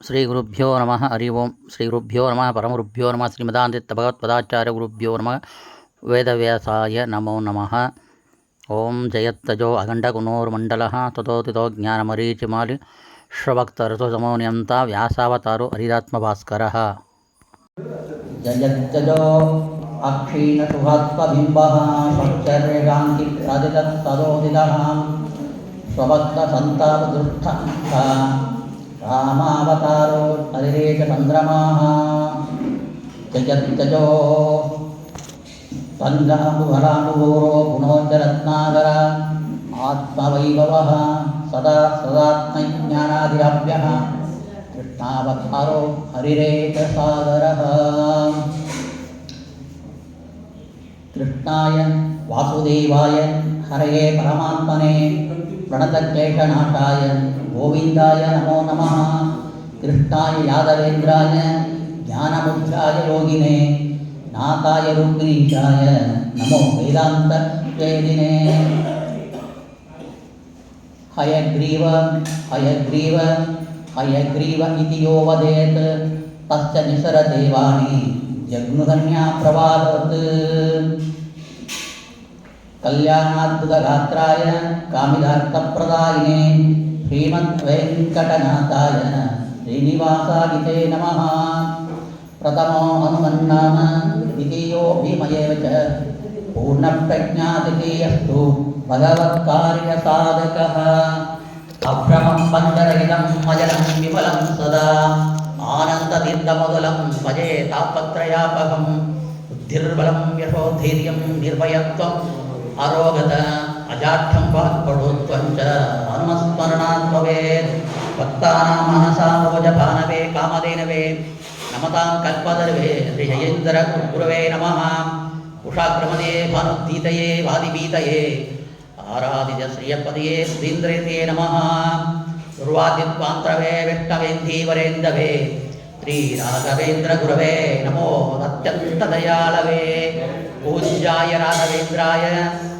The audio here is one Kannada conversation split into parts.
ಶ್ರೀ ಗುರುಭ್ಯೋ ನಮಃ ಹರಿ ಓಂ. ಶ್ರೀ ಗುರುಭ್ಯೋ ನಮಃ ಪರಮಗುರುಭ್ಯೋ ನಮಃ. ಶ್ರೀಮದಾಂದಿತ್ಯ ಭಗವತ್ಪದಾಚಾರ್ಯ ಗುರುಭ್ಯೋ ನಮಃ. ವೇದವ್ಯಾಸಾಯ ನಮೋ ನಮಃ. ಓಂ ಜಯತ್ತಜೋ ಅಖಂಡಗುಣೋರ್ಮಂಡಲಃ ತಥೋತಿಥೋ ಜ್ಞಾನಮರೀಚಿಮಾಲಿ ಶ್ರವಕ್ತರಸು ಸಮೋನಿಯಂತ ವ್ಯಾಸಾವತಾರೋ ಹರಿರಾತ್ಮಭಾಸ್ಕರಃ. ಜಯತ್ತಜೋ ಅಕ್ಷೀಣಸುಭಾತ್ಮಬಿಂಬಃ ಸ್ವಚ್ಛರೇಗಾಂಕಿ ರಾಜಿತಸ್ತದೋದಿತಃ ಸ್ವಭಕ್ತಸಂತಾಪದುಷ್ಟಃ ರಾಮಾವತಾರೋ ಹರಿರೇಶ ಚಂದ್ರಮಾಃ. ಜಯತ್ತಜೋ ಸಂಗಾನುಫಲಾನುಭೂರೋ ಗುಣೋಜ್ಜರತ್ನಾಕರ ಆತ್ಮವೈಭವಃ ಸದಾ ಸದಾತ್ಮಜ್ಞಾನಾದಿರಾಪ್ಯಃ ಕೃಷ್ಣಾವತಾರೋ ಹರಿರೇಶ ಸಾಗರಃ. ಕೃಷ್ಣಾಯ ವಾಸುದೇವಾಯ ಹರಯೇ ಪರಮಾತ್ಮನೇ ಪ್ರಣತಕ್ಲೇಶನಾಶಾಯ ಗೋವಿಂದಾಯ ನಮೋ ನಮಃ. ಕೃಷ್ಣಾಯ ಯಾದವೇಂದ್ರಾಯ ಜ್ಞಾನಮುದ್ರಾಯ ಯೋಗಿನೇ ನಾಥಾಯ ರುಕ್ಮಿಣೀಶಾಯ ನಮೋ ವೇದಾಂತ ವೇದಿನೇ. ಹಯಗ್ರೀವ ಹಯಗ್ರೀವ ಹಯಗ್ರೀವ ಇತಿ ಯೋ ವದೇತ್ ತಸ್ಯ ನಿಸರದೇವಾನಿ ಜಗ್ನುಧನ್ಯಾ ಪ್ರವಾದವತ್. ಕಲ್ಯಾಣಾದ್ಭುತಗಾತ್ರಾಯ ಕಾಮಿದಾರ್ಥಪ್ರದಾಯಿನೇ ಶ್ರೀಮದ್ವೆಂಕಟನಾಥಾಯ ಶ್ರೀನಿವಾಸಾಯ ನಮಃ. ಪ್ರಥಮೋ ಹನುಮನ್ನಾಮ ದ್ವಿತೀಯೋ ಭೀಮಯೇವ ಚ ಪೂರ್ಣಪ್ರಜ್ಞಾತಿಥೇಯಸ್ತು ಭಗವತ್ಕಾರ್ಯಸಾಧಕಃ. ಅಭ್ರಮಂ ಪಂಚರಹಿತಂ ಅಜಲಂ ವಿಮಲಂ ಸದಾ ಆನಂದತೀರ್ಥಮಧುಲಂ ಭಜೆ ತಾಪತ್ರಯಾಪಹಂ. ಬುದ್ಧಿರ್ಬಲಂ ಯಶೋಧೈರ್ಯಂ ನಿರ್ಭಯತ್ವಂ ಆರೋಗತ ಅಜಾಠ್ಯಂ ವಾಕ್ಪಟುತ್ವಂ ಚ ಹನುಮಸ್ಮರಣಾತ್ ಭವೇತ್. ಭಕ್ತಾನಾಂ ಮನಸಾಮೋಜಭಾನವೇ ಕಾಮಧೇನವೇ ನಮತಾಂ ಕಲ್ಪತರುವೇ ಶ್ರೀಜಯೇಂದ್ರ ಗುರವೇ ನಮಃ. ಉಷಾಕ್ರಮದೇ ಭಾನುದ್ದೀತಯೇ ವಾದಿಭೀತಯೇ ಆರಾಧಿತ ಶ್ರಿಯಪದಯೇ ಶ್ರೀಂದ್ರೇತೇ ನಮಃ. ದುರ್ವಾದಿತ್ವಾಂತ್ರವೇ ವಿಷ್ಣವೇಂಧೀವರೇಂದವೇ ಶ್ರೀರಾಘವೇಂದ್ರ ಗುರವೇ ನಮೋ ಅತ್ಯಂತ ದಯಾಳವೇ. ಪೂಜ್ಯಾಯ ರಾಘವೇಂದ್ರಾಯ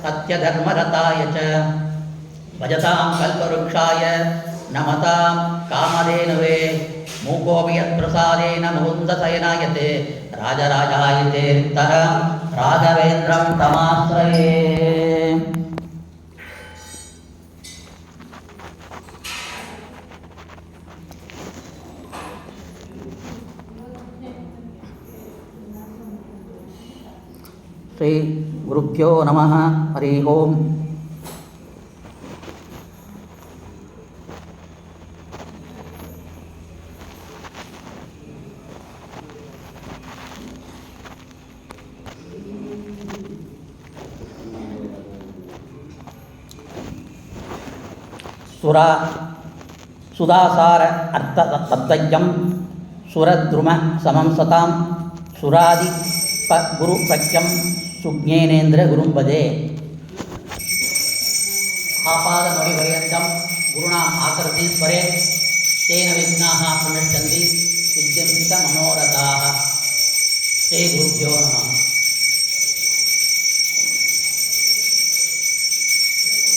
ಸತ್ಯಧರ್ಮರತಾಯ ಚ ಭಜತಾಂ ಕಲ್ಪವೃಕ್ಷಾಯ ನಮತಾಂ ಕಾಮಧೇನವೇ. ಮೂಕೋಪಿ ಯತ್ಪ್ರಸಾದೇನ ಮುಕುಂದಶಯನಾಯತೆ ರಾಜರಾಜಾಯತೆ ರಿಕ್ತಃ ರಾಘವೇಂದ್ರಂ ತಮಾಶ್ರಯೇ. ಶ್ರೀ ಗುರುಭ್ಯೋ ನಮಃ ಹರಿ ಓಂ. ಸುಧಾಸಾರ ಅರ್ಥ ತತ್ವಜ್ಞಂ ಸುರದ್ರುಮ ಸಮಂ ಸತಾಂ ಸುರಾದಿ ಗುರು ಪ್ರಖ್ಯಂ ಸುಜ್ಞೇನೇಂದ್ರ ಗುರುಂಬದೆ. ಆಪಾದ ಮಣಿಪರ್ಯಂತಂ ಗುರುಣಾ ಆಕೃತಿ ಸ್ವರೇ ತೇನ ವಿಘ್ನಾಃ ಪ್ರಣಶ್ಯಂತಿ ಸಿದ್ಧ್ಯಂತ ಮನೋರಥಾಃ. ಶ್ರೀ ಗುರುಭ್ಯೋ ನಮಃ.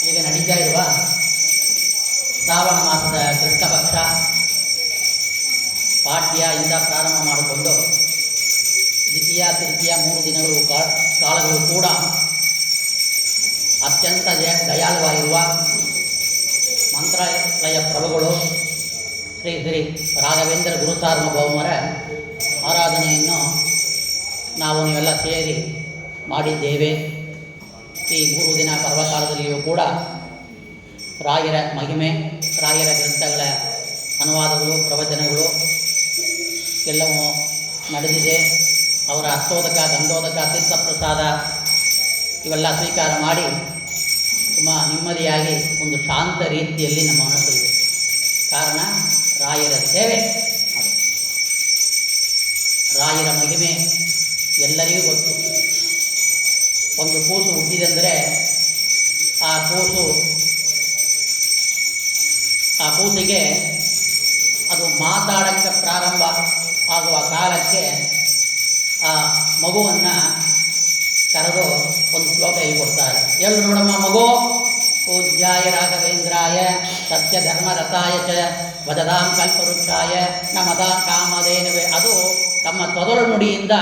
ಈಗ ನಡೀತಾ ಇರುವ ಶ್ರಾವಣ ಮಾಸದ ಕೃಷ್ಣ ಪಕ್ಷ ಪಾಠ್ಯ ಇಂದ ಪ್ರಾರಂಭ ಮಾಡಿಕೊಂಡು ದ್ವಿತೀಯ ತೃತೀಯ 3 ದಿನಗಳು ಕಾಲಗಳು ಕೂಡ ಅತ್ಯಂತ ದಯಾಳುವಾಗಿರುವ ಮಂತ್ರಾಲಯ ಪ್ರಭುಗಳು ಶ್ರೀ ಶ್ರೀ ರಾಘವೇಂದ್ರ ಗುರುಸಾರ್ವಭೌಮರ ಆರಾಧನೆಯನ್ನು ನೀವೆಲ್ಲ ಸೇರಿ ಮಾಡಿದ್ದೇವೆ. ಈ 3 ದಿನ ಪರ್ವಕಾಲದಲ್ಲಿಯೂ ಕೂಡ ರಾಯರ ಮಹಿಮೆ, ರಾಯರ ಗ್ರಂಥಗಳ ಅನುವಾದಗಳು, ಪ್ರವಚನಗಳು ಎಲ್ಲವೂ ನಡೆದಿದೆ. ಅವರ ಅಷ್ಟೋದಕ, ದಂಡೋದಕ, ತೀರ್ಥಪ್ರಸಾದ ಇವೆಲ್ಲ ಸ್ವೀಕಾರ ಮಾಡಿ ತುಂಬ ನೆಮ್ಮದಿಯಾಗಿ ಒಂದು ಶಾಂತ ರೀತಿಯಲ್ಲಿ ನಮ್ಮ ಮನಸ್ಸು ಇದೆ. ಕಾರಣ ರಾಯರ ಸೇವೆ. ಅದು ರಾಯರ ಮಹಿಮೆ ಎಲ್ಲರಿಗೂ ಗೊತ್ತು. ಒಂದು ಕೂಸು ಹುಟ್ಟಿದೆಂದರೆ ಆ ಕೂಸಿಗೆ ಅದು ಮಾತಾಡೋಕ್ಕೆ ಪ್ರಾರಂಭ ಆಗುವ ಕಾಲಕ್ಕೆ ಆ ಮಗುವನ್ನು ಕರೆದು ಒಂದು ಶ್ಲೋಕ ಹೇಳ್ಕೊಡ್ತಾರೆ. ಎಲ್ಲರೂ ನೋಡಮ್ಮ ಮಗು, ಪೂಜ್ಯಾಯ ರಾಘವೇಂದ್ರಾಯ ಸತ್ಯಧರ್ಮರತಾಯ ಚ ವದದಾಂ ಕಲ್ಪವೃಕ್ಷಾಯ ತೊದಲು ನುಡಿಯಿಂದ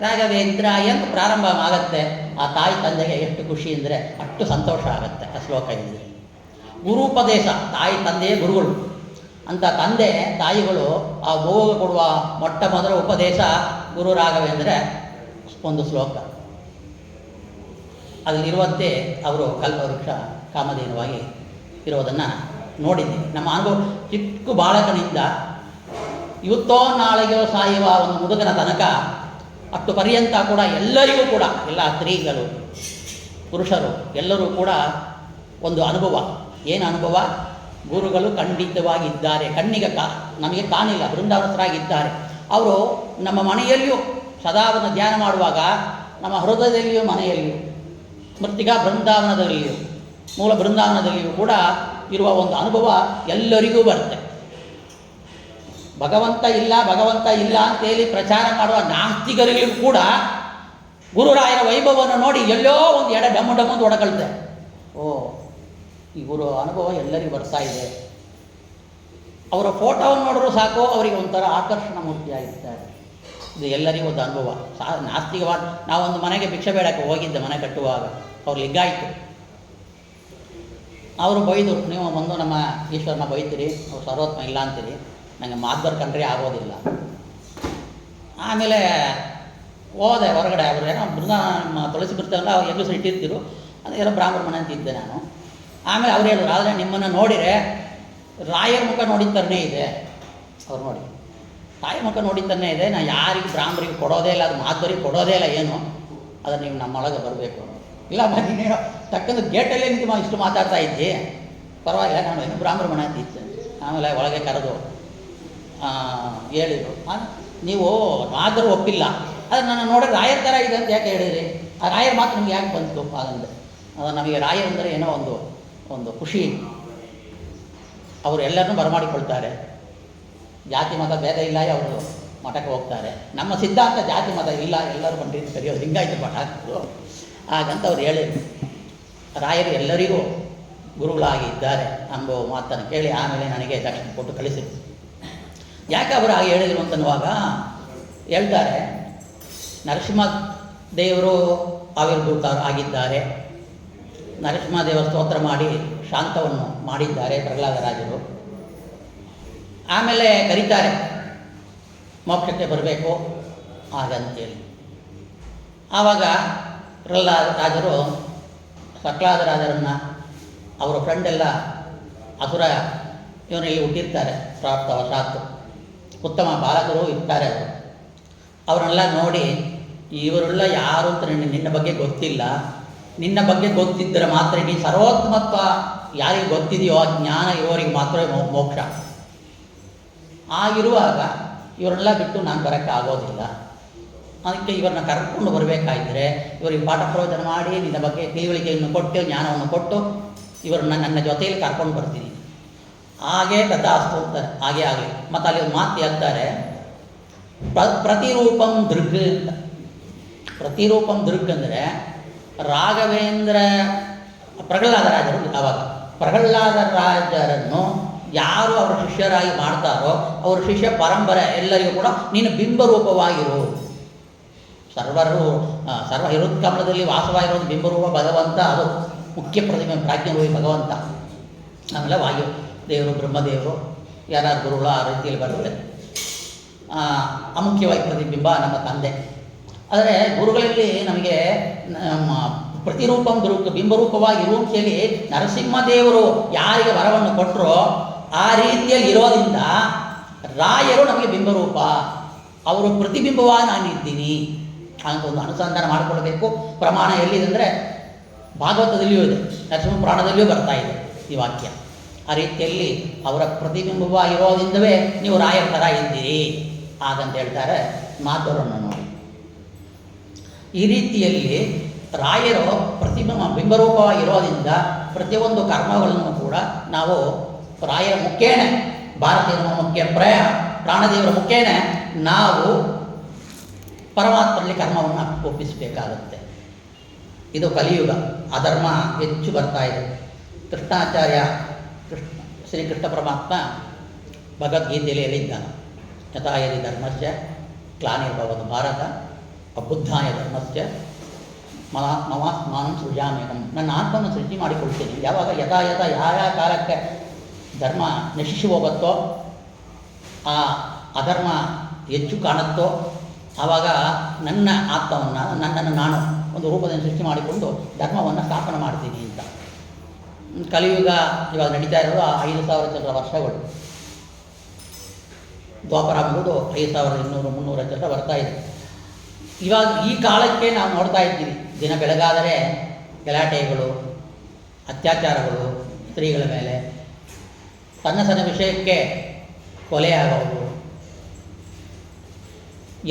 ರಾಘವೇಂದ್ರ ಎಂದು ಪ್ರಾರಂಭ ಆಗುತ್ತೆ. ಆ ತಾಯಿ ತಂದೆಗೆ ಎಷ್ಟು ಖುಷಿ ಅಂದರೆ ಅಷ್ಟು ಸಂತೋಷ ಆಗುತ್ತೆ ಆ ಶ್ಲೋಕ ಹೇಳಿದರೆ. ಗುರುಪದೇಶ, ತಾಯಿ ತಂದೆಯೇ ಗುರುಗಳು ಅಂತ ತಂದೆ ತಾಯಿಗಳು ಆ ಭೋಗ ಕೊಡುವ ಮೊಟ್ಟ ಮೊದಲ ಉಪದೇಶ ಗುರು ರಾಘವೇಂದ್ರ ಒಂದು ಶ್ಲೋಕ. ಅದರಲ್ಲಿರುವಂತೆ ಅವರು ಕಲ್ಪವೃಕ್ಷ ಕಾಮಧೇನುವಾಗಿ ಇರೋದನ್ನು ನೋಡಿದ್ದೀವಿ. ನಮ್ಮ ಅನುಭವ ಚಿಕ್ಕ ಬಾಲಕನಿಂದ ಇವತ್ತೋ ನಾಳೆಗೋ ಸಾಯುವ ಒಂದು ಮುದುಕನ ತನಕ ಅಷ್ಟು ಪರ್ಯಂತ ಕೂಡ ಎಲ್ಲರಿಗೂ ಕೂಡ, ಎಲ್ಲ ಸ್ತ್ರೀಗಳು ಪುರುಷರು ಎಲ್ಲರೂ ಕೂಡ ಒಂದು ಅನುಭವ. ಏನು ಅನುಭವ? ಗುರುಗಳು ಖಂಡಿತವಾಗಿದ್ದಾರೆ, ಕಣ್ಣಿಗೆ ನಮಗೆ ಕಾಣಿಲ್ಲ, ಬೃಂದಾವನಸ್ಥರಾಗಿದ್ದಾರೆ. ಅವರು ನಮ್ಮ ಮನೆಯಲ್ಲಿಯೂ ಸದಾ ಒಂದು ಧ್ಯಾನ ಮಾಡುವಾಗ ನಮ್ಮ ಹೃದಯದಲ್ಲಿಯೂ ಮನೆಯಲ್ಲಿಯೂ ಸ್ಮೃತಿಗಾ ಬೃಂದಾವನದಲ್ಲಿಯೂ ಮೂಲ ಬೃಂದಾವನದಲ್ಲಿಯೂ ಕೂಡ ಇರುವ ಒಂದು ಅನುಭವ ಎಲ್ಲರಿಗೂ ಬರುತ್ತೆ. ಭಗವಂತ ಇಲ್ಲ ಅಂತೇಳಿ ಪ್ರಚಾರ ಮಾಡುವ ನಾಸ್ತಿಕರಿಗೂ ಕೂಡ ಗುರುರಾಯರ ವೈಭವವನ್ನು ನೋಡಿ ಎಲ್ಲೋ ಒಂದು ಎಡೆ ಡಮ್ಮು ಒಡಗಳ್ತೆ. ಓ, ಈ ಗುರು ಅನುಭವ ಎಲ್ಲರಿಗೂ ಬರ್ತಾ ಇದೆ. ಅವರ ಫೋಟೋವನ್ನು ನೋಡಿದ್ರು ಸಾಕು, ಅವರಿಗೆ ಒಂಥರ ಆಕರ್ಷಣ ಮೂರ್ತಿಯಾಗಿರ್ತಾರೆ. ಇದು ಎಲ್ಲರಿಗೂ ಒಂದು ಅನುಭವ. ನಾಸ್ತಿಕವಾದ ನಾವೊಂದು ಮನೆಗೆ ಭಿಕ್ಷೆ ಬೇಡಕ್ಕೆ ಹೋಗಿದ್ದೆ, ಮನೆ ಕಟ್ಟುವಾಗ ಅವ್ರು ಲಿಗ್ಗಾಯಿತು. ಅವರು ಬೈದರು, ನೀವು ಒಂದು ನಮ್ಮ ಈಶ್ವರನ ಬೈತೀರಿ, ಅವ್ರು ಸರ್ವೋತ್ಮ ಇಲ್ಲ ಅಂತೀರಿ, ನನಗೆ ಮಾಧ್ವರ್ ಕಂಡ್ರೆ ಆಗೋದಿಲ್ಲ. ಆಮೇಲೆ ಹೋದೆ ಹೊರಗಡೆ. ಅವರು ಏನೋ ನಮ್ಮ ತುಳಸಿ ಬಿಡ್ತಾರಲ್ಲ, ಅವ್ರು ಹೆಂಗಸರು ಇಟ್ಟಿರ್ತಿರು, ಅದೆಲ್ಲ ಬ್ರಾಹ್ಮಣ ಮನೆ ಅಂತಿದ್ದೆ ನಾನು. ಆಮೇಲೆ ಅವ್ರು ಹೇಳಿದ್ರು, ಆದರೆ ನಿಮ್ಮನ್ನು ನೋಡಿದರೆ ರಾಯರ ಮುಖ ನೋಡಿದ್ದರನೇ ಇದೆ. ಅವ್ರು ನೋಡಿ ರಾಯರ ಮುಖ ನೋಡಿದ್ದರನೇ ಇದೆ, ನಾನು ಯಾರಿಗೂ ಬ್ರಾಹ್ಮರಿಗೆ ಕೊಡೋದೇ ಇಲ್ಲ, ಅದು ಮಾಧ್ವರಿಗೆ ಕೊಡೋದೇ ಇಲ್ಲ, ಏನು ಅದು ನೀವು ನಮ್ಮೊಳಗೆ ಬರಬೇಕು. ಇಲ್ಲ ನೀನೇನೋ ತಕ್ಕಂದು ಗೇಟಲ್ಲೇ ನಿಂತು ಇಷ್ಟು ಮಾತಾಡ್ತಾ ಇದ್ದಿ, ಪರವಾಗಿಲ್ಲ, ನಾನು ಏನು ಬ್ರಾಹ್ಮಣ ಮನೆ ಅಂತಿದ್ದೆ. ಆಮೇಲೆ ಒಳಗೆ ಕರೆದು ಹೇಳಿದರು, ನೀವು ಮಾಧ್ವರು ಒಪ್ಪಿಲ್ಲ, ಆದರೆ ನನ್ನ ನೋಡಿ ರಾಯರ ಥರ ಇದೆ ಅಂತ ಯಾಕೆ ಹೇಳಿದ್ರಿ? ಆ ರಾಯರ ಮಾತು ನಿಮ್ಗೆ ಯಾಕೆ ಬಂತು ಹಾಗಂದರೆ? ಅದು ನಮಗೆ ರಾಯರ್ ಅಂದರೆ ಏನೋ ಒಂದು ಖುಷಿ. ಅವರು ಎಲ್ಲರನ್ನೂ ಬರಮಾಡಿಕೊಳ್ತಾರೆ, ಜಾತಿ ಮತ ಭೇದ ಇಲ್ಲ, ಅವರು ಮಠಕ್ಕೆ ಹೋಗ್ತಾರೆ. ನಮ್ಮ ಸಿದ್ಧಾಂತ ಜಾತಿ ಮತ ಇಲ್ಲ, ಎಲ್ಲರೂ ಬಂದು ಕರೆಯೋದು, ಹಿಂಗಾಯ್ತು ಮಠ ಹಾಕಿದ್ರು. ಹಾಗಂತ ಅವ್ರು ಹೇಳಿದ್ರು. ರಾಯರು ಎಲ್ಲರಿಗೂ ಗುರುಗಳಾಗಿ ಇದ್ದಾರೆ ಎಂಬ ಮಾತನ್ನು ಕೇಳಿ ಆಮೇಲೆ ನನಗೆ ದಕ್ಷಿಣ ಕೊಟ್ಟು ಕಳಿಸಿದ್ರು. ಯಾಕೆ ಅವರು ಹಾಗೆ ಹೇಳಿದರು ಅಂತನ್ನುವಾಗ ಹೇಳ್ತಾರೆ, ನರಸಿಂಹ ದೇವರು ಆವಿರ್ಭೂತ ಆಗಿದ್ದಾರೆ, ನರಸಿಂಹದೇವ ಸ್ತೋತ್ರ ಮಾಡಿ ಶಾಂತವನ್ನು ಮಾಡಿದ್ದಾರೆ ಪ್ರಹ್ಲಾದರಾಜರು. ಆಮೇಲೆ ಕರೀತಾರೆ ಮೋಕ್ಷಕ್ಕೆ ಬರಬೇಕು ಹಾಗಂತೇಳಿ. ಆವಾಗ ಪ್ರಹ್ಲಾದರಾಜರು ಪ್ರಹ್ಲಾದರಾಜರನ್ನು ಅವರ ಫ್ರೆಂಡೆಲ್ಲ ಅಸುರ ಇವನಲ್ಲಿ ಹುಟ್ಟಿರ್ತಾರೆ, ಪ್ರಾಪ್ತವಶಾತ್ತು ಉತ್ತಮ ಬಾಲಕರು ಇರ್ತಾರೆ. ಅವರನ್ನೆಲ್ಲ ನೋಡಿ, ಇವರೆಲ್ಲ ಯಾರು ಅಂತ ನಿನ್ನ ಬಗ್ಗೆ ಗೊತ್ತಿಲ್ಲ, ನಿನ್ನ ಬಗ್ಗೆ ಗೊತ್ತಿದ್ದರೆ ಮಾತ್ರ ನೀ ಸರ್ವೋತ್ತಮತ್ವ ಯಾರಿಗೆ ಗೊತ್ತಿದೆಯೋ ಆ ಜ್ಞಾನ ಇವರಿಗೆ ಮಾತ್ರ ಮೋಕ್ಷ. ಆಗಿರುವಾಗ ಇವರೆಲ್ಲ ಬಿಟ್ಟು ನಾನು ಬರೋಕ್ಕೆ ಆಗೋದಿಲ್ಲ, ಅದಕ್ಕೆ ಇವ್ರನ್ನ ಕರ್ಕೊಂಡು ಬರಬೇಕಾಗಿದ್ದರೆ ಇವರಿಗೆ ಪಾಠ ಪ್ರವಚನ ಮಾಡಿ ನಿನ್ನ ಬಗ್ಗೆ ತಿಳುವಳಿಕೆಯನ್ನು ಕೊಟ್ಟು ಜ್ಞಾನವನ್ನು ಕೊಟ್ಟು ಇವರನ್ನ ನನ್ನ ಜೊತೆಯಲ್ಲಿ ಕರ್ಕೊಂಡು ಬರ್ತೀನಿ. ಹಾಗೇ ಕಥಾಸ್ತು ಅಂತಾರೆ, ಹಾಗೇ ಆಗಲಿ. ಮತ್ತು ಅಲ್ಲಿ ಒಂದು ಮಾತು ಹೇಳ್ತಾರೆ, ಪ್ರತಿರೂಪಂ ದೃಗ್ ಅಂತ. ಪ್ರತಿರೂಪಂ ದೃಗ್ ಅಂದರೆ ರಾಘವೇಂದ್ರ ಪ್ರಹ್ಲಾದರಾಜರು. ಆವಾಗ ಪ್ರಹ್ಲಾದರಾಜರನ್ನು ಯಾರು ಅವರ ಶಿಷ್ಯರಾಗಿ ಮಾಡ್ತಾರೋ ಅವರ ಶಿಷ್ಯ ಪರಂಪರೆ ಎಲ್ಲರಿಗೂ ಕೂಡ ನೀನು ಬಿಂಬರೂಪವಾಗಿರು. ಸರ್ವ ಹಿರುತ್ಕಮಲದಲ್ಲಿ ವಾಸವಾಗಿರೋದು ಬಿಂಬರೂಪ ಭಗವಂತ, ಅದು ಮುಖ್ಯ ಪ್ರತಿಮೆ ಪ್ರಾಜ್ಞರೂಪಿ ಭಗವಂತ. ಆಮೇಲೆ ವಾಯು ದೇವರು, ಬ್ರಹ್ಮದೇವರು, ಯಾರು ಗುರುಗಳು ಆ ರೀತಿಯಲ್ಲಿ ಬರುತ್ತೆ. ಅಮುಖ್ಯವಾಗಿ ಪ್ರತಿಬಿಂಬ ನಮ್ಮ ತಂದೆ. ಆದರೆ ಗುರುಗಳಲ್ಲಿ ನಮಗೆ ಪ್ರತಿರೂಪಂ ಬಿಂಬರೂಪವಾಗಿ ಇರುವಂತೆಯಲ್ಲಿ ನರಸಿಂಹದೇವರು ಯಾರಿಗೆ ವರವನ್ನು ಕೊಟ್ಟರೋ ಆ ರೀತಿಯಲ್ಲಿ ಇರೋದ್ರಿಂದ ರಾಯರು ನಮಗೆ ಬಿಂಬರೂಪ, ಅವರು ಪ್ರತಿಬಿಂಬವಾಗಿ ನಾನಿದ್ದೀನಿ ಅಂತ ಒಂದು ಅನುಸಂಧಾನ ಮಾಡಿಕೊಳ್ಬೇಕು. ಪ್ರಮಾಣ ಎಲ್ಲಿದೆ ಅಂದರೆ ಭಾಗವತದಲ್ಲಿಯೂ ಇದೆ, ನರಸಿಂಹ ಪುರಾಣದಲ್ಲಿಯೂ ಬರ್ತಾ ಇದೆ ಈ ವಾಕ್ಯ. ಆ ರೀತಿಯಲ್ಲಿ ಅವರ ಪ್ರತಿಬಿಂಬವಾಗಿರೋದ್ರಿಂದವೇ ನೀವು ರಾಯರ ಥರ ಇದ್ದೀರಿ ಹಾಗಂತ ಹೇಳ್ತಾರೆ ಮಾತುರನ್ನು ನೋಡಿ. ಈ ರೀತಿಯಲ್ಲಿ ರಾಯರು ಬಿಂಬರೂಪವಾಗಿರೋದ್ರಿಂದ ಪ್ರತಿಯೊಂದು ಕರ್ಮಗಳನ್ನು ಕೂಡ ನಾವು ರಾಯರ ಮುಖೇನ, ಭಾರತೀಯರ ಮುಖ್ಯ ಪ್ರಾಣದೇವರ ಮುಖೇನ ನಾವು ಪರಮಾತ್ಮನಲ್ಲಿ ಕರ್ಮವನ್ನು ಒಪ್ಪಿಸಬೇಕಾಗುತ್ತೆ. ಇದು ಕಲಿಯುಗ, ಅಧರ್ಮ ಹೆಚ್ಚು ಬರ್ತಾ ಇದೆ. ಕೃಷ್ಣಾಚಾರ್ಯ ಶ್ರೀಕೃಷ್ಣ ಪರಮಾತ್ಮ ಭಗವದ್ಗೀತೆಯಲ್ಲಿ ಹೇಳಿದ್ದಾನೆ, ಯಥಾ ಯದಿ ಧರ್ಮಸ್ಯ ಗ್ಲಾನಿರ್ಭವತು ಭಾರತ ಅಬುದ್ಧಾಯ ಧರ್ಮಸ್ಯ ಮಮಾತ್ಮಾನಂ ಸೃಜಾಮ್ಯಹಂ. ನನ್ನ ಆತ್ಮವನ್ನು ಸೃಷ್ಟಿ ಮಾಡಿಕೊಳ್ತೇನೆ. ಯಾವಾಗ ಯಥಾ ಯಾವ ಕಾಲಕ್ಕೆ ಧರ್ಮ ನಶಿಸಿ ಹೋಗುತ್ತೋ, ಆ ಅಧರ್ಮ ಹೆಚ್ಚು ಕಾಣುತ್ತೋ, ಆವಾಗ ನನ್ನ ಆತ್ಮವನ್ನು, ನನ್ನನ್ನು ನಾನು ಒಂದು ರೂಪದಲ್ಲಿ ಸೃಷ್ಟಿ ಮಾಡಿಕೊಂಡು ಧರ್ಮವನ್ನು ಸ್ಥಾಪನೆ ಮಾಡ್ತೀನಿ ಅಂತ. ಕಲಿಯುಗ ಇವಾಗ ನಡೀತಾ ಇರೋದು 5,000 ಚಕ್ರ ವರ್ಷಗಳು. ದ್ವಾಪರ ಮುಗಿದು 5,200-300 ಚಕ್ರ ಬರ್ತಾ ಇದೆ. ಇವಾಗ ಈ ಕಾಲಕ್ಕೆ ನಾವು ನೋಡ್ತಾ ಇದ್ದೀವಿ, ದಿನ ಬೆಳಗಾದರೆ ಗಲಾಟೆಗಳು, ಅತ್ಯಾಚಾರಗಳು, ಸ್ತ್ರೀಗಳ ಮೇಲೆ ಸಣ್ಣ ಸಣ್ಣ ವಿಷಯಕ್ಕೆ ಕೊಲೆ ಆಗೋದು,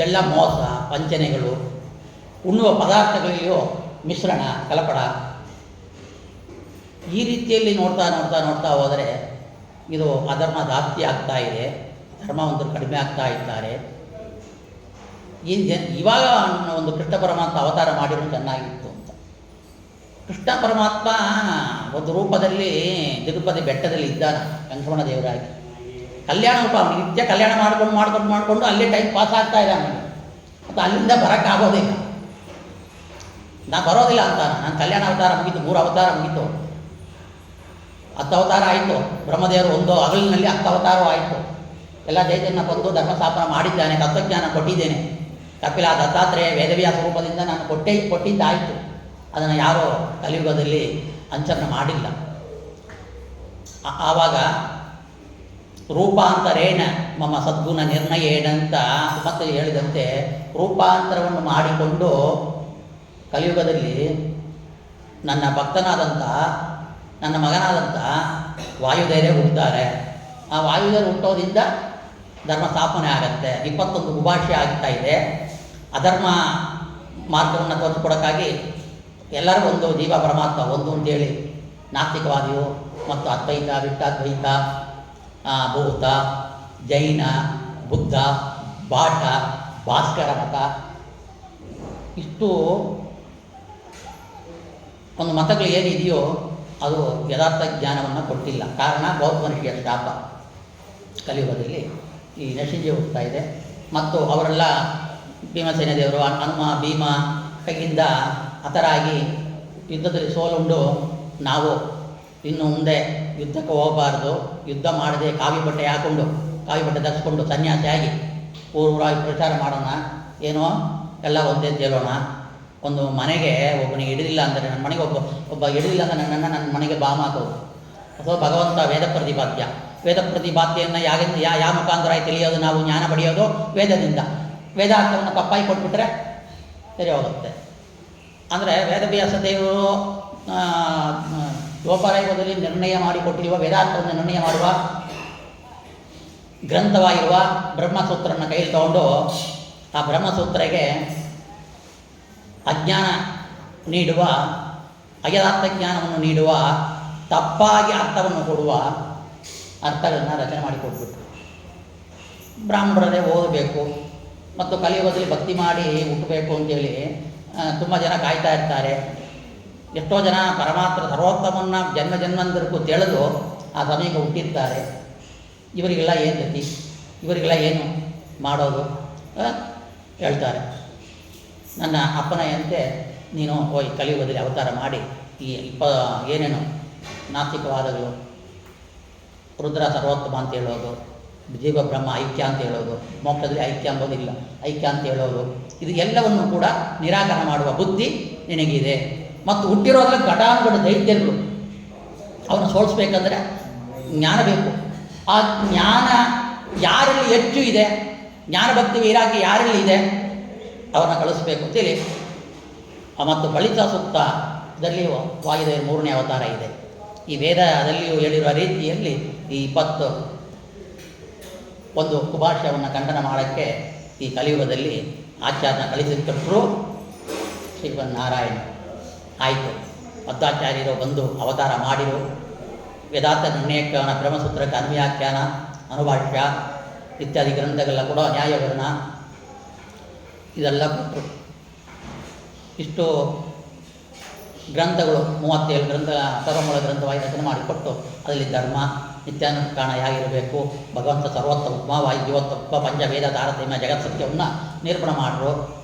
ಎಲ್ಲ ಮೋಸ, ವಂಚನೆಗಳು, ಉಣ್ಣುವ ಪದಾರ್ಥಗಳಲ್ಲಿಯೂ ಮಿಶ್ರಣ, ಕಲಪಡ. ಈ ರೀತಿಯಲ್ಲಿ ನೋಡ್ತಾ ಹೋದರೆ ಇದು ಅಧರ್ಮ ಜಾಸ್ತಿ ಆಗ್ತಾ ಇದೆ, ಧರ್ಮವಂತರು ಕಡಿಮೆ ಆಗ್ತಾ ಇದ್ದಾರೆ. ಇವಾಗ ಒಂದು ಕೃಷ್ಣ ಪರಮಾತ್ಮ ಅವತಾರ ಮಾಡಿರೋದು ಚೆನ್ನಾಗಿತ್ತು ಅಂತ. ಕೃಷ್ಣ ಪರಮಾತ್ಮ ಒಂದು ರೂಪದಲ್ಲಿ ತಿರುಪತಿ ಬೆಟ್ಟದಲ್ಲಿ ಇದ್ದಾನೆ ಲಕ್ಷ್ಮಣ ದೇವರಾಗಿ. ಕಲ್ಯಾಣ ರೂಪ, ನಿತ್ಯ ಕಲ್ಯಾಣ ಮಾಡ್ಕೊಂಡು ಅಲ್ಲೇ ಟೈಮ್ ಪಾಸ್ ಆಗ್ತಾ ಇದೆ ಅವನಿಗೆ. ಮತ್ತು ಅಲ್ಲಿಂದ ಬರೋಕ್ಕಾಗೋದಿಲ್ಲ, ನಾನು ಬರೋದಿಲ್ಲ ಅಂತಾನೆ. ನಾನು ಕಲ್ಯಾಣ ಅವತಾರ ಮುಗೀತು, 3 ಅವತಾರ ಮುಗೀತು, 10 ಅವತಾರ ಆಯಿತು. ಬ್ರಹ್ಮದೇವರು ಒಂದು ಹಗಲಿನಲ್ಲಿ 10 ಅವತಾರವೂ ಆಯಿತು. ಎಲ್ಲ ಚೈತನ್ಯ ಬಂದು ಧರ್ಮ ಸ್ಥಾಪನೆ ಮಾಡಿದ್ದಾನೆ, ತತ್ವಜ್ಞಾನ ಕೊಟ್ಟಿದ್ದೇನೆ. ಕಪಿಲ, ದತ್ತಾತ್ರೇಯ, ವೇದವ್ಯಾಸ ರೂಪದಿಂದ ನಾನು ಕೊಟ್ಟಿದ್ದಾಯಿತು. ಅದನ್ನು ಯಾರೂ ಕಲಿಯುಗದಲ್ಲಿ ಅನುಸರಣೆ ಮಾಡಿಲ್ಲ. ಆವಾಗ ರೂಪಾಂತರೇಣ ಮಮ ಸದ್ಗುಣ ನಿರ್ಣಯೇನ ಅಂತ ಮತ್ತೆ ಹೇಳಿದಂತೆ ರೂಪಾಂತರವನ್ನು ಮಾಡಿಕೊಂಡು ಕಲಿಯುಗದಲ್ಲಿ ನನ್ನ ಭಕ್ತನಾದಂಥ, ನನ್ನ ಮಗನಾದಂಥ ವಾಯುದೇವರೇ ಹುಟ್ಟುತ್ತಾರೆ. ಆ ವಾಯುದೇವರು ಹುಟ್ಟೋದ್ರಿಂದ ಧರ್ಮ ಸ್ಥಾಪನೆ ಆಗತ್ತೆ. 21 ಗುಭಾಷೆ ಆಗ್ತಾ ಇದೆ. ಅಧರ್ಮ ಮಾರ್ಗವನ್ನು ತೋರಿಸ್ಕೊಡೋಕ್ಕಾಗಿ ಎಲ್ಲರಿಗೂ ಒಂದು ಜೀವ ಪರಮಾತ್ಮ ಒಂದು ಅಂತೇಳಿ ನಾಸ್ತಿಕವಾದಿಯು ಮತ್ತು ಅದ್ವೈತ, ವಿಟ್ಟಾದ್ವೈತ, ಬೌದ್ಧ, ಜೈನ, ಬುದ್ಧ, ಬಾಟ, ಭಾಸ್ಕರ ಮತ, ಇಷ್ಟು ಒಂದು ಮತಗಳು ಏನಿದೆಯೋ ಅದು ಯಥಾರ್ಥ ಜ್ಞಾನವನ್ನು ಕೊಟ್ಟಿಲ್ಲ. ಕಾರಣ ಗೌತಮ ಋಷಿಯ ಶಾಪ ಕಲಿಯುಗದಲ್ಲಿ ಈ ನಶಿಂಜಿ ಹೋಗ್ತಾ ಇದೆ. ಮತ್ತು ಅವರೆಲ್ಲ ಭೀಮಸೇನ ದೇವರು, ಹನುಮ, ಭೀಮ ಕೈಯಿಂದ ಹತರಾಗಿ ಯುದ್ಧದಲ್ಲಿ ಸೋಲುಂಡು ನಾವು ಇನ್ನು ಮುಂದೆ ಯುದ್ಧಕ್ಕೆ ಹೋಗಬಾರ್ದು, ಯುದ್ಧ ಮಾಡದೆ ಕಾವಿ ಬಟ್ಟೆ ಹಾಕ್ಕೊಂಡು, ಕಾವಿ ಬಟ್ಟೆ ಧರಿಸ್ಕೊಂಡು ಸನ್ಯಾಸಿಯಾಗಿ ಊರಾಗಿ ಪ್ರಚಾರ ಮಾಡೋಣ, ಏನೋ ಎಲ್ಲ ಒಂದೇ ತೇಲೋಣ. ಒಂದು ಮನೆಗೆ ಒಬ್ಬನಿಗೆ ಹಿಡಿದಿಲ್ಲ ಅಂದರೆ, ನನ್ನ ಮನೆಗೆ ಒಬ್ಬ ಹಿಡಿದಿಲ್ಲ ಅಂದರೆ ನನ್ನನ್ನು ನನ್ನ ಮನೆಗೆ ಬಾಮ ಹಾಕೋದು. ಅಥವಾ ಭಗವಂತ ವೇದ ಪ್ರತಿಪಾದ್ಯವನ್ನು ಯಾವ ಮುಖಾಂತರ ತಿಳಿಯೋದು, ನಾವು ಜ್ಞಾನ ಪಡೆಯೋದು ವೇದದಿಂದ. ವೇದಾರ್ಥವನ್ನು ತಪ್ಪಾಗಿ ಕೊಟ್ಬಿಟ್ರೆ ಸರಿ ಹೋಗುತ್ತೆ. ಅಂದರೆ ವೇದವ್ಯಾಸ ದೇವರು ದ್ವಾಪರಯುಗದಲ್ಲಿ ನಿರ್ಣಯ ಮಾಡಿಕೊಟ್ಟಿರುವ ವೇದಾರ್ಥವನ್ನು ನಿರ್ಣಯ ಮಾಡುವ ಗ್ರಂಥವಾಗಿರುವ ಬ್ರಹ್ಮಸೂತ್ರನ ಕೈಯಲ್ಲಿ ತಗೊಂಡು ಆ ಬ್ರಹ್ಮಸೂತ್ರಗೆ ಅಜ್ಞಾನ ನೀಡುವ, ಅಯಥಾರ್ಥ ಜ್ಞಾನವನ್ನು ನೀಡುವ, ತಪ್ಪಾಗಿ ಅರ್ಥವನ್ನು ಕೊಡುವ ಅರ್ಥಗಳನ್ನು ರಚನೆ ಮಾಡಿಕೊಟ್ಬಿಟ್ಟು ಬ್ರಾಹ್ಮಣರೇ ಓದಬೇಕು ಮತ್ತು ಕಲಿಯುಗದಲ್ಲಿ ಭಕ್ತಿ ಮಾಡಿ ಹುಟ್ಟಬೇಕು ಅಂತೇಳಿ ತುಂಬ ಜನ ಕಾಯ್ತಾ ಇರ್ತಾರೆ. ಎಷ್ಟೋ ಜನ ಪರಮಾತ್ಮ ಸರ್ವೋತ್ತಮನ್ನು ಜನ್ಮಾಂತರಕ್ಕೂ ತಿಳಿದು ಆ ಸಮಯಕ್ಕೆ ಹುಟ್ಟಿರ್ತಾರೆ. ಇವರಿಗೆಲ್ಲ ಏನು ಗತಿ, ಇವರಿಗೆಲ್ಲ ಏನು ಮಾಡೋದು ಹೇಳ್ತಾರೆ. ನನ್ನ ಅಪ್ಪನೆಯಂತೆ ನೀನು ಹೋಗಿ ಕಲಿಯುಗದಲ್ಲಿ ಅವತಾರ ಮಾಡಿ ಈ ಏನೇನು ನಾಸ್ತಿಕವಾದಗಳು, ರುದ್ರ ಸರ್ವೋತ್ತಮ ಅಂತ ಹೇಳೋದು, ಜೀವ ಬ್ರಹ್ಮ ಐಕ್ಯ ಅಂತ ಹೇಳೋದು, ಮೋಕ್ಷದಲ್ಲಿ ಐಕ್ಯ ಅಂಬೋದಿಲ್ಲ, ಐಕ್ಯ ಅಂತ ಹೇಳೋದು, ಇದು ಎಲ್ಲವನ್ನು ಕೂಡ ನಿರಾಕರಣೆ ಮಾಡುವ ಬುದ್ಧಿ ನಿನಗಿದೆ. ಮತ್ತು ಹುಟ್ಟಿರೋದ್ರಲ್ಲಿ ಘಟಾನುಘಟ ದೈತ್ಯಗಳು, ಅವನು ಸೋಲಿಸ್ಬೇಕಂದ್ರೆ ಜ್ಞಾನ ಬೇಕು. ಆ ಜ್ಞಾನ ಯಾರಲ್ಲಿ ಹೆಚ್ಚು ಇದೆ, ಜ್ಞಾನಭಕ್ತಿ ವೈರಾಗ್ಯ ಯಾರಲ್ಲಿ ಇದೆ ಅವನ್ನ ಕಳಿಸ್ಬೇಕು ಅಂತೇಳಿ. ಮತ್ತು ಫಲಿತ ಸೂಕ್ತದಲ್ಲಿಯೂ ವಾಯುದೇವರ 3ನೇ ಅವತಾರ ಇದೆ. ಈ ವೇದದಲ್ಲಿಯೂ ಹೇಳಿರುವ ರೀತಿಯಲ್ಲಿ ಈ 21 ಕುಭಾಷ್ಯವನ್ನು ಖಂಡನ ಮಾಡೋಕ್ಕೆ ಈ ಕಲಿಯುಗದಲ್ಲಿ ಆಚಾರ್ಯನ ಕಳಿಸಿಕೊಟ್ಟರು ಶ್ರೀಮನ್ನಾರಾಯಣ. ಆಯಿತು, ಮಧ್ವಾಚಾರ್ಯರು ಬಂದು ಅವತಾರ ಮಾಡಿರು. ವೇದಾಂತ ನಿರ್ಣಯಕ್ಕಾನ, ಬ್ರಹ್ಮಸೂತ್ರಕ್ಕೆ ಅನ್ವಯಾಖ್ಯಾನ, ಅನುಭಾಷ್ಯ ಇತ್ಯಾದಿ ಗ್ರಂಥಗಳೆಲ್ಲ ಕೂಡ ನ್ಯಾಯವಿವರಣ ಇದೆಲ್ಲ ಕೊಟ್ಟರು. ಇಷ್ಟು ಗ್ರಂಥಗಳು 37 ಗ್ರಂಥ ಸರ್ವಮೂಲ ಗ್ರಂಥವಾಗಿ ರಚನೆ ಮಾಡಿಕೊಟ್ಟು ಅದರಲ್ಲಿ ಧರ್ಮ, ನಿತ್ಯಾನುಷ್ಠಾನಯಾಗಿರಬೇಕು. ಭಗವಂತ ಸರ್ವೋತ್ತಮ ವಾಯುಜೀವೋತ್ತಮ ಪಂಚವೇದ ತಾರತಮ್ಯ ಜಗತ್ಸತ್ಯವನ್ನು ನಿರೂಪಣ ಮಾಡರು.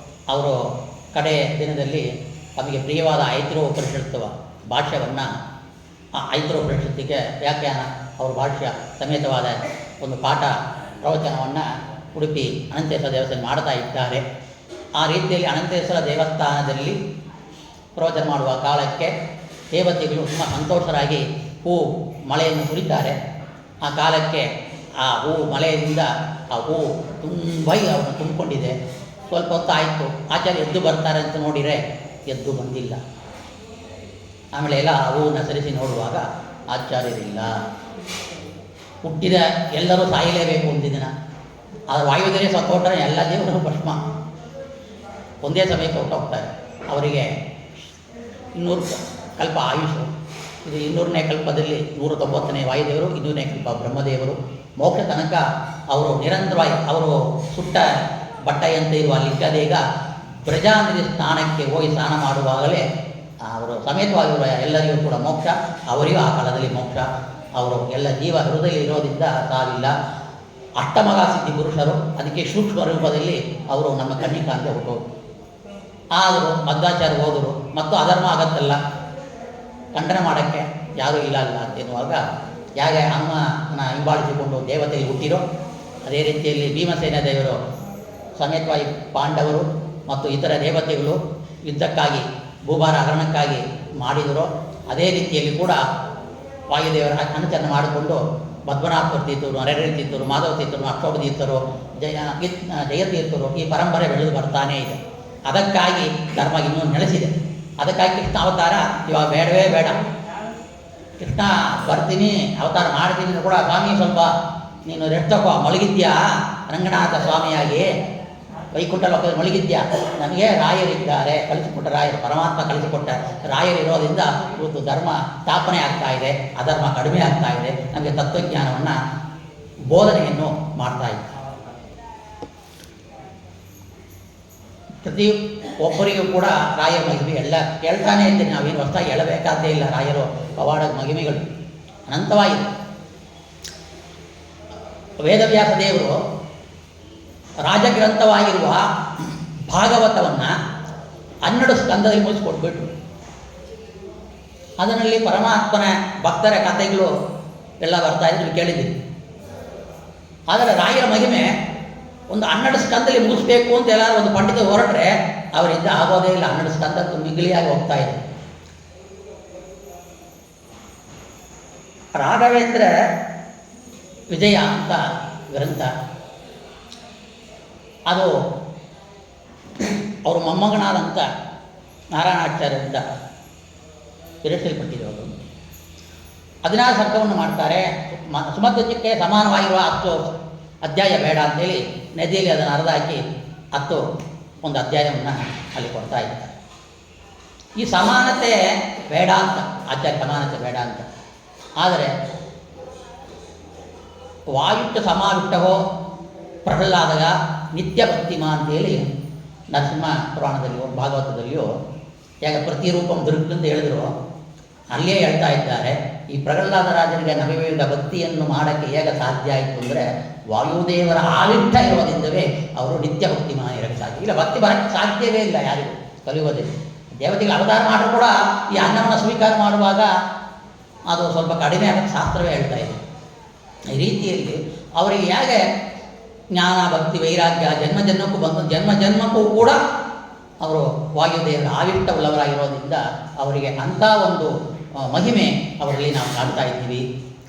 ಅವರು ಕಡೆ ದಿನದಲ್ಲಿ ತಮಗೆ ಪ್ರಿಯವಾದ ಐತಿರೋಪನಿಷತ್ತು ಭಾಷ್ಯವನ್ನು ಐತಿರೋಪನಿಷತ್ತಿಗೆ ವ್ಯಾಖ್ಯಾನ ಅವ್ರ ಭಾಷ್ಯ ಸಮೇತವಾದ ಒಂದು ಪಾಠ ಪ್ರವಚನವನ್ನು ಉಡುಪಿ ಅನಂತೇಶ್ವರ ದೇವಸ್ಥಾನ ಮಾಡ್ತಾ ಇದ್ದಾರೆ. ಆ ರೀತಿಯಲ್ಲಿ ಅನಂತೇಶ್ವರ ದೇವಸ್ಥಾನದಲ್ಲಿ ಪ್ರವಚನ ಮಾಡುವ ಕಾಲಕ್ಕೆ ದೇವತೆಗಳು ತುಂಬ ಸಂತೋಷರಾಗಿ ಹೂ ಮಳೆಯನ್ನು ಸುರಿತಾರೆ. ಆ ಕಾಲಕ್ಕೆ ಆ ಹೂ ಮಳೆಯಿಂದ ಆ ಹೂ ತುಂಬ ಅವನು ತುಂಬಿಕೊಂಡಿದೆ. ಸ್ವಲ್ಪ ಹೊತ್ತು ಆಯಿತು, ಆಚಾರ್ಯ ಎದ್ದು ಬರ್ತಾರೆ ಅಂತ ನೋಡಿದರೆ ಎದ್ದು ಬಂದಿಲ್ಲ. ಆಮೇಲೆ ಎಲ್ಲ ಆ ಹೂವನ್ನು ಸರಿಸಿ ನೋಡುವಾಗ ಆಚಾರ್ಯರಿಲ್ಲ. ಹುಟ್ಟಿದ ಎಲ್ಲರೂ ಸಾಯಲೇಬೇಕು ಒಂದಿನ, ಆದರೆ ವಾಯುದೇವರೇ ಸತ್ತೋಟ್ರೆ ಎಲ್ಲ ದೇವರು ಭಸ್ಮ ಒಂದೇ ಸಮಯಕ್ಕೆ ಹೊರಟೋಗ್ತಾರೆ. ಅವರಿಗೆ 200 ಕಲ್ಪ ಆಯುಷು. ಇದು 200ನೇ ಕಲ್ಪದಲ್ಲಿ 190ನೇ ವಾಯುದೇವರು, 200ನೇ ಕಲ್ಪ ಬ್ರಹ್ಮದೇವರು. ಮೋಕ್ಷ ತನಕ ಅವರು ನಿರಂತರವಾಗಿ ಅವರು ಸುಟ್ಟ ಬಟ್ಟೆಯಂತೆ ಇರುವ ಲಿಂಗದೇಗ ಬ್ರಜಾಂಜಲಿ ಸ್ನಾನಕ್ಕೆ ಹೋಗಿ ಸ್ನಾನ ಮಾಡುವಾಗಲೇ ಅವರು ಸಮೇತವಾಗಿರುವ ಎಲ್ಲರಿಗೂ ಕೂಡ ಮೋಕ್ಷ, ಅವರಿಗೂ ಆ ಕಾಲದಲ್ಲಿ ಮೋಕ್ಷ. ಅವರು ಎಲ್ಲ ಜೀವ ಹೃದಯ ಇರೋದ್ರಿಂದ ಸಾವಿಲ್ಲ. ಅಷ್ಟಮಗ ಸಿದ್ಧಿ ಪುರುಷರು, ಅದಕ್ಕೆ ಸೂಕ್ಷ್ಮ ರೂಪದಲ್ಲಿ ಅವರು ನಮ್ಮ ಕಣ್ಣಿಗೆ ಅಂತ ಹುಟ್ಟೋರು. ಆದರೂ ಮಧ್ವಾಚಾರ್ಯ ಹೋದರು ಮತ್ತು ಅಧರ್ಮ ಆಗತ್ತಲ್ಲ, ಖಂಡನೆ ಮಾಡೋಕ್ಕೆ ಯಾರೂ ಇಲ್ಲ ಅಂತೆನ್ನುವಾಗ ಹೇಗೆ ಅಮ್ಮನ ಹಿಂಬಾಲಿಸಿಕೊಂಡು ದೇವತೆಗೆ ಹುಟ್ಟಿರೋ ಅದೇ ರೀತಿಯಲ್ಲಿ ಭೀಮಸೇನ ದೇವರು ಸಮೇತವಾಗಿ ಪಾಂಡವರು ಮತ್ತು ಇತರ ದೇವತೆಗಳು ಯುದ್ಧಕ್ಕಾಗಿ ಭೂಭಾರ ಹರಣಕ್ಕಾಗಿ ಮಾಡಿದರೋ ಅದೇ ರೀತಿಯಲ್ಲಿ ಕೂಡ ವಾಯುದೇವರ ಅನುಚರಣೆ ಮಾಡಿಕೊಂಡು ಪದ್ಮನಾಭ ತೀರ್ಥರು, ನರೇಂದ್ರ ತೀರ್ಥರು, ಮಾಧವ ತೀರ್ಥರು, ಅಕ್ಷೋಭ ತೀರ್ಥರು, ಜಯತೀರ್ಥರು ಈ ಪರಂಪರೆ ಬೆಳೆದು ಬರ್ತಾನೇ ಇದೆ. ಅದಕ್ಕಾಗಿ ಧರ್ಮ ಇನ್ನೂ ನೆಲೆಸಿದೆ. ಅದಕ್ಕಾಗಿ ಕೃಷ್ಣ ಅವತಾರ ಇವಾಗ ಬೇಡವೇ ಬೇಡ. ಕೃಷ್ಣ ಬರ್ತೀನಿ ಅವತಾರ ಮಾಡ್ತೀನಿ ಕೂಡ, ಸ್ವಾಮಿ ಸ್ವಲ್ಪ ನೀನು ರೆಸ್ಟ್ ತಗೋ, ಮಲಗಿದ್ಯಾ ರಂಗನಾಥ ಸ್ವಾಮಿಯಾಗಿ ವೈಕುಂಠ ಲೋಕದಲ್ಲಿ ಮಲಗಿದ್ಯಾ, ನನಗೆ ರಾಯರಿದ್ದಾರೆ, ಕಳಿಸಿಕೊಟ್ಟ ರಾಯರು, ಪರಮಾತ್ಮ ಕಳಿಸಿಕೊಟ್ಟ ರಾಯರಿರೋದ್ರಿಂದ ಇವತ್ತು ಧರ್ಮ ಸ್ಥಾಪನೆ ಆಗ್ತಾ ಇದೆ, ಅಧರ್ಮ ಕಡಿಮೆ ಆಗ್ತಾ ಇದೆ, ನಮಗೆ ತತ್ವಜ್ಞಾನವನ್ನು ಬೋಧನೆಯನ್ನು ಮಾಡ್ತಾ ಇದ್ದಾರೆ. ಪ್ರತಿ ಒಬ್ಬರಿಗೂ ಕೂಡ ರಾಯರ ಮಹಿಮೆ ಎಲ್ಲ ಕೇಳ್ತಾನೆ ಇದ್ದೀನಿ. ನಾವೇನು ಹೊಸದಾಗಿ ಹೇಳಬೇಕಾದ್ದೇ ಇಲ್ಲ. ರಾಯರು ಪವಾಡದ ಮಹಿಮೆಗಳು ಅನಂತವಾಗಿದೆ. ವೇದವ್ಯಾಸ ದೇವರು ರಾಜಗ್ರಂಥವಾಗಿರುವ ಭಾಗವತವನ್ನು 12 ಸ್ಕಂದದಲ್ಲಿ ಮುಗಿಸ್ಕೊಟ್ಬಿಟ್ರು. ಅದರಲ್ಲಿ ಪರಮಾತ್ಮನ ಭಕ್ತರ ಕಥೆಗಳು ಎಲ್ಲ ಬರ್ತಾ ಇದ್ರು, ನೀವು ಕೇಳಿದ್ದೀರಿ. ಆದರೆ ರಾಯರ ಮಹಿಮೆ ಒಂದು 12 ಸ್ಕಂದಲ್ಲಿ ಮುಗಿಸ್ಬೇಕು ಅಂತ ಎಲ್ಲರೂ ಒಂದು ಪಂಡಿತ ಹೊರಟ್ರೆ ಅವರಿಂದ ಆಗೋದೇ ಇಲ್ಲ. 12 ಸ್ಕಂದಕ್ಕೂ ಮಿಗಿಲಿಯಾಗಿ ಹೋಗ್ತಾ ಇದೆ. ರಾಘವೇಂದ್ರ ವಿಜಯ ಅಂತ ಗ್ರಂಥ, ಅದು ಅವರು ಮೊಮ್ಮಗನಾದಂಥ ನಾರಾಯಣಾಚಾರ್ಯರಿಂದ ವಿರಚಿಸಲ್ಪಟ್ಟಿರೋದು. 16 ಸರ್ಗವನ್ನು ಮಾಡ್ತಾರೆ. ಸುಮಧ್ವಜಕ್ಕೆ ಸಮಾನವಾಗಿರುವ 10 ಅಧ್ಯಾಯ ಬೇಡ ಅಂತೇಳಿ ನದಿಯಲ್ಲಿ ಅದನ್ನು ಅರ್ಧ ಹಾಕಿ 10 ಒಂದು ಅಧ್ಯಾಯವನ್ನು ಅಲ್ಲಿ ಕೊಡ್ತಾ ಇದ್ದಾರೆ. ಈ ಸಮಾನತೆ ಬೇಡ ಅಂತ, ಆಚಾರ್ಯ ಸಮಾನತೆ ಬೇಡ ಅಂತ. ಆದರೆ ವಾಯುಟ್ಟ ಸಮಾವಿಟ್ಟವೋ ಪ್ರಹ್ಲಾದಗ ನಿತ್ಯ ಭಕ್ತಿಮ ಅಂತೇಳಿ ನರಸಿಂಹ ಪುರಾಣದಲ್ಲಿಯೋ ಭಾಗವತದಲ್ಲಿಯೋ ಯಾಗ ಪ್ರತಿರೂಪಂ ದುರ್ಗ ಅಂತ ಹೇಳಿದ್ರು, ಅಲ್ಲೇ ಹೇಳ್ತಾ ಇದ್ದಾರೆ. ಈ ಪ್ರಹ್ಲಾದ ರಾಜನಿಗೆ ನವವಿಧ ಭಕ್ತಿಯನ್ನು ಮಾಡೋಕ್ಕೆ ಹೇಗೆ ಸಾಧ್ಯ ಆಯಿತು ಅಂದರೆ ವಾಯುದೇವರ ಆವಿಷ್ಟ ಇರೋದ್ರಿಂದವೇ ಅವರು ನಿತ್ಯ ಭಕ್ತಿಮಾನ ಇರೋಕ್ಕೆ ಸಾಧ್ಯ. ಇಲ್ಲ ಭಕ್ತಿ ಬರೋಕ್ಕೆ ಸಾಧ್ಯವೇ ಇಲ್ಲ ಯಾರಿಗೂ ಕಲಿಯೋದೇ. ದೇವತೆಗಳ ಅವತಾರ ಮಾಡಲು ಕೂಡ ಈ ಅನ್ನವನ್ನು ಸ್ವೀಕಾರ ಮಾಡುವಾಗ ಅದು ಸ್ವಲ್ಪ ಕಡಿಮೆ ಆಗೋಕ್ಕೆ ಶಾಸ್ತ್ರವೇ ಹೇಳ್ತಾ ಇದೆ. ಈ ರೀತಿಯಲ್ಲಿ ಅವರಿಗೆ ಹೇಗೆ ಜ್ಞಾನ ಭಕ್ತಿ ವೈರಾಗ್ಯ ಜನ್ಮಕ್ಕೂ ಬಂದು ಜನ್ಮಕ್ಕೂ ಕೂಡ ಅವರು ವಾಯುದೇವರ ಆವಿಷ್ಟವುಳ್ಳವರಾಗಿರೋದ್ರಿಂದ ಅವರಿಗೆ ಅಂಥ ಒಂದು ಮಹಿಮೆ ಅವರಲ್ಲಿ ನಾವು ಕಾಣ್ತಾ ಇದ್ದೀವಿ.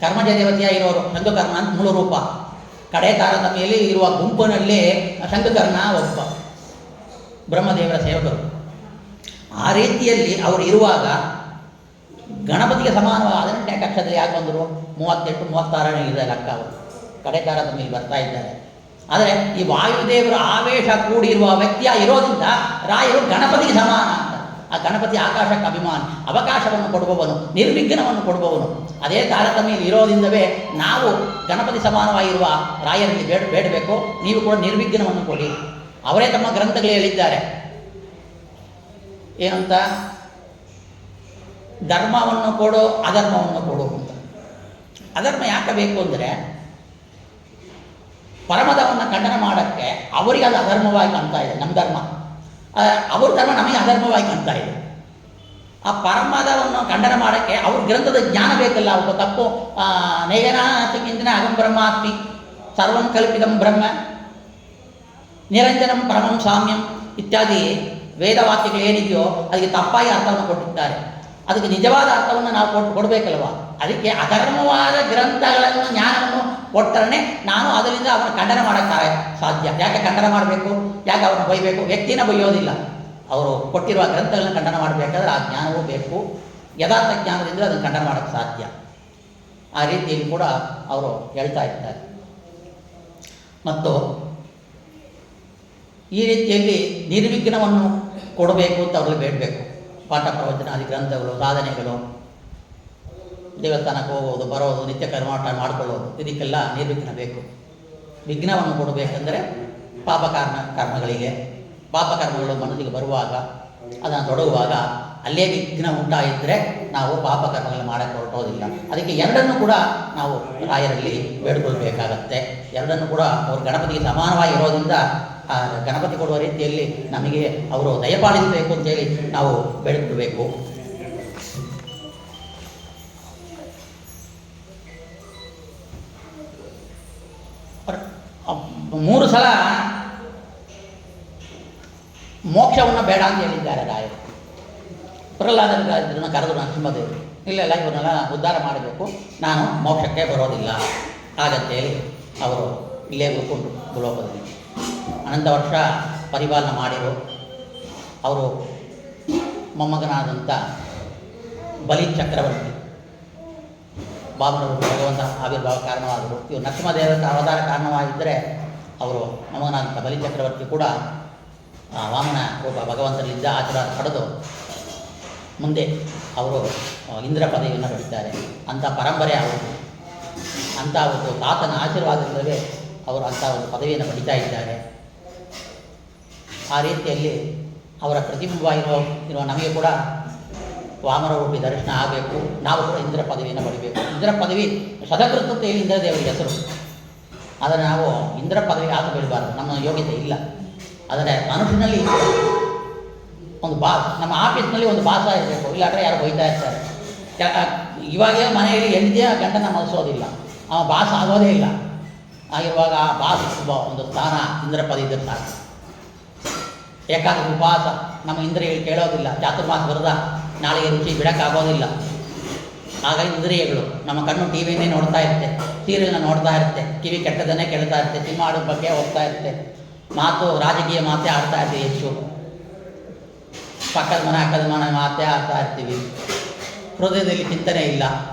ಕರ್ಮಜ ದೇವತೆಯಾಗಿರೋರು ಶಂಕಕರ್ಣ ಅಂತ ಮೂಲ ರೂಪ. ಕಡೆ ತಾರತಮ್ಯದಲ್ಲಿ ಇರುವ ಗುಂಪಿನಲ್ಲಿ ಶಂಕಕರ್ಣ ಒಬ್ಬ ಬ್ರಹ್ಮದೇವರ ಸೇವಕರು. ಆ ರೀತಿಯಲ್ಲಿ ಅವರು ಇರುವಾಗ ಗಣಪತಿಗೆ ಸಮಾನವಾದ 18ನೇ ಕಕ್ಷದಲ್ಲಿ ಯಾಕೆ ಬಂದರು? 38, 36 ಇದೆ ಲೆಕ್ಕ. ಅವರು ಕಡೆ ತಾರತಮ್ಯದಲ್ಲಿ ಬರ್ತಾ ಇದ್ದಾರೆ. ಆದರೆ ಈ ವಾಯುದೇವರ ಆವೇಶ ಕೂಡಿರುವ ವ್ಯಕ್ತಿಯ ಇರೋದ್ರಿಂದ ರಾಯರು ಗಣಪತಿಗೆ ಸಮಾನ ಅಂತ. ಆ ಗಣಪತಿ ಆಕಾಶಕ್ಕೆ ಅಭಿಮಾನಿ, ಅವಕಾಶವನ್ನು ಕೊಡುವವನು, ನಿರ್ವಿಘ್ನವನ್ನು ಕೊಡುವವನು. ಅದೇ ತಾರತಮ್ಯ ಇರೋದ್ರಿಂದವೇ ನಾವು ಗಣಪತಿ ಸಮಾನವಾಗಿರುವ ರಾಯರಲ್ಲಿ ಬೇಡಬೇಕು, ನೀವು ಕೂಡ ನಿರ್ವಿಘ್ನವನ್ನು ಕೊಡಿ. ಅವರೇ ತಮ್ಮ ಗ್ರಂಥಗಳು ಹೇಳಿದ್ದಾರೆ ಏನಂತ, ಧರ್ಮವನ್ನು ಕೊಡು ಅಧರ್ಮವನ್ನು ಕೊಡು ಅಂತ. ಅಧರ್ಮ ಯಾಕೆ ಬೇಕು ಅಂದರೆ ಪರಮದವನ್ನು ಖಂಡನ ಮಾಡೋಕ್ಕೆ ಅವರಿಗೆ ಅದು ಅಧರ್ಮವಾಗಿ ಕಾಣ್ತಾ ಇದೆ. ನಮ್ಮ ಧರ್ಮ ಅವ್ರ ಧರ್ಮ ನಮಗೆ ಅಧರ್ಮವಾಗಿ ಕಾಣ್ತಾ ಇದೆ. ಆ ಪರಮದವನ್ನು ಖಂಡನ ಮಾಡೋಕ್ಕೆ ಅವ್ರ ಗ್ರಂಥದ ಜ್ಞಾನ ಬೇಕಲ್ಲ. ಒಬ್ಬ ತಪ್ಪು ನೇಗನಾಥಕ್ಕಿಂತ ಅಹಂ ಬ್ರಹ್ಮಾಸ್ಮಿ ಸರ್ವಂ ಕಲ್ಪಿತಂ ಬ್ರಹ್ಮ ನಿರಂಜನಂ ಪರಮಂ ಸಾಮ್ಯಂ ಇತ್ಯಾದಿ ವೇದವಾಕ್ಯಗಳು ಏನಿದೆಯೋ ಅದಕ್ಕೆ ತಪ್ಪಾಗಿ ಅರ್ಥವನ್ನು ಕೊಟ್ಟಿದ್ದಾರೆ. ಅದಕ್ಕೆ ನಿಜವಾದ ಅರ್ಥವನ್ನು ನಾವು ಕೊಡಬೇಕಲ್ವ. ಅದಕ್ಕೆ ಅಧರ್ಮವಾದ ಗ್ರಂಥಗಳನ್ನು ಜ್ಞಾನವನ್ನು ಕೊಟ್ಟರೆ ನಾನು ಅದರಿಂದ ಅವನ ಖಂಡನ ಮಾಡೋಕ್ಕೆ ಸಾಧ್ಯ. ಯಾಕೆ ಖಂಡನ ಮಾಡಬೇಕು? ಯಾಕೆ ಅವನು ಬೈಬೇಕು? ವ್ಯಕ್ತಿನ ಬೈಯೋದಿಲ್ಲ. ಅವರು ಕೊಟ್ಟಿರುವ ಗ್ರಂಥಗಳನ್ನು ಖಂಡನ ಮಾಡಬೇಕಾದ್ರೆ ಆ ಜ್ಞಾನವೂ ಬೇಕು. ಯಥಾರ್ಥ ಜ್ಞಾನದಿಂದ ಅದನ್ನು ಖಂಡನ ಮಾಡೋಕ್ಕೆ ಸಾಧ್ಯ. ಆ ರೀತಿಯಲ್ಲಿ ಕೂಡ ಅವರು ಹೇಳ್ತಾ ಇದ್ದಾರೆ. ಮತ್ತು ಈ ರೀತಿಯಲ್ಲಿ ನಿರ್ವಿಘ್ನವನ್ನು ಕೊಡಬೇಕು ಅಂತ ಅವರಲ್ಲಿ ಬೇಡಬೇಕು. ಪಾಠ ಪ್ರವಚನಾದಿ ಗ್ರಂಥಗಳು, ಸಾಧನೆಗಳು, ದೇವಸ್ಥಾನಕ್ಕೆ ಹೋಗೋದು, ಬರೋದು, ನಿತ್ಯ ಕರ್ಮಾಟ ಮಾಡಿಕೊಳ್ಳೋದು, ಇದಕ್ಕೆಲ್ಲ ನಿರ್ವಿಘ್ನ ಬೇಕು. ವಿಘ್ನವನ್ನು ಕೊಡಬೇಕೆಂದರೆ ಕರ್ಮಗಳಿಗೆ ಪಾಪಕರ್ಮಗಳು ಮನಸ್ಸಿಗೆ ಬರುವಾಗ ಅದನ್ನು ತೊಡಗುವಾಗ ಅಲ್ಲೇ ವಿಘ್ನ ಉಂಟಾಯಿದ್ದರೆ ನಾವು ಪಾಪಕರ್ಮಗಳನ್ನು ಮಾಡೋಕ್ಕೆ ಹೊರಟೋದಿಲ್ಲ. ಅದಕ್ಕೆ ಎರಡನ್ನೂ ಕೂಡ ನಾವು ರಾಯರಲ್ಲಿ ಬೇಡ್ಕೊಳ್ಬೇಕಾಗತ್ತೆ. ಎರಡನ್ನೂ ಕೂಡ ಅವರು ಗಣಪತಿಗೆ ಸಮಾನವಾಗಿ ಇರೋದ್ರಿಂದ ಆ ಗಣಪತಿ ಕೊಡುವ ರೀತಿಯಲ್ಲಿ ನಮಗೆ ಅವರು ದಯಪಾಲಿಸಬೇಕು ಅಂತೇಳಿ ನಾವು ಬೇಡ್ಕೊಳ್ಬೇಕು. ಮೂರು ಸಲ ಮೋಕ್ಷವನ್ನು ಬೇಡ ಅಂತ ಹೇಳಿದ್ದಾರೆ ರಾಯರು. ಪ್ರಹ್ಲಾದನ ಕರೆದು ನರಸಿಂಹದೇವರು ಇಲ್ಲೆಲ್ಲ ಇವನ್ನೆಲ್ಲ ಉದ್ಧಾರ ಮಾಡಬೇಕು, ನಾನು ಮೋಕ್ಷಕ್ಕೆ ಬರೋದಿಲ್ಲ ಹಾಗಂತೇಳಿ ಅವರು ಇಲ್ಲೇ ಉಳ್ಕೊಂಡು ಭೂಲೋಕದಲ್ಲಿ ಅನಂತ ವರ್ಷ ಪರಿಪಾಲನೆ ಮಾಡಿರು. ಅವರು ಮೊಮ್ಮಗನಾದಂಥ ಬಲಿ ಚಕ್ರವರ್ತಿ ಬಾಮನವರು ಭಗವಂತ ಆವಿರ್ಭಾವ ಕಾರಣವಾದರು. ಇವರು ನರಸಿಂಹದೇವರ ಅವತಾರ ಕಾರಣವಾಗಿದ್ದರೆ ಅವರು ಮೊಮ್ಮಗನಾದಂಥ ಬಲಿ ಚಕ್ರವರ್ತಿ ಕೂಡ ವಾಮನ ರೂಪ ಭಗವಂತನಿಂದ ಆಶೀರ್ವಾದ ಪಡೆದು ಮುಂದೆ ಅವರು ಇಂದ್ರ ಪದವಿಯನ್ನು ಪಡಿತಾರೆ. ಅಂಥ ಪರಂಪರೆ ಅವರು, ಅಂಥ ಒಂದು ತಾತನ ಆಶೀರ್ವಾದದಿಂದಲೇ ಅವರು ಅಂಥ ಒಂದು ಪದವಿಯನ್ನು ಪಡಿತಾ ಇದ್ದಾರೆ. ಆ ರೀತಿಯಲ್ಲಿ ಅವರ ಪ್ರತಿಬಿಂಬ ಇರುವ ನಮಗೆ ಕೂಡ ವಾಮನ ರೂಪಿ ದರ್ಶನ ಆಗಬೇಕು. ನಾವು ಕೂಡ ಇಂದ್ರ ಪದವಿಯನ್ನು ಪಡಿಬೇಕು. ಇಂದ್ರ ಪದವಿ ಶತಕೃತ ಅಂತ ಹೇಳಿ ಇಂದ್ರದೇವರಿಗೆ ಹೆಸರು. ಆದರೆ ನಾವು ಇಂದ್ರ ಪದವಿ ಆಗ ಬೀಳಬಾರ್ದು, ನಮ್ಮ ಯೋಗ್ಯತೆ ಇಲ್ಲ. ಆದರೆ ಮನುಷ್ಯನಲ್ಲಿ ಒಂದು ನಮ್ಮ ಆಫೀಸ್ನಲ್ಲಿ ಒಂದು ಬಾಸ ಇರಬೇಕು, ಇಲ್ಲಾಂದರೆ ಯಾರು ಬೈತಾ ಇರ್ತಾರೆ. ಇವಾಗೇ ಮನೆಯಲ್ಲಿ ಹೆಂಡತಿಯ ಗಂಡನ ಮಲಿಸೋದಿಲ್ಲ, ಅವ ಬಾಸ್ ಆಗೋದೇ ಇಲ್ಲ. ಆಗಿರುವಾಗ ಆ ಬಾಸ್ ಒಂದು ಸ್ಥಾನ ಇಂದ್ರ ಪದವಿ ಇದ್ದರೆ ಸಾಕು. ಏಕಾಂತ ಉಪವಾಸ ನಮ್ಮ ಇಂದ್ರಿಯಗಳು ಕೇಳೋದಿಲ್ಲ. ಚಾತುರ್ಮಾಸ ಬರದ ನಾಳೆಗೆ ರುಚಿ ಬಿಡೋಕ್ಕಾಗೋದಿಲ್ಲ. ಆಗ ಇಂದ್ರಿಯಗಳು ನಮ್ಮ ಕಣ್ಣು ಟಿ ವಿನೇ ನೋಡ್ತಾ ಇರುತ್ತೆ, ಸೀರಿಯಲ್ನ ನೋಡ್ತಾ ಇರುತ್ತೆ, ಕಿವಿ ಕೆಟ್ಟದನ್ನೇ ಕೇಳ್ತಾ ಇರುತ್ತೆ, ಸಿನಿಮಾ ಆಡೋ ಬಗ್ಗೆ ಹೋಗ್ತಾ ಇರುತ್ತೆ, ಮಾತು ರಾಜಕೀಯ ಮಾತೇ ಆಡ್ತಾ ಇರ್ತೀವಿ, ಹೆಚ್ಚು ಪಕ್ಕದ ಮನೆ ಅಕ್ಕದ ಮನೆ ಮಾತೇ ಆಡ್ತಾ ಇರ್ತೀವಿ. ಹೃದಯದಲ್ಲಿ ಚಿಂತನೆ ಇಲ್ಲ,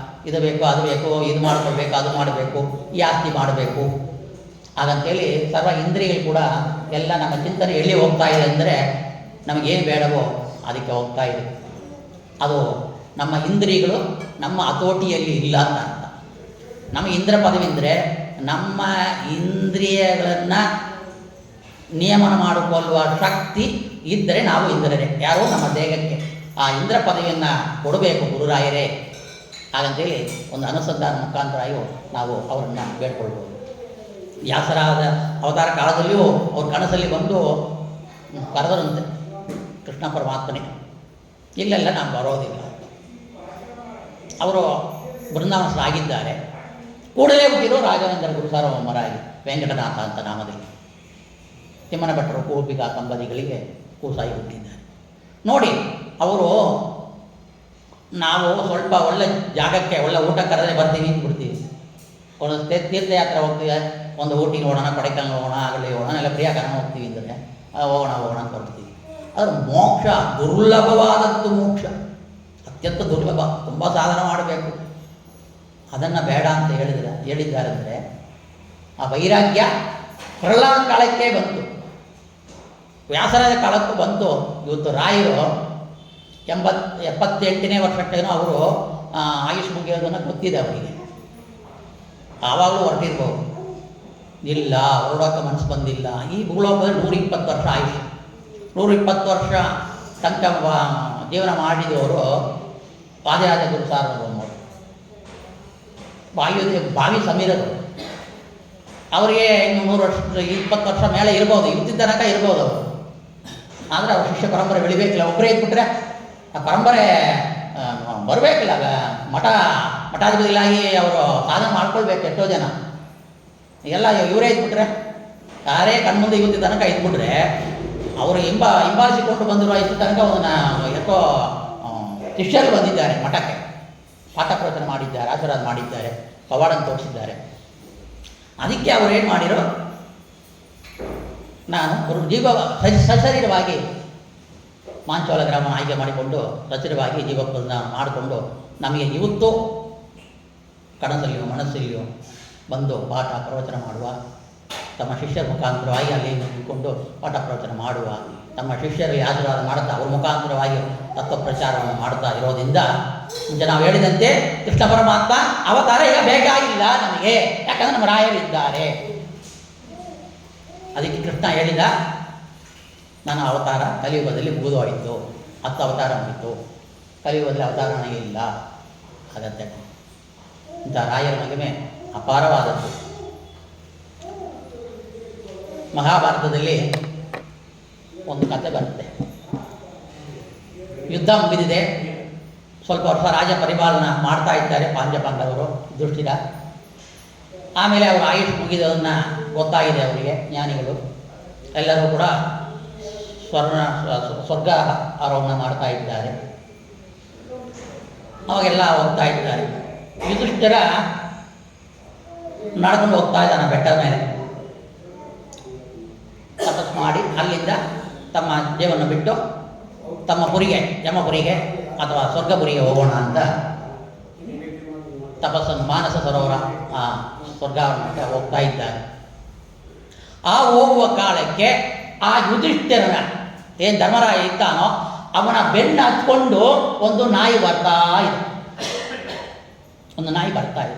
ಇದು ಬೇಕು ಅದು ಬೇಕು, ಇದು ಮಾಡ್ಕೊಳ್ಬೇಕು ಅದು ಮಾಡಬೇಕು, ಈ ಆಸ್ತಿ ಮಾಡಬೇಕು ಹಾಗಂತೇಳಿ ಸರ್ವ ಇಂದ್ರಿಯಗಳು ಕೂಡ ಎಲ್ಲ ನಮ್ಮ ಚಿಂತನೆ ಎಲ್ಲಿ ಹೋಗ್ತಾ ಇದೆ ಅಂದರೆ ನಮಗೇನು ಬೇಡವೋ ಅದಕ್ಕೆ ಹೋಗ್ತಾ ಇದೆ. ಅದು ನಮ್ಮ ಇಂದ್ರಿಯಗಳು ನಮ್ಮ ಹತೋಟಿಯಲ್ಲಿ ಇಲ್ಲ ಅಂತ ಅರ್ಥ. ನಮಗೆ ಇಂದ್ರ ಪದವಿ ಅಂದರೆ ನಮ್ಮ ಇಂದ್ರಿಯಗಳನ್ನು ನಿಯಮನ ಮಾಡಿಕೊಳ್ಳುವ ಶಕ್ತಿ ಇದ್ದರೆ ನಾವು ಇಂದ್ರರೇ. ಯಾರೋ ನಮ್ಮ ದೇಹಕ್ಕೆ ಆ ಇಂದ್ರ ಪದವಿಯನ್ನು ಕೊಡಬೇಕು ಗುರುರಾಯರೇ ಹಾಗಂತೇಳಿ ಒಂದು ಅನುಸಂಧಾನ ಮುಖಾಂತರಾಗಿ ನಾವು ಅವರನ್ನು ಬೇಡ್ಕೊಳ್ಬೋದು. ವ್ಯಾಸರಾದ ಅವತಾರ ಕಾಲದಲ್ಲಿಯೂ ಅವ್ರ ಕನಸಲ್ಲಿ ಬಂದು ಕರೆದರಂತೆ ಕೃಷ್ಣ ಪರಮಾತ್ಮನೇ, ಇಲ್ಲೆಲ್ಲ ನಾನು ಬರೋದಿಲ್ಲ. ಅವರು ಬೃಂದಾವನರಾಗಿದ್ದಾರೆ. ಕೂಡಲೇ ಹುಟ್ಟಿರೋ ರಾಘವೇಂದ್ರ ಗುರುಸಾರ್ವಭೌಮರಾಗಿ ವೆಂಕಟನಾಥ ಅಂತ ನಾಮದಲ್ಲಿ ತಿಮ್ಮನ ಭಟ್ಟರು ಕೂಪಿಗ ಕಂಬದಿಗಳಿಗೆ ಕೂಸಾಗಿ ಹುಟ್ಟಿದ್ದಾರೆ. ನೋಡಿ, ಅವರು ನಾವು ಸ್ವಲ್ಪ ಒಳ್ಳೆ ಜಾಗಕ್ಕೆ ಒಳ್ಳೆ ಊಟ ಕರೆದ್ರೆ ಬರ್ತೀವಿ ಅಂತ ಬಿಡ್ತೀವಿ. ಒಂದು ತೀರ್ಥಯಾತ್ರೆ ಹೋಗ್ತೀವಿ, ಒಂದು ಊಟಿ ನೋಡೋಣ, ಕೊಡೆಕಲ್ ಹೋಗೋಣ, ಆಗಲಿ ಹೋಗೋಣ, ಎಲ್ಲ ಪ್ರಿಯಾಕರಣ ಹೋಗ್ತೀವಿ ಅಂದರೆ ಹೋಗೋಣ ಅಂತ ಬರ್ತೀವಿ. ಆದರೆ ಮೋಕ್ಷ ದುರ್ಲಭವಾದದ್ದು. ಮೋಕ್ಷ ಅತ್ಯಂತ ದುರ್ಲಭ, ತುಂಬ ಸಾಧನ ಮಾಡಬೇಕು. ಅದನ್ನು ಬೇಡ ಅಂತ ಹೇಳಿದ್ದಾರೆ ಅಂದರೆ ಆ ವೈರಾಗ್ಯ ಪ್ರಹ್ಲಾದ ಕಾಲಕ್ಕೆ ಬಂತು, ವ್ಯಾಸರಾಜ ಕಾಲಕ್ಕೂ ಬಂತು. ಇವತ್ತು ರಾಯರು 78ನೇ ವರ್ಷಕ್ಕೇನೋ ಅವರು ಆಯುಷ್ ಮುಗಿಯೋದನ್ನು ಗೊತ್ತಿದೆ ಅವರಿಗೆ. ಆವಾಗಲೂ ಹೊರಟಿರ್ಬೋದು. ಇಲ್ಲ, ಹೊರಡೋಕ್ಕೆ ಮನಸ್ಸು ಬಂದಿಲ್ಲ. ಈ ಭೂಲೋಕದಲ್ಲಿ 120 ವರ್ಷ ಆಯುಷ್, 120 ವರ್ಷ ತನಕ ಜೀವನ ಮಾಡಿದವರು ವಾದಿರಾಜ ಗುರು ಸಾರ್ವಭೌಮರು. ಭಾವಿ ಸಮೀರರು. ಅವರಿಗೆ ಇನ್ನು 100 ವರ್ಷ 20 ವರ್ಷ ಮೇಲೆ ಇರ್ಬೋದು, ಇವತ್ತಿನ ತನಕ ಇರ್ಬೋದು ಅವರು. ಆದರೆ ಅವ್ರ ಶಿಷ್ಯ ಪರಂಪರೆ ಬೆಳಿಬೇಕಿಲ್ಲ. ಒಬ್ಬರೇ ಇದ್ಬಿಟ್ರೆ ಆ ಪರಂಪರೆ ಬರಬೇಕಿಲ್ಲ. ಮಠಾಧಿಪತಿಗಳಾಗಿ ಅವರು ಸಾಧನೆ ಮಾಡ್ಕೊಳ್ಬೇಕು. ಎಷ್ಟೋ ಜನ ಎಲ್ಲ ಇವರೇ ಇದ್ಬಿಟ್ರೆ, ಯಾರೇ ಕಣ್ಮುಂದೆ ಇವತ್ತಿನ ತನಕ ಇದ್ಬಿಟ್ರೆ ಅವರು ಹಿಂಬಾಲಿಸಿಕೊಂಡು ಬಂದಿರುವ ಇಷ್ಟು ತನಕ ಯಾಕೋ ಶಿಷ್ಯರು ಬಂದಿದ್ದಾರೆ ಮಠಕ್ಕೆ, ಪಾಠ ಪ್ರವಚನ ಮಾಡಿದ್ದಾರೆ, ಆಶೀರ್ವಾದ ಮಾಡಿದ್ದಾರೆ, ಪವಾಡನ್ನು ತೋರಿಸಿದ್ದಾರೆ. ಅದಕ್ಕೆ ಅವರು ಏನು ಮಾಡಿರೋ, ನಾನು ಸಶರೀರವಾಗಿ ಮಾಂಚೋಲ ಗ್ರಾಮ ಆಯ್ಕೆ ಮಾಡಿಕೊಂಡು ಸಶರೀರವಾಗಿ ಜೀವೋತ್ಪನ್ನ ಮಾಡಿಕೊಂಡು ನಮಗೆ ಇವತ್ತು ಕನಸಲ್ಲಿಯೋ ಮನಸ್ಸಲ್ಲಿಯೋ ಬಂದು ಪಾಠ ಪ್ರವಚನ ಮಾಡುವ, ತಮ್ಮ ಶಿಷ್ಯರ ಮುಖಾಂತರವಾಗಿ ಅಲ್ಲಿ ನಿಂತುಕೊಂಡು ಪಾಠ ಪ್ರವಚನ ಮಾಡುವ, ತಮ್ಮ ಶಿಷ್ಯರಲ್ಲಿ ಆಶೀರ್ವಾದ ಮಾಡುತ್ತಾ ಅವ್ರ ಮುಖಾಂತರವಾಗಿ ತತ್ವ ಪ್ರಚಾರವನ್ನು ಮಾಡುತ್ತಾ ಇರೋದ್ರಿಂದ ಮುಂಚೆ ನಾವು ಹೇಳಿದಂತೆ ಕೃಷ್ಣ ಪರಮಾತ್ಮ ಅವತಾರ ಈಗ ಬೇಕಾಗಿಲ್ಲ ನಮಗೆ, ಯಾಕಂದರೆ ನಮ್ಮ ರಾಯರಿದ್ದಾರೆ. ಅದಕ್ಕೆ ಕೃಷ್ಣ ಹೇಳಿದ, ನನ್ನ ಅವತಾರ ಕಲಿಯುಗದಲ್ಲಿ ಮುಗಿದೋಯಿತು, 10 ಅವತಾರ ಮುಗಿತು, ಕಲಿಯುಗದಲ್ಲಿ ಅವತಾರನೇ ಇಲ್ಲ. ಅಗತ್ಯ ಇಂಥ ರಾಯರ ಮಹಿಮೆ ಅಪಾರವಾದದ್ದು. ಮಹಾಭಾರತದಲ್ಲಿ ಒಂದು ಕಥೆ ಬರುತ್ತೆ. ಯುದ್ಧ ಮುಗಿದಿದೆ, ಸ್ವಲ್ಪ ವರ್ಷ ರಾಜ ಪರಿಪಾಲನ ಮಾಡ್ತಾ ಇದ್ದಾರೆ ಪಾಂಡವರು ಯುಧಿಷ್ಠಿರ. ಆಮೇಲೆ ಅವರು ಆಯುಷ್ ಮುಗಿದದನ್ನು ಗೊತ್ತಾಗಿದೆ ಅವರಿಗೆ, ಜ್ಞಾನಿಗಳು ಎಲ್ಲರೂ ಕೂಡ ಸ್ವರ್ಗ ಆರೋಹಣ ಮಾಡ್ತಾ ಇದ್ದಾರೆ. ಅವಾಗೆಲ್ಲ ಹೋಗ್ತಾ ಇದ್ದಾರೆ. ಯುಧಿಷ್ಠಿರ ನಡ್ಕೊಂಡು ಹೋಗ್ತಾ ಇದ್ದಾನೆ ಬೆಟ್ಟದ ಮೇಲೆ. ತಪಸ್ಸು ಮಾಡಿ ಅಲ್ಲಿಂದ ತಮ್ಮ ದೇವನ್ನು ಬಿಟ್ಟು ತಮ್ಮ ಪುರಿಗೆ, ಯಮಪುರಿಗೆ ಅಥವಾ ಸ್ವರ್ಗಪುರಿಗೆ ಹೋಗೋಣ ಅಂತ ತಪಸ್ಸನ್ನು ಮಾನಸ ಸರೋವರ ಸ್ವರ್ಗಕ್ಕೆ ಹೋಗ್ತಾ ಇದ್ದಾರೆ. ಆ ಹೋಗುವ ಕಾಲಕ್ಕೆ ಆ ಯುಧಿಷ್ಠಿರನ ಏನು ಧರ್ಮರಾಯ ಇದ್ದಾನೋ ಅವನ ಬೆನ್ನು ಹತ್ಕೊಂಡು ಒಂದು ನಾಯಿ ಬರ್ತಾ ಇದೆ.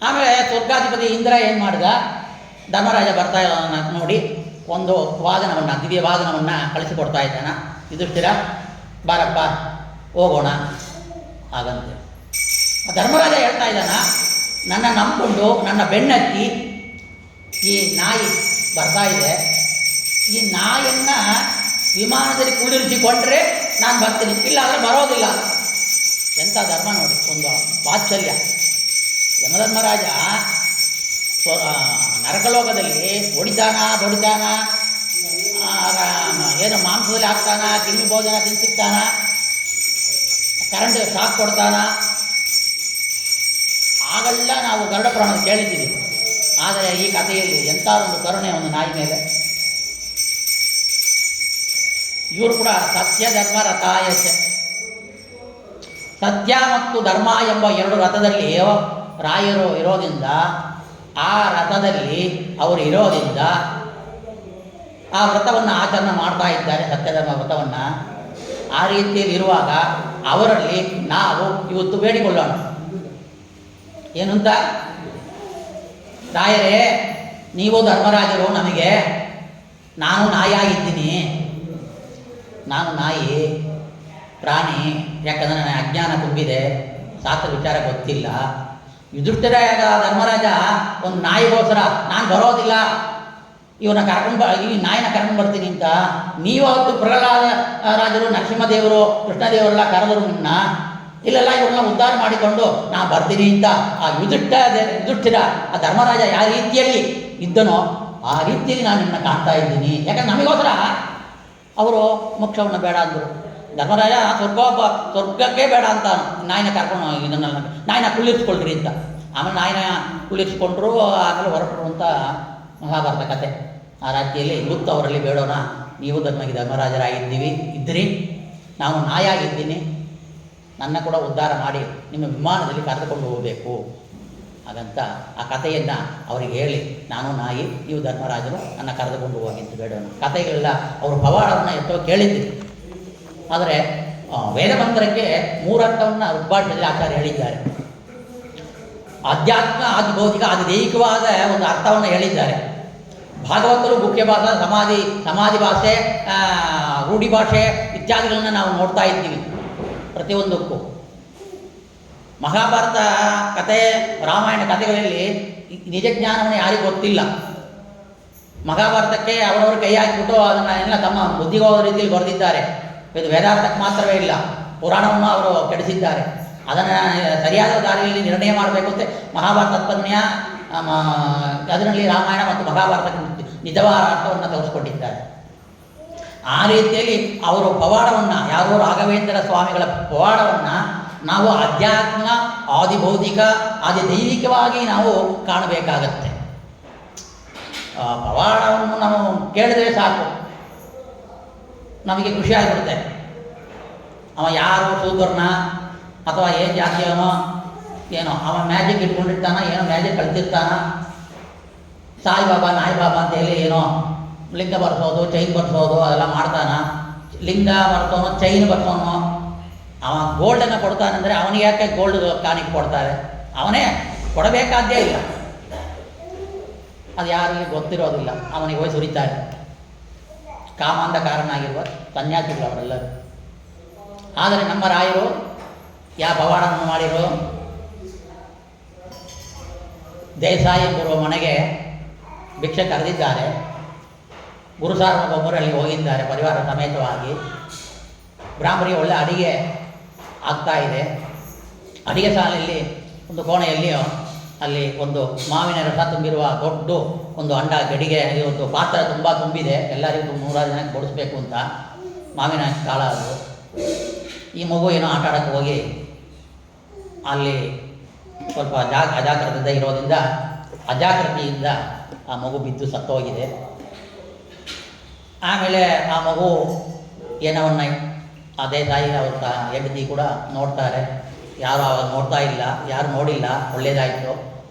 ಆಮೇಲೆ ಸ್ವರ್ಗಾಧಿಪತಿ ಇಂದ್ರ ಏನು ಮಾಡಿದ, ಧರ್ಮರಾಜ ಬರ್ತಾ ಇರೋದನ್ನು ನೋಡಿ ಒಂದು ವಾದನವನ್ನು, ದಿವ್ಯ ವಾದನವನ್ನು ಕಳಿಸಿಕೊಡ್ತಾ ಇದ್ದಾನೆ. ಯುಧಿಷ್ಠಿರ ಬಾರಪ್ಪ ಹೋಗೋಣ ಹಾಗಂತೆ. ಧರ್ಮರಾಜ ಹೇಳ್ತಾ ಇದ್ದಾನ, ನನ್ನ ನಂಬಿಕೊಂಡು ನನ್ನ ಬೆನ್ನತ್ತಿ ಈ ನಾಯಿ ಬರ್ತಾ ಇದೆ, ಈ ನಾಯಿಯನ್ನು ವಿಮಾನದಲ್ಲಿ ಕುಳ್ಳಿರಿಸಿಕೊಂಡ್ರೆ ನಾನು ಬರ್ತೀನಿ, ಇಲ್ಲ ಅಂದರೆ ಬರೋದಿಲ್ಲ. ಎಂಥ ಧರ್ಮ ನೋಡಿ, ಒಂದು ವಾತ್ಸಲ್ಯ. ಯಮಧರ್ಮರಾಜ ನರಕಲೋಕದಲ್ಲಿ ಹೊಡಿತಾನ ದೊಡಿತಾನ, ಏನು ಮಾಂಸದಲ್ಲಿ ಹಾಕ್ತಾನ, ಕಿಮ್ಮಿ ಭೋಜನ ತಿನ್ಸಿಕ್ತಾನ, ಕರೆಂಟ್ ಶಾಕ್ ಕೊಡ್ತಾನ. ಆಗೆಲ್ಲ ನಾವು ಗರುಡ ಪುರಾಣ ಕೇಳಿದ್ದೀವಿ. ಆದರೆ ಈ ಕಥೆಯಲ್ಲಿ ಎಂಥ ಒಂದು ಕರುಣೆ ಒಂದು ನಾಯಿ ಮೇಲೆ. ಇವರು ಕೂಡ ಸತ್ಯ ಧರ್ಮ ರಥಾಯಚ, ಸತ್ಯ ಮತ್ತು ಧರ್ಮ ಎಂಬ 2 ರಥದಲ್ಲಿ ರಾಯರು ಇರೋದ್ರಿಂದ, ಆ ರಥದಲ್ಲಿ ಅವರು ಇರೋದ್ರಿಂದ ಆ ವ್ರತವನ್ನು ಆಚರಣೆ ಮಾಡ್ತಾ ಇದ್ದಾರೆ, ಸತ್ಯಧರ್ಮ ವ್ರತವನ್ನು. ಆ ರೀತಿಯಲ್ಲಿ ಇರುವಾಗ ಅವರಲ್ಲಿ ನಾವು ಇವತ್ತು ಬೇಡಿಕೊಳ್ಳೋಣ. ಏನು ಅಂತ, ರಾಯರೇ ನೀವು ಧರ್ಮರಾಜರು, ನಮಗೆ ನಾನು ನಾಯಿಯಾಗಿದ್ದೀನಿ, ನಾನು ನಾಯಿ ಪ್ರಾಣಿ, ಯಾಕಂದರೆ ನನಗೆ ಅಜ್ಞಾನ ತುಂಬಿದೆ, ಶಾಸ್ತ್ರ ವಿಚಾರ ಗೊತ್ತಿಲ್ಲ. ಯುಧಿಷ್ಠಿರ ಧರ್ಮರಾಜ ಒಂದು ನಾಯಿಗೋಸ್ಕರ ನಾನು ಬರೋದಿಲ್ಲ, ಇವನ್ನ ಈ ನಾಯಿನ ಕರ್ಕೊಂಡು ಬರ್ತೀನಿ ಅಂತ ನೀವು ಅವತ್ತು ಪ್ರಹ್ಲಾದ ರಾಜರು, ನರಸಿಂಹದೇವರು, ಕೃಷ್ಣದೇವರೆಲ್ಲ ಕರೆದರು ನಿನ್ನ, ಇಲ್ಲೆಲ್ಲ ಇವ್ರನ್ನ ಉದ್ಧಾರ ಮಾಡಿಕೊಂಡು ನಾನು ಬರ್ತೀನಿ ಅಂತ ಆ ಯುಧಿಷ್ಠಿರ ಆ ಧರ್ಮರಾಜ ಯಾವ ರೀತಿಯಲ್ಲಿ ಇದ್ದನೋ ಆ ರೀತಿಯಲ್ಲಿ ನಾನು ನಿಮ್ಮನ್ನ ಕಾಣ್ತಾ ಇದ್ದೀನಿ. ಯಾಕಂದ್ರೆ ನಮಗೋಸ್ಕರ ಅವರು ಮೋಕ್ಷವನ್ನು ಬೇಡ ಅಂದರು. ಧರ್ಮರಾಜ ಸ್ವರ್ಗಕ್ಕೆ ಬೇಡ ಅಂತ ನಾಯಿನ ಕರ್ಕೊಂಡು ಇದನ್ನೆಲ್ಲ ನಾಯಿನ ಕುಳ್ಳಿರಿಸ್ಕೊಳ್ರಿ ಅಂತ. ಆಮೇಲೆ ನಾಯಿನ ಕುಳ್ಳಿರಿಸ್ಕೊಂಡ್ರು, ಆಮೇಲೆ ಹೊರಟರು ಅಂತ ಮಹಾಭಾರತ ಕತೆ. ಆ ರಾಜ್ಯದಲ್ಲಿ ಇವತ್ತು ಅವರಲ್ಲಿ ಬೇಡೋಣ, ನೀವು ಧರ್ಮರಾಜರಾಗಿದ್ದಿರಿ, ನಾವು ನಾಯಾಗಿದ್ದೀನಿ, ನನ್ನ ಕೂಡ ಉದ್ಧಾರ ಮಾಡಿ ನಿಮ್ಮ ವಿಮಾನದಲ್ಲಿ ಕರೆದುಕೊಂಡು ಹೋಗಬೇಕು ಹಾಗಂತ ಆ ಕಥೆಯನ್ನು ಅವರಿಗೆ ಹೇಳಿ, ನಾನು ನಾಯಿ, ನೀವು ಧರ್ಮರಾಜರು, ನನ್ನ ಕರೆದುಕೊಂಡು ಹೋಗಿ ಅಂತ ಬೇಡೋಣ. ಕಥೆಗಳೆಲ್ಲ ಅವರು ಪವಾಡವನ್ನು ಎಷ್ಟೋ ಕೇಳಿದ್ದೀರಿ. ಆದರೆ ವೇದಮಂತ್ರಕ್ಕೆ 3 ಅರ್ಥವನ್ನು ಋಗ್ಭಾಷೆಯಲ್ಲಿ ಆಚಾರ್ಯ ಹೇಳಿದ್ದಾರೆ. ಆಧ್ಯಾತ್ಮ, ಆದಿ ಭೌತಿಕ, ಆದಿ ದೈಹಿಕವಾದ ಒಂದು ಅರ್ಥವನ್ನು ಹೇಳಿದ್ದಾರೆ. ಭಾಗವತರು ಮುಖ್ಯ ಭಾಷೆ, ಸಮಾಧಿ ಭಾಷೆ, ರೂಢಿ ಭಾಷೆ ಇತ್ಯಾದಿಗಳನ್ನು ನಾವು ನೋಡ್ತಾ ಇದ್ದೀವಿ ಪ್ರತಿಯೊಂದಕ್ಕೂ. ಮಹಾಭಾರತ ಕಥೆ, ರಾಮಾಯಣ ಕಥೆಗಳಲ್ಲಿ ನಿಜ ಜ್ಞಾನವನ್ನು ಯಾರಿಗೂ ಗೊತ್ತಿಲ್ಲ. ಮಹಾಭಾರತಕ್ಕೆ ಅವರವರು ಕೈ ಹಾಕಿಬಿಟ್ಟು ಅದನ್ನು ಎಲ್ಲ ತಮ್ಮ ಬುದ್ಧಿಗೆ ಹೋಗೋ ರೀತಿಯಲ್ಲಿ ಬರೆದಿದ್ದಾರೆ. ಇದು ವೇದಾರ್ಥಕ್ಕೆ ಮಾತ್ರವೇ ಇಲ್ಲ, ಪುರಾಣವನ್ನು ಅವರು ಕೆಡಿಸಿದ್ದಾರೆ. ಅದನ್ನು ಸರಿಯಾದ ದಾರಿಯಲ್ಲಿ ನಿರ್ಣಯ ಮಾಡಬೇಕು ಅಂತ ಮಹಾಭಾರತ ತತ್ಪನ್ಯ ಅದರಲ್ಲಿ ರಾಮಾಯಣ ಮತ್ತು ಮಹಾಭಾರತಕ್ಕೆ ನಿಜವಾದ ಅರ್ಥವನ್ನು ತೋರಿಸ್ಕೊಟ್ಟಿದ್ದಾರೆ. ಆ ರೀತಿಯಲ್ಲಿ ಅವರು ಪವಾಡವನ್ನು, ಯಾರೋ ರಾಘವೇಂದ್ರ ಸ್ವಾಮಿಗಳ ಪವಾಡವನ್ನು ನಾವು ಆಧ್ಯಾತ್ಮ, ಆದಿಭೌತಿಕ, ಆದಿದೈವಿಕವಾಗಿ ನಾವು ಕಾಣಬೇಕಾಗತ್ತೆ. ಪವಾಡವನ್ನು ನಾವು ಕೇಳಿದ್ರೆ ಸಾಕು, ನಮಗೆ ಖುಷಿ ಆಗಿಬಿಡುತ್ತೆ. ಅವ ಯಾರು ಶೂದ್ರನ ಅಥವಾ ಏನು ಜಾತಿಯವನೋ ಏನೋ, ಅವ ಮ್ಯಾಜಿಕ್ ಇಟ್ಕೊಂಡಿರ್ತಾನ, ಏನೋ ಮ್ಯಾಜಿಕ್ ಕಳ್ತಿರ್ತಾನ, ಸಾಯಿಬಾಬಾ ನಾಯಿಬಾಬಾ ಅಂತೇಳಿ ಏನೋ ಲಿಂಗ ಬರ್ಸೋದು, ಚೈನ್ ಬರ್ಸೋದು ಅದೆಲ್ಲ ಮಾಡ್ತಾನ. ಲಿಂಗ ಬರ್ಸೋನೋ ಚೈನ್ ಬರ್ಸೋನೋ, ಅವ ಗೋಲ್ಡನ್ನು ಕೊಡ್ತಾನಂದರೆ ಅವನಿಗೆ ಯಾಕೆ ಗೋಲ್ಡ್ ಕಾಣಿಕೆ ಕೊಡ್ತಾರೆ? ಅವನೇ ಕೊಡಬೇಕಾದ್ದೇ ಇಲ್ಲ. ಅದು ಯಾರಿಗೆ ಗೊತ್ತಿರೋದಿಲ್ಲ, ಅವನಿಗೆ ಹೋಗಿ ಸುರಿತಾರೆ. ಕಾಮಾಂಧಕಾರನಾಗಿರುವ ಸನ್ಯಾಸಿಗಳು ಅವರೆಲ್ಲರೂ. ಆದರೆ ನಮ್ಮ ರಾಯರು ಯಾವ ಪವಾಡವನ್ನು ಮಾಡಿರೋ, ದೇಸಾಯಿ ಎಂಬುವ ಮನೆಗೆ ಭಿಕ್ಷೆ ಕರೆದಿದ್ದಾರೆ. ಗುರುಸಾರ್ವಭೌಮರಲ್ಲಿ ಹೋಗಿದ್ದಾರೆ ಪರಿವಾರ ಸಮೇತವಾಗಿ. ಬ್ರಾಹ್ಮರಿಗೆ ಒಳ್ಳೆ ಅಡಿಗೆ ಆಗ್ತಾ ಇದೆ. ಅಡಿಗೆ ಸಾಲಲ್ಲಿ ಒಂದು ಕೋಣೆಯಲ್ಲಿಯೋ ಅಲ್ಲಿ ಒಂದು ಮಾವಿನ ರಸ ತುಂಬಿರುವ ದೊಡ್ಡ ಒಂದು ಅಂಡ ಗಡಿಗೆ, ಒಂದು ಪಾತ್ರ ತುಂಬ ತುಂಬಿದೆ, ಎಲ್ಲರಿಗೂ 100 ಜನಕ್ಕೆ ಬಡಿಸ್ಬೇಕು ಅಂತ. ಮಾವಿನ ಕಾಳ ಅದು. ಈ ಮಗು ಏನೋ ಆಟ ಆಡೋಕ್ಕೆ ಹೋಗಿ ಅಲ್ಲಿ ಸ್ವಲ್ಪ ಅಜಾಗ್ರತೆ ಇರೋದ್ರಿಂದ, ಅಜಾಗೃತಿಯಿಂದ ಆ ಮಗು ಬಿದ್ದು ಸತ್ತೋಗಿದೆ. ಆಮೇಲೆ ಆ ಮಗು ಏನವನ್ನ ಅದೇ ತಾಯಿ ಅವ್ರ ಹೆಂಡತಿ ಕೂಡ ನೋಡ್ತಾರೆ. ಯಾರು ಅವಾಗ ನೋಡ್ತಾ ಇಲ್ಲ, ಯಾರು ನೋಡಿಲ್ಲ, ಒಳ್ಳೆಯದಾಯಿತು.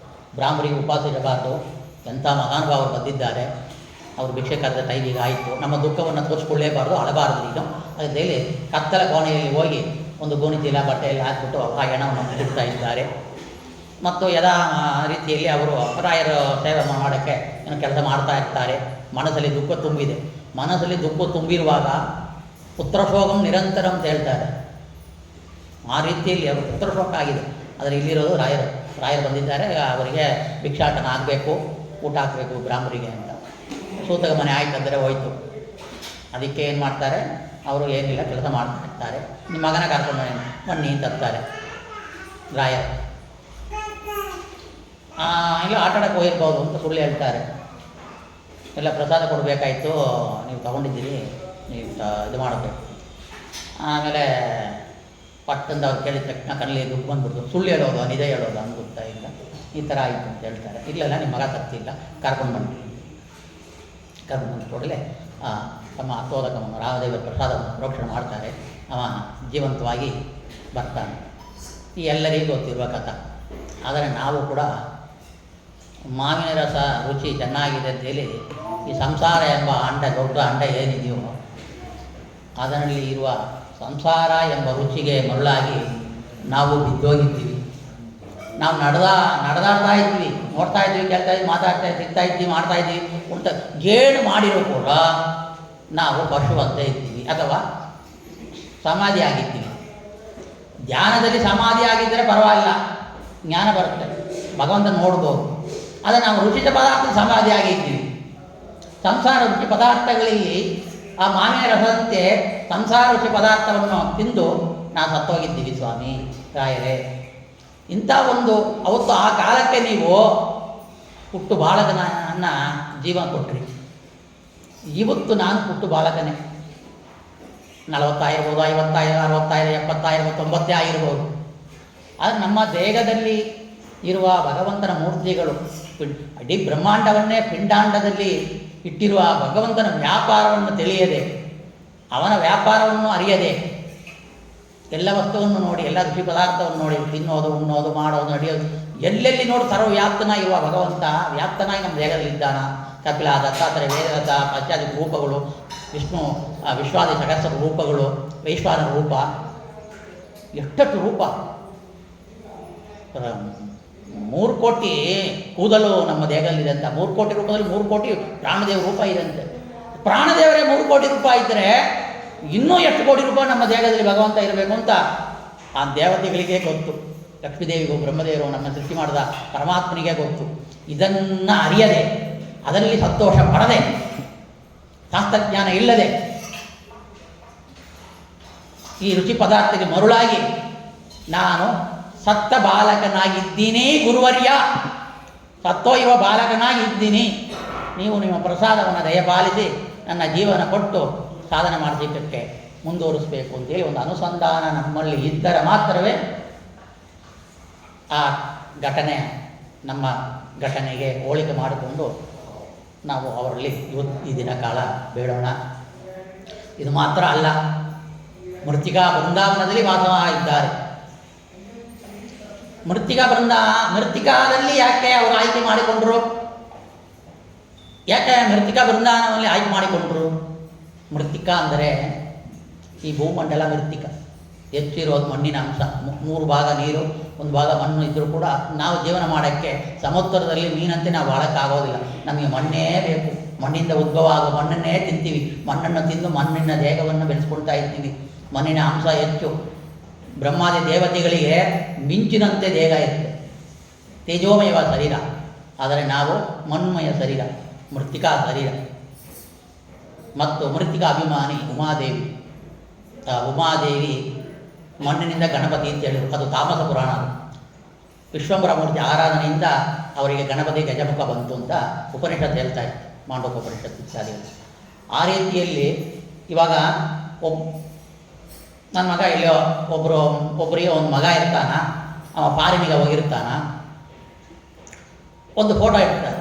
ಬ್ರಾಹ್ಮರಿಗೆ ಉಪವಾಸ ಇರಬಾರ್ದು, ಎಂಥ ಮಹಾನುಭಾವರು ಬಂದಿದ್ದಾರೆ, ಅವರು ಭಿಕ್ಷೆ ಕರೆದ ಟೈಮಿಗೆ ಆಯಿತು. ನಮ್ಮ ದುಃಖವನ್ನು ತೋರಿಸ್ಕೊಳ್ಳೇಬಾರ್ದು, ಅಳಬಾರ್ದು. ಈಗ ಅದರಲ್ಲಿ ಕತ್ತಲ ಕೋಣೆಯಲ್ಲಿ ಹೋಗಿ ಒಂದು ಗೋಣಿ ಚೀಲ ಬಟ್ಟೆಯಲ್ಲಿ ಹಾಕ್ಬಿಟ್ಟು ಆ ಹೆಣವನ್ನು ಬಿಡ್ತಾ ಇದ್ದಾರೆ. ಮತ್ತು ಯದಾ ರೀತಿಯಲ್ಲಿ ಅವರು ರಾಯರ ಸೇವೆ ಮಾಡೋಕ್ಕೆ ಏನೋ ಕೆಲಸ ಮಾಡ್ತಾ ಇರ್ತಾರೆ. ಮನಸ್ಸಲ್ಲಿ ದುಃಖ ತುಂಬಿದೆ. ಮನಸ್ಸಲ್ಲಿ ದುಃಖ ತುಂಬಿರುವಾಗ ಪುತ್ರಶೋಕಂ ನಿರಂತರ ಅಂತ ಹೇಳ್ತಾರೆ. ಆ ರೀತಿಯಲ್ಲಿ ಅವರು ಪುತ್ರಶೋಕ ಆಗಿದೆ. ಆದರೆ ಇಲ್ಲಿರೋದು ರಾಯರು ಬಂದಿದ್ದಾರೆ, ಅವರಿಗೆ ಭಿಕ್ಷಾಟನ ಆಗಬೇಕು, ಊಟ ಹಾಕಬೇಕು ಬ್ರಾಹ್ಮರಿಗೆ ಅಂತ. ಸೂತಕ ಮನೆ ಆಯ್ತಂದರೆ ಹೋಯ್ತು. ಅದಕ್ಕೆ ಏನು ಮಾಡ್ತಾರೆ ಅವರು, ಏನಿಲ್ಲ ಕೆಲಸ ಮಾಡ್ತಾ ಇರ್ತಾರೆ. ನಿಮ್ಮ ಮಗನ ಕರ್ಕೊಂಡು ಬನ್ನಿ ತರ್ತಾರೆ ರಾಯರು. ಇಲ್ಲ ಆಟ ಆಡೋಕ್ಕೆ ಹೋಗಿರ್ಬೋದು ಅಂತ ಸುಳ್ಳು ಹೇಳ್ತಾರೆ. ಎಲ್ಲ ಪ್ರಸಾದ ಕೊಡಬೇಕಾಯ್ತು, ನೀವು ತಗೊಂಡಿದ್ದೀರಿ, ನೀವು ಇದು ಮಾಡಬೇಕು. ಆಮೇಲೆ ಪಟ್ಟಂದು ಅವ್ರು ಕೇಳಿದ ತಕ್ಷಣ ಕಣ್ಣಲ್ಲಿ ದುಡ್ಡು ಬಂದ್ಬಿಡ್ತು. ಸುಳ್ಳು ಹೇಳೋದು, ನಿಜ ಹೇಳೋದು ಅಂತ ಗೊತ್ತಾ ಇಲ್ಲ. ಈ ಥರ ಆಯಿತು ಅಂತ ಹೇಳ್ತಾರೆ. ಇಲ್ಲೆಲ್ಲ ನಿಮ್ಮ ಮಗ ತಪ್ಪಿಲ್ಲ, ಕರ್ಕೊಂಡು ಬಂದು ಕೂಡಲೇ ತಮ್ಮ ತೋದಕವನ್ನು, ರಾಮದೇವರ ಪ್ರಸಾದವನ್ನು ಪ್ರೋಕ್ಷಣೆ ಮಾಡ್ತಾರೆ. ಅವ ಜೀವಂತವಾಗಿ ಬರ್ತಾನೆ. ಈ ಎಲ್ಲರಿಗೂ ಗೊತ್ತಿರುವ ಕಥೆ. ಆದರೆ ನಾವು ಕೂಡ ಮಾವಿನ ರಸ ರುಚಿ ಚೆನ್ನಾಗಿದೆ ಅಂತೇಳಿ ಈ ಸಂಸಾರ ಎಂಬ ಅಂಡ, ದೊಡ್ಡ ಅಂಡ ಏನಿದೆಯೋ ಅದರಲ್ಲಿ ಇರುವ ಸಂಸಾರ ಎಂಬ ರುಚಿಗೆ ಮರುಳಾಗಿ ನಾವು ಬಿದ್ದೋಗಿದ್ದೀವಿ. ನಾವು ನಡೆದಾಡ್ತಾ ಇದ್ವಿ, ನೋಡ್ತಾ ಇದ್ವಿ, ಕೇಳ್ತಾ ಇದ್ವಿ, ಮಾತಾಡ್ತಾ ಇದ್ವಿ, ತಿಂತಾ ಇದ್ವಿ, ಮಾಡ್ತಾ ಇದ್ವಿ. ಉಲ್ಟ ಗೇಣು ಮಾಡಿರೋ ಕೂಡ ನಾವು ಪಶುವಂತೆ ಇದ್ದೀವಿ ಅಥವಾ ಸಮಾಧಿ ಆಗಿದ್ದೀವಿ. ಧ್ಯಾನದಲ್ಲಿ ಸಮಾಧಿ ಆಗಿದ್ದರೆ ಪರವಾಗಿಲ್ಲ, ಜ್ಞಾನ ಬರುತ್ತೆ, ಭಗವಂತ ನೋಡ್ಬೋದು. ಆದರೆ ನಾವು ರುಚಿತ ಪದಾರ್ಥ ಸಮಾಧಿ ಆಗಿದ್ದೀವಿ. ಸಂಸಾರ ರುಚಿ ಪದಾರ್ಥಗಳಲ್ಲಿ ಆ ಮಾವಿನ ರಸದಂತೆ ಸಂಸಾರ ರುಚಿ ಪದಾರ್ಥವನ್ನು ತಿಂದು ನಾವು ಸತ್ತೋಗಿದ್ದೀವಿ ಸ್ವಾಮಿ ರಾಯರೇ. ಇಂಥ ಒಂದು ಅವತ್ತು ಆ ಕಾಲಕ್ಕೆ ನೀವು ಹುಟ್ಟು ಬಾಲಕನನ್ನ ಜೀವ ಕೊಟ್ರಿ. ಇವತ್ತು ನಾನು ಹುಟ್ಟು ಬಾಲಕನೇ. 40 ಆಗಿರ್ಬೋದು, 50, 60, 70, 90 ಆಗಿರ್ಬೋದು. ಆದರೆ ನಮ್ಮ ದೇಹದಲ್ಲಿ ಇರುವ ಭಗವಂತನ ಮೂರ್ತಿಗಳು ಇಡೀ ಬ್ರಹ್ಮಾಂಡವನ್ನೇ ಪಿಂಡಾಂಡದಲ್ಲಿ ಇಟ್ಟಿರುವ ಭಗವಂತನ ವ್ಯಾಪಾರವನ್ನು ತಿಳಿಯದೆ, ಅವನ ವ್ಯಾಪಾರವನ್ನು ಅರಿಯದೆ, ಎಲ್ಲ ವಸ್ತುವನ್ನು ನೋಡಿ, ಎಲ್ಲ ರುಚಿ ಪದಾರ್ಥವನ್ನು ನೋಡಿ, ತಿನ್ನೋದು, ಉಣ್ಣೋದು, ಮಾಡೋದು, ನಡೆಯೋದು, ಎಲ್ಲೆಲ್ಲಿ ನೋಡಿ ಸರ್ವವ್ಯಾಪ್ತನ ಇರುವ ಭಗವಂತ ವ್ಯಾಪ್ತನಾಗಿ ನಮ್ಮ ದೇಹದಲ್ಲಿದ್ದಾನ. ಕಪಿಲ, ದತ್ತಾತ್ರೇಯ, ವೇದರಥ, ಪಂಚಾದಿ ರೂಪಗಳು, ವಿಷ್ಣು ವಿಶ್ವಾದಿ ಸಹಸ್ರ ರೂಪಗಳು, ವೈಶ್ವಾನ ರೂಪ, ಎಷ್ಟಷ್ಟು ರೂಪ. 3 ಕೋಟಿ ಕೂದಲು ನಮ್ಮ ದೇಹದಲ್ಲಿದೆ ಅಂತ. 3 ಕೋಟಿ ರೂಪದಲ್ಲಿ 3 ಕೋಟಿ ಪ್ರಾಣದೇವ ರೂಪ ಇದಂತೆ. ಪ್ರಾಣದೇವರೇ 3 ಕೋಟಿ ರೂಪ ಇದ್ದರೆ ಇನ್ನೂ ಎಷ್ಟು ಕೋಟಿ ರೂಪ ನಮ್ಮ ದೇಹದಲ್ಲಿ ಭಗವಂತ ಇರಬೇಕು ಅಂತ ಆ ದೇವತೆಗಳಿಗೆ ಗೊತ್ತು. ಲಕ್ಷ್ಮೀದೇವಿಗೂ ಬ್ರಹ್ಮದೇವರು ನಮ್ಮ ಸೃಷ್ಟಿ ಮಾಡಿದ ಪರಮಾತ್ಮನಿಗೆ ಗೊತ್ತು. ಇದನ್ನು ಅರಿಯದೆ, ಅದರಲ್ಲಿ ಸಂತೋಷ ಪಡದೆ, ಶಾಸ್ತ್ರಜ್ಞಾನ ಇಲ್ಲದೆ ಈ ರುಚಿ ಪದಾರ್ಥಕ್ಕೆ ಮರುಳಾಗಿ ನಾನು ಸತ್ತ ಬಾಲಕನಾಗಿದ್ದೀನಿ ಗುರುವರ್ಯ, ಸತ್ತೋ ಇರುವ ಬಾಲಕನಾಗಿದ್ದೀನಿ, ನೀವು ನಿಮ್ಮ ಪ್ರಸಾದವನ್ನು ದಯಪಾಲಿಸಿ ನನ್ನ ಜೀವನ ಕೊಟ್ಟು ಸಾಧನೆ ಮಾಡಲಿಕ್ಕೆ ಮುಂದುವರಿಸಬೇಕು ಅಂತೇಳಿ ಒಂದು ಅನುಸಂಧಾನ ನಮ್ಮಲ್ಲಿ ಇದ್ದರೆ ಮಾತ್ರವೇ ಆ ಘಟನೆ ನಮ್ಮ ಘಟನೆಗೆ ಹೋಲಿಕೆ ಮಾಡಿಕೊಂಡು ನಾವು ಅವರಲ್ಲಿ ಈ ದಿನ ಕಾಲ ಬೇಡೋಣ. ಇದು ಮಾತ್ರ ಅಲ್ಲ, ಮೃತ್ತಿಕಾ ಬೃಂದಾವನದಲ್ಲಿ ವಾಸವಾಗಿದ್ದಾರೆ. ಮೃತ್ತಿಕಾದಲ್ಲಿ ಯಾಕೆ ಅವರು ಆಯ್ಕೆ ಮಾಡಿಕೊಂಡ್ರು? ಯಾಕೆ ಮೃತ್ತಿಕಾ ಬೃಂದಾವನದಲ್ಲಿ ಆಯ್ಕೆ ಮಾಡಿಕೊಂಡ್ರು? ಮೃತ್ತಿಕಾ ಅಂದರೆ ಈ ಭೂಮಂಡಲ ಮೃತ್ತಿಕ, ಹೆಚ್ಚಿರೋದು ಮಣ್ಣಿನ ಅಂಶ. 3 ಭಾಗ ನೀರು, 1 ಭಾಗ ಮಣ್ಣು ಇದ್ದರೂ ಕೂಡ ನಾವು ಜೀವನ ಮಾಡೋಕ್ಕೆ ಸಮುದ್ರದಲ್ಲಿ ಮೀನಂತೆ ನಾವು ಬಾಳೋಕ್ಕಾಗೋದಿಲ್ಲ. ನಮಗೆ ಮಣ್ಣೇ ಬೇಕು. ಮಣ್ಣಿಂದ ಉದ್ಭವ ಆಗೋ ಮಣ್ಣನ್ನೇ ತಿಂತೀವಿ. ಮಣ್ಣನ್ನು ತಿಂದು ಮಣ್ಣಿನ ದೇಹವನ್ನು ಬೆಳೆಸ್ಕೊಳ್ತಾ ಇರ್ತೀವಿ. ಮಣ್ಣಿನ ಅಂಶ ಹೆಚ್ಚು. ಬ್ರಹ್ಮಾದಿ ದೇವತೆಗಳಿಗೆ ಮಿಂಚಿನಂತೆ ದೇಹ ಇರುತ್ತೆ, ತೇಜೋಮಯವ ಶರೀರ. ಆದರೆ ನಾವು ಮಣ್ಮಯ ಶರೀರ, ಮೃತ್ತಿಕಾ ಶರೀರ. ಮತ್ತು ಮೃತ್ತಿಕಾ ಅಭಿಮಾನಿ ಉಮಾದೇವಿ. ಉಮಾದೇವಿ ಮಣ್ಣಿನಿಂದ ಗಣಪತಿ ಅಂತ ಹೇಳಿದರು, ಅದು ತಾಮಸ ಪುರಾಣ. ವಿಶ್ವಂಬರ ಮೂರ್ತಿ ಆರಾಧನೆಯಿಂದ ಅವರಿಗೆ ಗಣಪತಿ ಗಜಮುಖ ಬಂತು ಅಂತ ಉಪನಿಷತ್ತು ಹೇಳ್ತಾ ಇತ್ತು, ಮಾಂಡೋಕ ಉಪನಿಷತ್ತು ಇತ್ಯಾದಿಗಳು. ಆ ರೀತಿಯಲ್ಲಿ ಇವಾಗ ನನ್ನ ಮಗ ಇಲ್ಲೋ ಒಬ್ಬರಿಗೆ ಒಂದು ಮಗ ಇರ್ತಾನ, ಅವ ಫಾರಿನಿಗೆ ಹೋಗಿರ್ತಾನ, ಒಂದು ಫೋಟೋ ಇಡ್ತಾರೆ.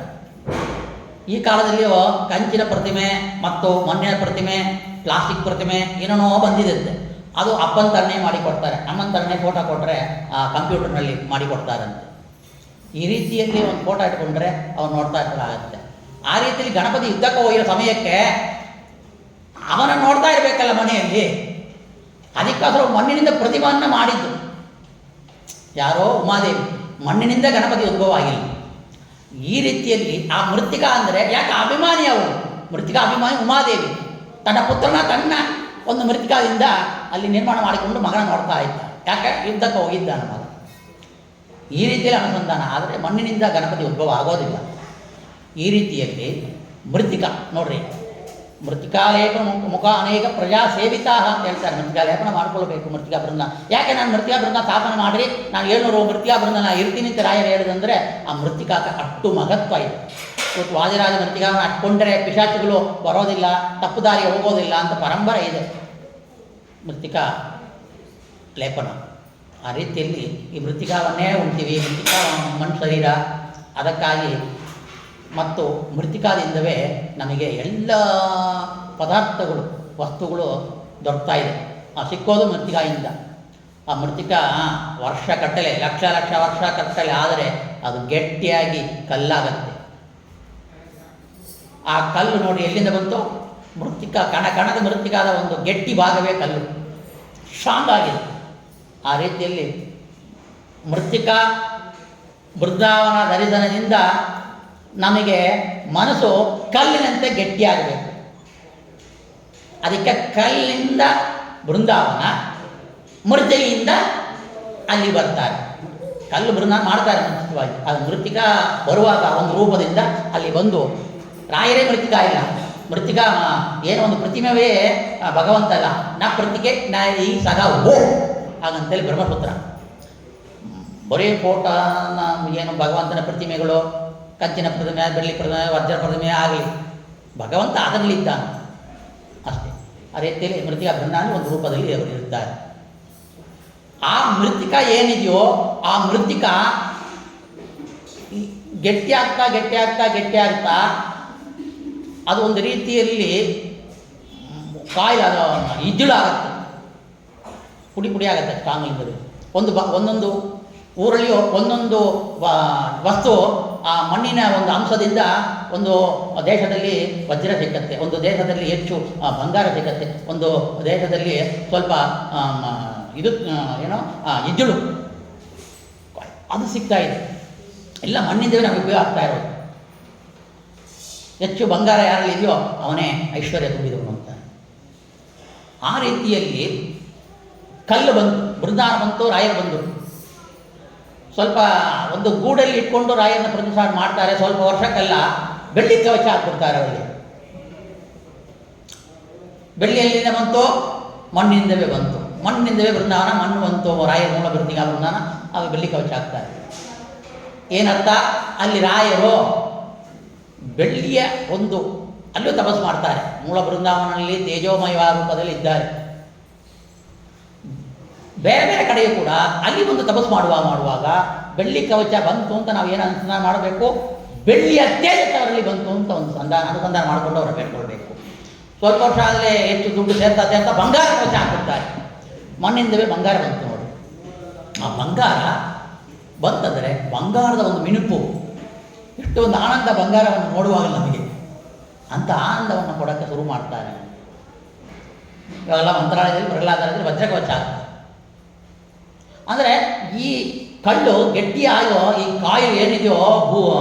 ಈ ಕಾಲದಲ್ಲಿ ಕಂಚಿನ ಪ್ರತಿಮೆ ಮತ್ತು ಮಣ್ಣಿನ ಪ್ರತಿಮೆ, ಪ್ಲಾಸ್ಟಿಕ್ ಪ್ರತಿಮೆ ಏನೇನೋ ಬಂದಿರುತ್ತೆ. ಅದು ಅಪ್ಪನ ತರಣೆ ಮಾಡಿಕೊಡ್ತಾರೆ, ಅಮ್ಮನ ತರಣೆ ಫೋಟೋ ಕೊಟ್ಟರೆ ಕಂಪ್ಯೂಟರ್ನಲ್ಲಿ ಮಾಡಿಕೊಡ್ತಾರಂತೆ. ಈ ರೀತಿಯಲ್ಲಿ ಒಂದು ಫೋಟೋ ಇಟ್ಕೊಂಡ್ರೆ ಅವ್ರು ನೋಡ್ತಾ ಇರ್ತಾರಾಗತ್ತೆ. ಆ ರೀತಿಯಲ್ಲಿ ಗಣಪತಿ ಯುದ್ಧಕ್ಕೆ ಹೋಗಿರೋ ಸಮಯಕ್ಕೆ ಅವನನ್ನು ನೋಡ್ತಾ ಇರಬೇಕಲ್ಲ ಮನೆಯಲ್ಲಿ. ಅದಕ್ಕಾದರೂ ಮಣ್ಣಿನಿಂದ ಪ್ರತಿಮೆಯನ್ನು ಮಾಡಿದ್ದು ಯಾರೋ ಉಮಾದೇವಿ. ಮಣ್ಣಿನಿಂದ ಗಣಪತಿ ಉದ್ಭವ ಆಗಿಲ್ಲ. ಈ ರೀತಿಯಲ್ಲಿ ಆ ಮೃತ್ತಿಕಾ ಅಂದರೆ ಯಾಕೆ ಅಭಿಮಾನಿ ಅವರು, ಮೃತ್ತಿಕಾ ಅಭಿಮಾನಿ ಉಮಾದೇವಿ ತನ್ನ ಪುತ್ರನ ತನ್ನ ಒಂದು ಮೃತ್ತಿಕಾದಿಂದ ಅಲ್ಲಿ ನಿರ್ಮಾಣ ಮಾಡಿಕೊಂಡು ಮಗನ ನೋಡ್ತಾ ಇದ್ದ. ಯಾಕೆ ಯುದ್ಧಕ್ಕೆ ಹೋಗಿದ್ದಾನ ಮಗ. ಈ ರೀತಿಯಲ್ಲಿ ಅನುಸಂಧಾನ. ಆದರೆ ಮಣ್ಣಿನಿಂದ ಗಣಪತಿ ಉದ್ಭವ ಆಗೋದಿಲ್ಲ. ಈ ರೀತಿಯಲ್ಲಿ ಮೃತ್ತಿಕಾ ನೋಡ್ರಿ, ಮೃತ್ತಿಕಾಲೇಪನ ಮುಖ ಅನೇಕ ಪ್ರಜಾ ಸೇವಿತಾ ಅಂತ ಹೇಳ್ತಾರೆ. ಮೃತ್ತಿಕಾ ಲೇಪನ ಮಾಡ್ಕೊಳ್ಬೇಕು ಮೃತ್ತಿಕಾ ಬೃಂದ. ಯಾಕೆ ನಾನು ಮೃತ್ತಿಕಾ ಬೃಂದ ಸ್ಥಾಪನೆ ಮಾಡಿ ನಾನು 700 ಮೃತ್ತಿಕಾ ಬೃಂದ ನಾನು ಇರ್ತೀನಿ ಅಂತ ರಾಯರು ಹೇಳಿದಂದರೆ ಆ ಮೃತ್ತಿಕಾಕ್ಕೆ ಅಷ್ಟು ಮಹತ್ವ ಇದೆ. ಇವತ್ತು ವಾದಿರಾಜ ಮೃತ್ತಿಕಾವನ್ನು ಅಟ್ಕೊಂಡ್ರೆ ಪಿಶಾಚಿಗಳು ಬರೋದಿಲ್ಲ, ತಪ್ಪು ದಾರಿಗೆ ಹೋಗೋದಿಲ್ಲ ಅಂತ ಪರಂಪರೆ ಇದೆ ಮೃತ್ತಿಕಾ ಲೇಪನ. ಆ ರೀತಿಯಲ್ಲಿ ಈ ಮೃತ್ತಿಕಾವನ್ನೇ ಉಣ್ತೀವಿ. ಮೃತ್ತಿಕಾ ಮಣ್ಣು ಶರೀರ. ಅದಕ್ಕಾಗಿ ಮತ್ತು ಮೃತ್ತಿಕಾದಿಂದವೇ ನಮಗೆ ಎಲ್ಲ ಪದಾರ್ಥಗಳು ವಸ್ತುಗಳು ದೊರಕ್ತಾ ಇದೆ. ಸಿಕ್ಕೋದು ಮೃತ್ತಿಕಾಯಿಂದ. ಆ ಮೃತ್ತಿಕಾ ವರ್ಷಗಟ್ಟಲೆ ಲಕ್ಷ ವರ್ಷಗಟ್ಟಲೆ ಆದರೆ ಅದು ಗಟ್ಟಿಯಾಗಿ ಕಲ್ಲಾಗತ್ತೆ. ಆ ಕಲ್ಲು ನೋಡಿ ಎಲ್ಲಿಂದ ಬಂತು? ಮೃತ್ತಿಕಾ ಕಣದ ಮೃತ್ತಿಕಾದ ಒಂದು ಗಟ್ಟಿ ಭಾಗವೇ ಕಲ್ಲು, ಸ್ಟ್ರಾಂಗ್ ಆಗಿದೆ. ಆ ರೀತಿಯಲ್ಲಿ ಮೃತ್ತಿಕಾ ಬೃಂದಾವನ ದರ್ಶನದಿಂದ ನಮಗೆ ಮನಸ್ಸು ಕಲ್ಲಿನಂತೆ ಗಟ್ಟಿಯಾಗಬೇಕು. ಅದಕ್ಕೆ ಕಲ್ಲಿಂದ ಬೃಂದಾವನ, ಮೃತ್ತಿಕೆಯಿಂದ ಅಲ್ಲಿ ಬರ್ತಾರೆ. ಕಲ್ಲು ಬೃಂದಾವನ ಮಾಡ್ತಾರೆ ಮುಂಚಿತವಾಗಿ. ಅದು ಮೃತ್ತಿಕಾ ಬರುವಾಗ ಒಂದು ರೂಪದಿಂದ ಅಲ್ಲಿ ಬಂದು, ರಾಯರೇ ಮೃತ್ತಿಕಾ ಇಲ್ಲ, ಮೃತ್ತಿಕಾ ಏನೋ ಒಂದು ಪ್ರತಿಮೆವೇ ಭಗವಂತ ಅಲ್ಲ. ನಾ ಪ್ರತಿಕೆ ನಾ ಈ ಸಗ ಓ ಹಾಗಂತೇಳಿ ಬ್ರಹ್ಮಸೂತ್ರ. ಬರೀ ಫೋಟೋ ಏನು ಭಗವಂತನ ಪ್ರತಿಮೆಗಳು, ಕಂಚಿನ ಪ್ರತಿಮೆ, ಬೆಳ್ಳಿ ಪ್ರತಿಮೆ, ವಜ್ರ ಪ್ರತಿಮೆ ಆಗಲಿ, ಭಗವಂತ ಅದರಲ್ಲಿದ್ದಾನೆ ಅಷ್ಟೇ. ಆ ರೀತಿಯಲ್ಲಿ ಮೃತ್ತಿಕಾ ಬೃಂದಾವನ ಒಂದು ರೂಪದಲ್ಲಿ ಅವರು ಇರ್ತಾರೆ. ಆ ಮೃತ್ತಿಕಾ ಏನಿದೆಯೋ ಆ ಮೃತ್ತಿಕಾ ಗಟ್ಟಿ ಆಗ್ತಾ ಅದು ಒಂದು ರೀತಿಯಲ್ಲಿ ಇಜ್ಜುಳಾಗತ್ತೆ, ಪುಡಿ ಆಗುತ್ತೆ ಸ್ಟ್ರಾಂಗಿಂದ. ಒಂದೊಂದು ಊರಲ್ಲಿ ಒಂದೊಂದು ವಸ್ತು ಆ ಮಣ್ಣಿನ ಒಂದು ಅಂಶದಿಂದ ಒಂದು ದೇಶದಲ್ಲಿ ವಜ್ರ ಸಿಕ್ಕತ್ತೆ, ಒಂದು ದೇಶದಲ್ಲಿ ಹೆಚ್ಚು ಬಂಗಾರ ಸಿಕ್ಕತ್ತೆ, ಒಂದು ದೇಶದಲ್ಲಿ ಸ್ವಲ್ಪ ಇಜ್ಜುಳು ಅದು ಸಿಗ್ತಾ ಇದೆ. ಎಲ್ಲ ಮಣ್ಣಿಂದವೇ ನಮಗೆ ಉಪಯೋಗ ಆಗ್ತಾ ಇರೋದು. ಹೆಚ್ಚು ಬಂಗಾರ ಯಾರಲ್ಲಿ ಇದೆಯೋ ಅವನೇ ಐಶ್ವರ್ಯ ತುಂಬಿದವನು ಅಂತ. ಆ ರೀತಿಯಲ್ಲಿ ಕಲ್ಲು ಬಂತು, ಬೃಂದಾವನ ಬಂತು, ರಾಯರು ಬಂದರು. ಸ್ವಲ್ಪ ಒಂದು ಗೂಡಲ್ಲಿ ಇಟ್ಕೊಂಡು ರಾಯರನ್ನ ಪ್ರತಿಷ್ಠಾಪನೆ ಮಾಡ್ತಾರೆ. ಸ್ವಲ್ಪ ವರ್ಷಕ್ಕೆಲ್ಲ ಬೆಳ್ಳಿ ಕವಚ ಹಾಕ್ಬಿಡ್ತಾರೆ ಅವರಿಗೆ. ಬೆಳ್ಳಿ ಎಲ್ಲಿಂದ ಬಂತು? ಮಣ್ಣಿಂದವೇ ಬಂತು. ಮಣ್ಣಿನಿಂದವೇ ಬೃಂದಾವನ, ಮಣ್ಣು ಬಂತು ರಾಯರ ಮೂಲ ಬೃಂದಿಗ ಬೃಂದಾವನ, ಅವು ಬೆಳ್ಳಿ ಕವಚ ಹಾಕ್ತಾರೆ. ಏನರ್ಥ? ಅಲ್ಲಿ ರಾಯರು ಬೆಳ್ಳಿಯ ಒಂದು ಅಲ್ಲೂ ತಪಸ್ಸು ಮಾಡ್ತಾರೆ. ಮೂಲ ಬೃಂದಾವನಲ್ಲಿ ತೇಜೋಮಯ ರೂಪದಲ್ಲಿ ಇದ್ದಾರೆ. ಬೇರೆ ಬೇರೆ ಕಡೆಯೂ ಕೂಡ ಅಲ್ಲಿ ಒಂದು ತಪಸ್ಸು ಮಾಡುವಾಗ ಬೆಳ್ಳಿ ಕವಚ ಬಂತು ಅಂತ ನಾವು ಏನು ಅನುಸಂಧಾನ ಮಾಡಬೇಕು? ಬೆಳ್ಳಿಯ ತೇಜಸ್ ಅವರಲ್ಲಿ ಬಂತು ಅಂತ ಒಂದು ಅನುಸಂಧಾನ ಮಾಡಿಕೊಂಡು ಅವರು ಬೇಡ್ಕೊಳ್ಬೇಕು. ಸ್ವಲ್ಪ ವರ್ಷ ಆದರೆ ಹೆಚ್ಚು ದುಡ್ಡು ಸೇರ್ತಾ ಬಂಗಾರ ಕವಚ ಹಾಕ್ಬಿಡ್ತಾರೆ. ಮಣ್ಣಿಂದವೇ ಬಂಗಾರ ಬಂತು ನೋಡಿ. ಆ ಬಂಗಾರ ಬಂತಂದರೆ ಬಂಗಾರದ ಒಂದು ಮಿನುಪು, ಎಷ್ಟು ಒಂದು ಆನಂದ ಬಂಗಾರವನ್ನು ನೋಡುವಾಗ ನಮಗೆ. ಅಂಥ ಆನಂದವನ್ನು ಕೊಡೋಕ್ಕೆ ಶುರು ಮಾಡ್ತಾರೆ. ಇವಾಗೆಲ್ಲ ಮಂತ್ರಾಲಯದಲ್ಲಿ ಪ್ರಹ್ಲಾದರಲ್ಲಿ ವಜ್ರಕವಚ ಆಗ್ತದೆ. ಅಂದರೆ ಈ ಕಲ್ಲು ಗಟ್ಟಿಯಾಗೋ ಈ ಕಾಯಿಲ್ ಏನಿದೆಯೋ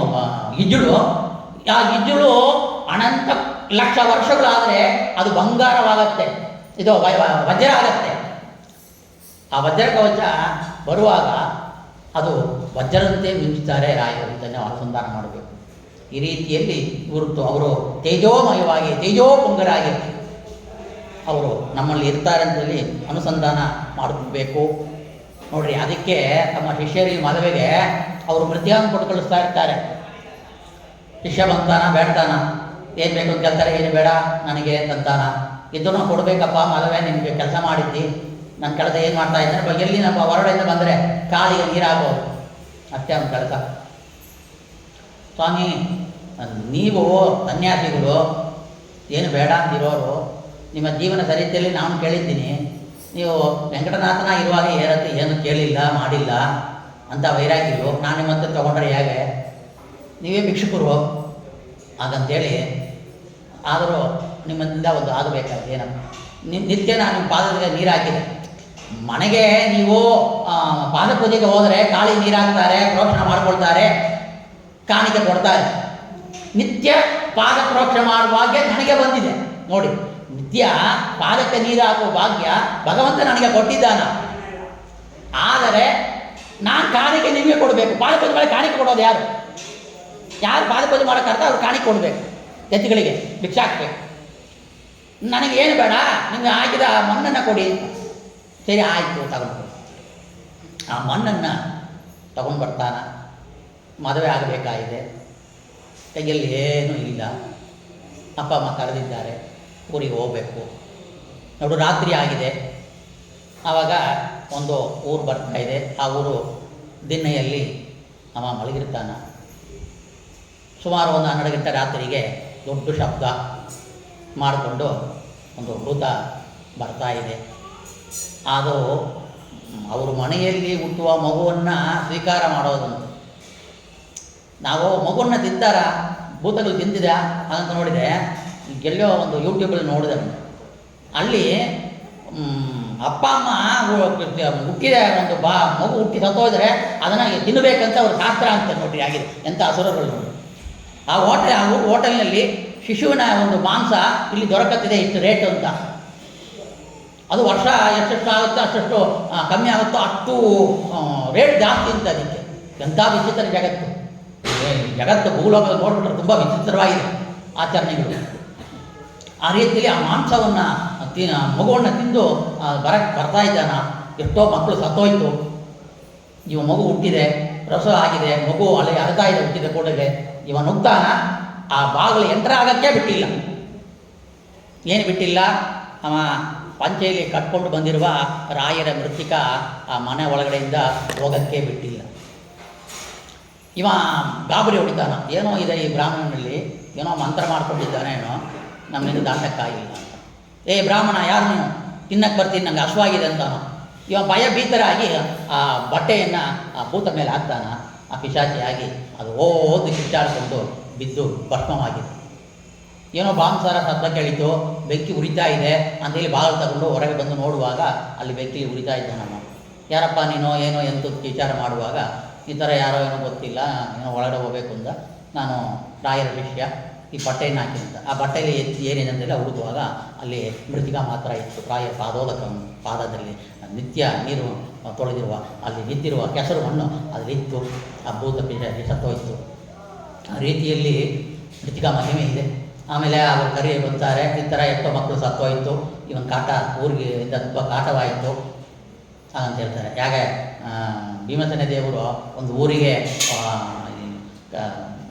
ಇಜ್ಜುಳು, ಆ ಇಜ್ಜುಳು ಅನಂತ ಲಕ್ಷ ವರ್ಷಗಳಾದರೆ ಅದು ಬಂಗಾರವಾಗತ್ತೆ, ಇದು ವಜ್ರ ಆಗತ್ತೆ. ಆ ವಜ್ರ ಕವಚ ಬರುವಾಗ ಅದು ವಜ್ರದಂತೆ ಮಿಂಚುತ್ತಾರೆ ರಾಯರು ಅಂತ ನಾವು ಅನುಸಂಧಾನ ಮಾಡಬೇಕು. ಈ ರೀತಿಯಲ್ಲಿ ಗುರುತು ಅವರು ತೇಜೋಮಯವಾಗಿ ತೇಜೋಪುಂಗರಾಗಿ ಅವರು ನಮ್ಮಲ್ಲಿ ಇರ್ತಾರೆ ಅಂತೇಳಿ ಅನುಸಂಧಾನ ಮಾಡಬೇಕು ನೋಡ್ರಿ. ಅದಕ್ಕೆ ತಮ್ಮ ಶಿಷ್ಯರಿಗೆ ಮದುವೆಗೆ ಅವರು ಮೃತ್ಯಾವನ್ನು ಕೊಟ್ಟು ಕಳಿಸ್ತಾ ಇರ್ತಾರೆ. ಶಿಷ್ಯ ಬಂತಾನ ಬೇಡ್ತಾನ, ಏನು ಬೇಕು ಅಂತ ಕೇಳ್ತಾರೆ. ಏನು ಬೇಡ ನನಗೆ ಅಂತಾನ. ಇದನ್ನು ಕೊಡಬೇಕಪ್ಪ, ಮದುವೆ ನಿಮಗೆ ಕೆಲಸ ಮಾಡಿದ್ದಿ, ನನ್ನ ಕೆಲಸ ಏನು ಮಾಡ್ತಾ ಇದ್ದಾನೆ, ಎಲ್ಲಿ ನಮ್ಮ ಹೊರಡೆಯಿಂದ ಬಂದರೆ ಕಾಲಿಗೆ ನೀರಾಗೋದು, ಅಷ್ಟೇ ಒಂದು ಕೆಲಸ. ಸ್ವಾಮಿ ನೀವು ಸನ್ಯಾಸಿಗಳು ಏನು ಬೇಡ ಅಂತಿರೋರು, ನಿಮ್ಮ ಜೀವನ ಸರಿತೆಯಲ್ಲಿ ನಾನು ಕೇಳಿದ್ದೀನಿ, ನೀವು ವೆಂಕಟನಾಥನ ಇರುವಾಗ ಏನು ಕೇಳಿಲ್ಲ ಮಾಡಿಲ್ಲ ಅಂತ ವೈರಾಗ್ಯರು, ನಾನು ನಿಮ್ಮಂತ ತೊಗೊಂಡ್ರೆ ಹೇಗೆ, ನೀವೇ ಭಿಕ್ಷುಕರು ಹಾಗಂತೇಳಿ. ಆದರೂ ನಿಮ್ಮಿಂದ ಒಂದು ಆಗಬೇಕಾದ್ರೆ ಏನಪ್ಪ, ನಿತ್ಯ ನಾನು ನಿಮ್ಮ ಪಾದಕ್ಕೆ ನೀರು ಹಾಕಿದೆ. ಮನೆಗೆ ನೀವು ಪಾದ ಪೂಜೆಗೆ ಹೋದರೆ ಕಾಳಿ ನೀರು ಹಾಕ್ತಾರೆ, ಪ್ರೋಕ್ಷಣೆ ಮಾಡ್ಕೊಳ್ತಾರೆ, ಕಾಣಿಕೆ ಕೊಡ್ತಾರೆ. ನಿತ್ಯ ಪಾದ ಪ್ರೋಕ್ಷಣೆ ಮಾಡುವ ಭಾಗ್ಯ ನನಗೆ ಬಂದಿದೆ ನೋಡಿ. ನಿತ್ಯ ಪಾದಕ್ಕೆ ನೀರು ಹಾಕುವ ಭಾಗ್ಯ ಭಗವಂತ ನನಗೆ ಕೊಟ್ಟಿದ್ದಾನ. ಆದರೆ ನಾನು ಕಾಣಿಕೆ ನಿಮಗೆ ಕೊಡಬೇಕು. ಪಾದಪೂಜೆ ಮಾಡಿ ಕಾಣಿಕೆ ಕೊಡೋದು ಯಾರು? ಯಾರು ಪಾದಪೂಜೆ ಮಾಡೋಕ್ಕಾರ್ಥ ಅವ್ರು ಕಾಣಿಕೆ ಕೊಡಬೇಕು, ಎತ್ತುಗಳಿಗೆ ಭಿಕ್ಷೆ ಹಾಕಬೇಕು. ನನಗೆ ಏನು ಬೇಡ, ನಿಮಗೆ ಹಾಕಿದ ಮಣ್ಣನ್ನು ಕೊಡಿ. ಸರಿ ಆಯಿತು, ತಗೊಂಡು ಆ ಮಣ್ಣನ್ನು ತಗೊಂಡು ಬರ್ತಾನ. ಮದುವೆ ಆಗಬೇಕಾಗಿದೆ, ಕೈಯಲ್ಲಿ ಏನೂ ಇಲ್ಲ, ಅಪ್ಪ ಅಮ್ಮ ಕರೆದಿದ್ದಾರೆ, ಊರಿಗೆ ಹೋಗಬೇಕು. ನೋಡು ರಾತ್ರಿ ಆಗಿದೆ. ಆವಾಗ ಒಂದು ಊರು ಬರ್ತಾಯಿದೆ. ಆ ಊರು ದಿನ್ನೆಯಲ್ಲಿ ಅವ ಮಲಗಿರ್ತಾನ. ಸುಮಾರು ಒಂದು 12 ಗಂಟೆ ರಾತ್ರಿಗೆ ದೊಡ್ಡ ಶಬ್ದ ಮಾಡಿಕೊಂಡು ಒಂದು ಭೂತ ಬರ್ತಾ ಇದೆ. ಅದು ಅವರು ಮನೆಯಲ್ಲಿ ಹುಟ್ಟುವ ಮಗುವನ್ನು ಸ್ವೀಕಾರ ಮಾಡೋದಂತ. ನಾವು ಮಗುವನ್ನು ತಿಂತಾರ, ಭೂತಗಳು ತಿಂದಿದೆ ಹಾಗಂತ ನೋಡಿದೆ. ಎಲ್ಲೋ ಒಂದು ಯೂಟ್ಯೂಬಲ್ಲಿ ನೋಡಿದೆ, ಅಲ್ಲಿ ಅಪ್ಪ ಅಮ್ಮ ಹುಟ್ಟಿದ ಒಂದು ಮಗು ಹುಟ್ಟಿ ಸತ್ತೋದ್ರೆ ಅದನ್ನು ತಿನ್ನಬೇಕಂತ ಅವ್ರ ಶಾಸ್ತ್ರ ಅಂತ ನೋಡ್ರಿ ಆಗಿದೆ. ಎಂಥ ಅಸುರಗಳು ನೋಡಿ. ಆ ಹೋಟೆಲ್ನಲ್ಲಿ ಶಿಶುವಿನ ಒಂದು ಮಾಂಸ ಇಲ್ಲಿ ದೊರಕುತ್ತಿದೆ, ಇಷ್ಟು ರೇಟು ಅಂತ. ಅದು ವರ್ಷ ಎಷ್ಟೆಷ್ಟು ಆಗುತ್ತೋ ಅಷ್ಟು ಕಮ್ಮಿ ಆಗುತ್ತೋ ಅಷ್ಟು ರೇಟ್ ಜಾಸ್ತಿ ಅಂತ. ಅದಕ್ಕೆ ಎಂಥ ವಿಚಿತ್ರ ಜಗತ್ತು ಭೂಲೋಕ ನೋಡ್ಬಿಟ್ರೆ ತುಂಬ ವಿಚಿತ್ರವಾಗಿದೆ ಆಚರಣೆಗಳು. ಆ ರೀತಿಯಲ್ಲಿ ಆ ಮಾಂಸವನ್ನು ಮಗುವನ್ನು ತಿಂದು ಬರ್ತಾ ಇದ್ದಾನ. ಎಷ್ಟೋ ಮಕ್ಕಳು ಸತ್ತೋಯ್ತು. ಇವ ಮಗು ಹುಟ್ಟಿದೆ, ಪ್ರಸವ ಆಗಿದೆ, ಮಗು ಅರ್ತಾ ಇದೆ ಹುಟ್ಟಿದ ಕೂಡಲೇ. ಇವ ನುಗ್ತಾನ, ಆ ಬಾಗಿಲು ಎಂಟರ್ ಆಗೋಕ್ಕೆ ಬಿಟ್ಟಿಲ್ಲ. ಏನು ಬಿಟ್ಟಿಲ್ಲ, ಅವ ಪಂಚೆಯಲ್ಲಿ ಕಟ್ಕೊಂಡು ಬಂದಿರುವ ರಾಯರ ಮೃತ್ತಿಕ ಆ ಮನೆ ಒಳಗಡೆಯಿಂದ ಹೋಗೋಕ್ಕೆ ಬಿಟ್ಟಿಲ್ಲ. ಇವ ಗಾಬರಿ ಹೊಡಿತಾನ. ಏನೋ ಇದೆ ಈ ಬ್ರಾಹ್ಮಣನಲ್ಲಿ, ಏನೋ ಮಂತ್ರ ಮಾಡ್ಕೊಂಡಿದ್ದಾನೆ, ಏನೋ ನಮ್ಮಿಂದ ದಾಟಕ್ಕಾಗಿಲ್ಲ ಅಂತ. ಏ ಬ್ರಾಹ್ಮಣ, ಯಾರು ನೀವು? ತಿನ್ನಕ್ಕೆ ಬರ್ತೀನಿ, ನಂಗೆ ಹಸುವಾಗಿದೆ ಅಂತಾನೋ. ಇವ ಭಯ ಭೀತರಾಗಿ ಆ ಬಟ್ಟೆಯನ್ನು ಆ ಭೂತ ಮೇಲೆ ಹಾಕ್ತಾನ. ಆ ಪಿಶಾಚಿಯಾಗಿ ಅದು ಓದಿ ಕಿಚ್ಚಾಡಿಕೊಂಡು ಬಿದ್ದು ಭಸ್ಮವಾಗಿದೆ. ಏನೋ ಬಾಂಸಾರ ಶಬ್ದ ಕೇಳಿತು, ಬೆಂಕಿ ಉರಿತಾ ಇದೆ ಅಂತೇಳಿ ಬಾಗಿಲು ತಗೊಂಡು ಹೊರಗೆ ಬಂದು ನೋಡುವಾಗ ಅಲ್ಲಿ ಬೆಂಕಿ ಉರಿತಾ ಇದ್ದಾನಮ್ಮ. ಯಾರಪ್ಪ ನೀನೋ ಏನೋ ಎಂತ ವಿಚಾರ ಮಾಡುವಾಗ, ಈ ಥರ ಯಾರೋ ಏನೋ ಗೊತ್ತಿಲ್ಲ, ಏನೋ ಒಳಗಡೆ ಹೋಗಬೇಕು ಅಂತ, ನಾನು ರಾಯರ ಶಿಷ್ಯ, ಈ ಬಟ್ಟೆಯನ್ನು ಹಾಕಿದಂತ. ಆ ಬಟ್ಟೆಯಲ್ಲಿ ಏನಿದೆ ಅಂತೆಲ್ಲ ಹುಡುಕುವಾಗ ಅಲ್ಲಿ ಮೃತಿಕಾ ಮಾತ್ರ ಇತ್ತು. ರಾಯರ ಪಾದದಲ್ಲಿ ನಿತ್ಯ ನೀರು ತೊಳೆದಿರುವ ಅಲ್ಲಿ ನಿಂತಿರುವ ಕೆಸರು ಮಣ್ಣು ಅದರಲ್ಲಿತ್ತು. ಆ ಭೂತ ಪಿಶಾಚಿ ಸತ್ತೋಯಿತು. ಆ ರೀತಿಯಲ್ಲಿ ಮೃತ್ತಿಕಾ ಮಹಿಮೆ ಇದೆ. ಆಮೇಲೆ ಅವರು ಕರಿ ಬರ್ತಾರೆ, ಈ ಥರ ಎಷ್ಟೋ ಮಕ್ಕಳು ಸತ್ತೋಯಿತು, ಇವನ್ ಕಾಟ ಊರಿಗೆ ಇಂದ ತುಂಬ ಕಾಟವಾಯಿತು ಅಂತ ಹೇಳ್ತಾರೆ. ಯಾಕೆ ಭೀಮಸೇನ ದೇವರು ಒಂದು ಊರಿಗೆ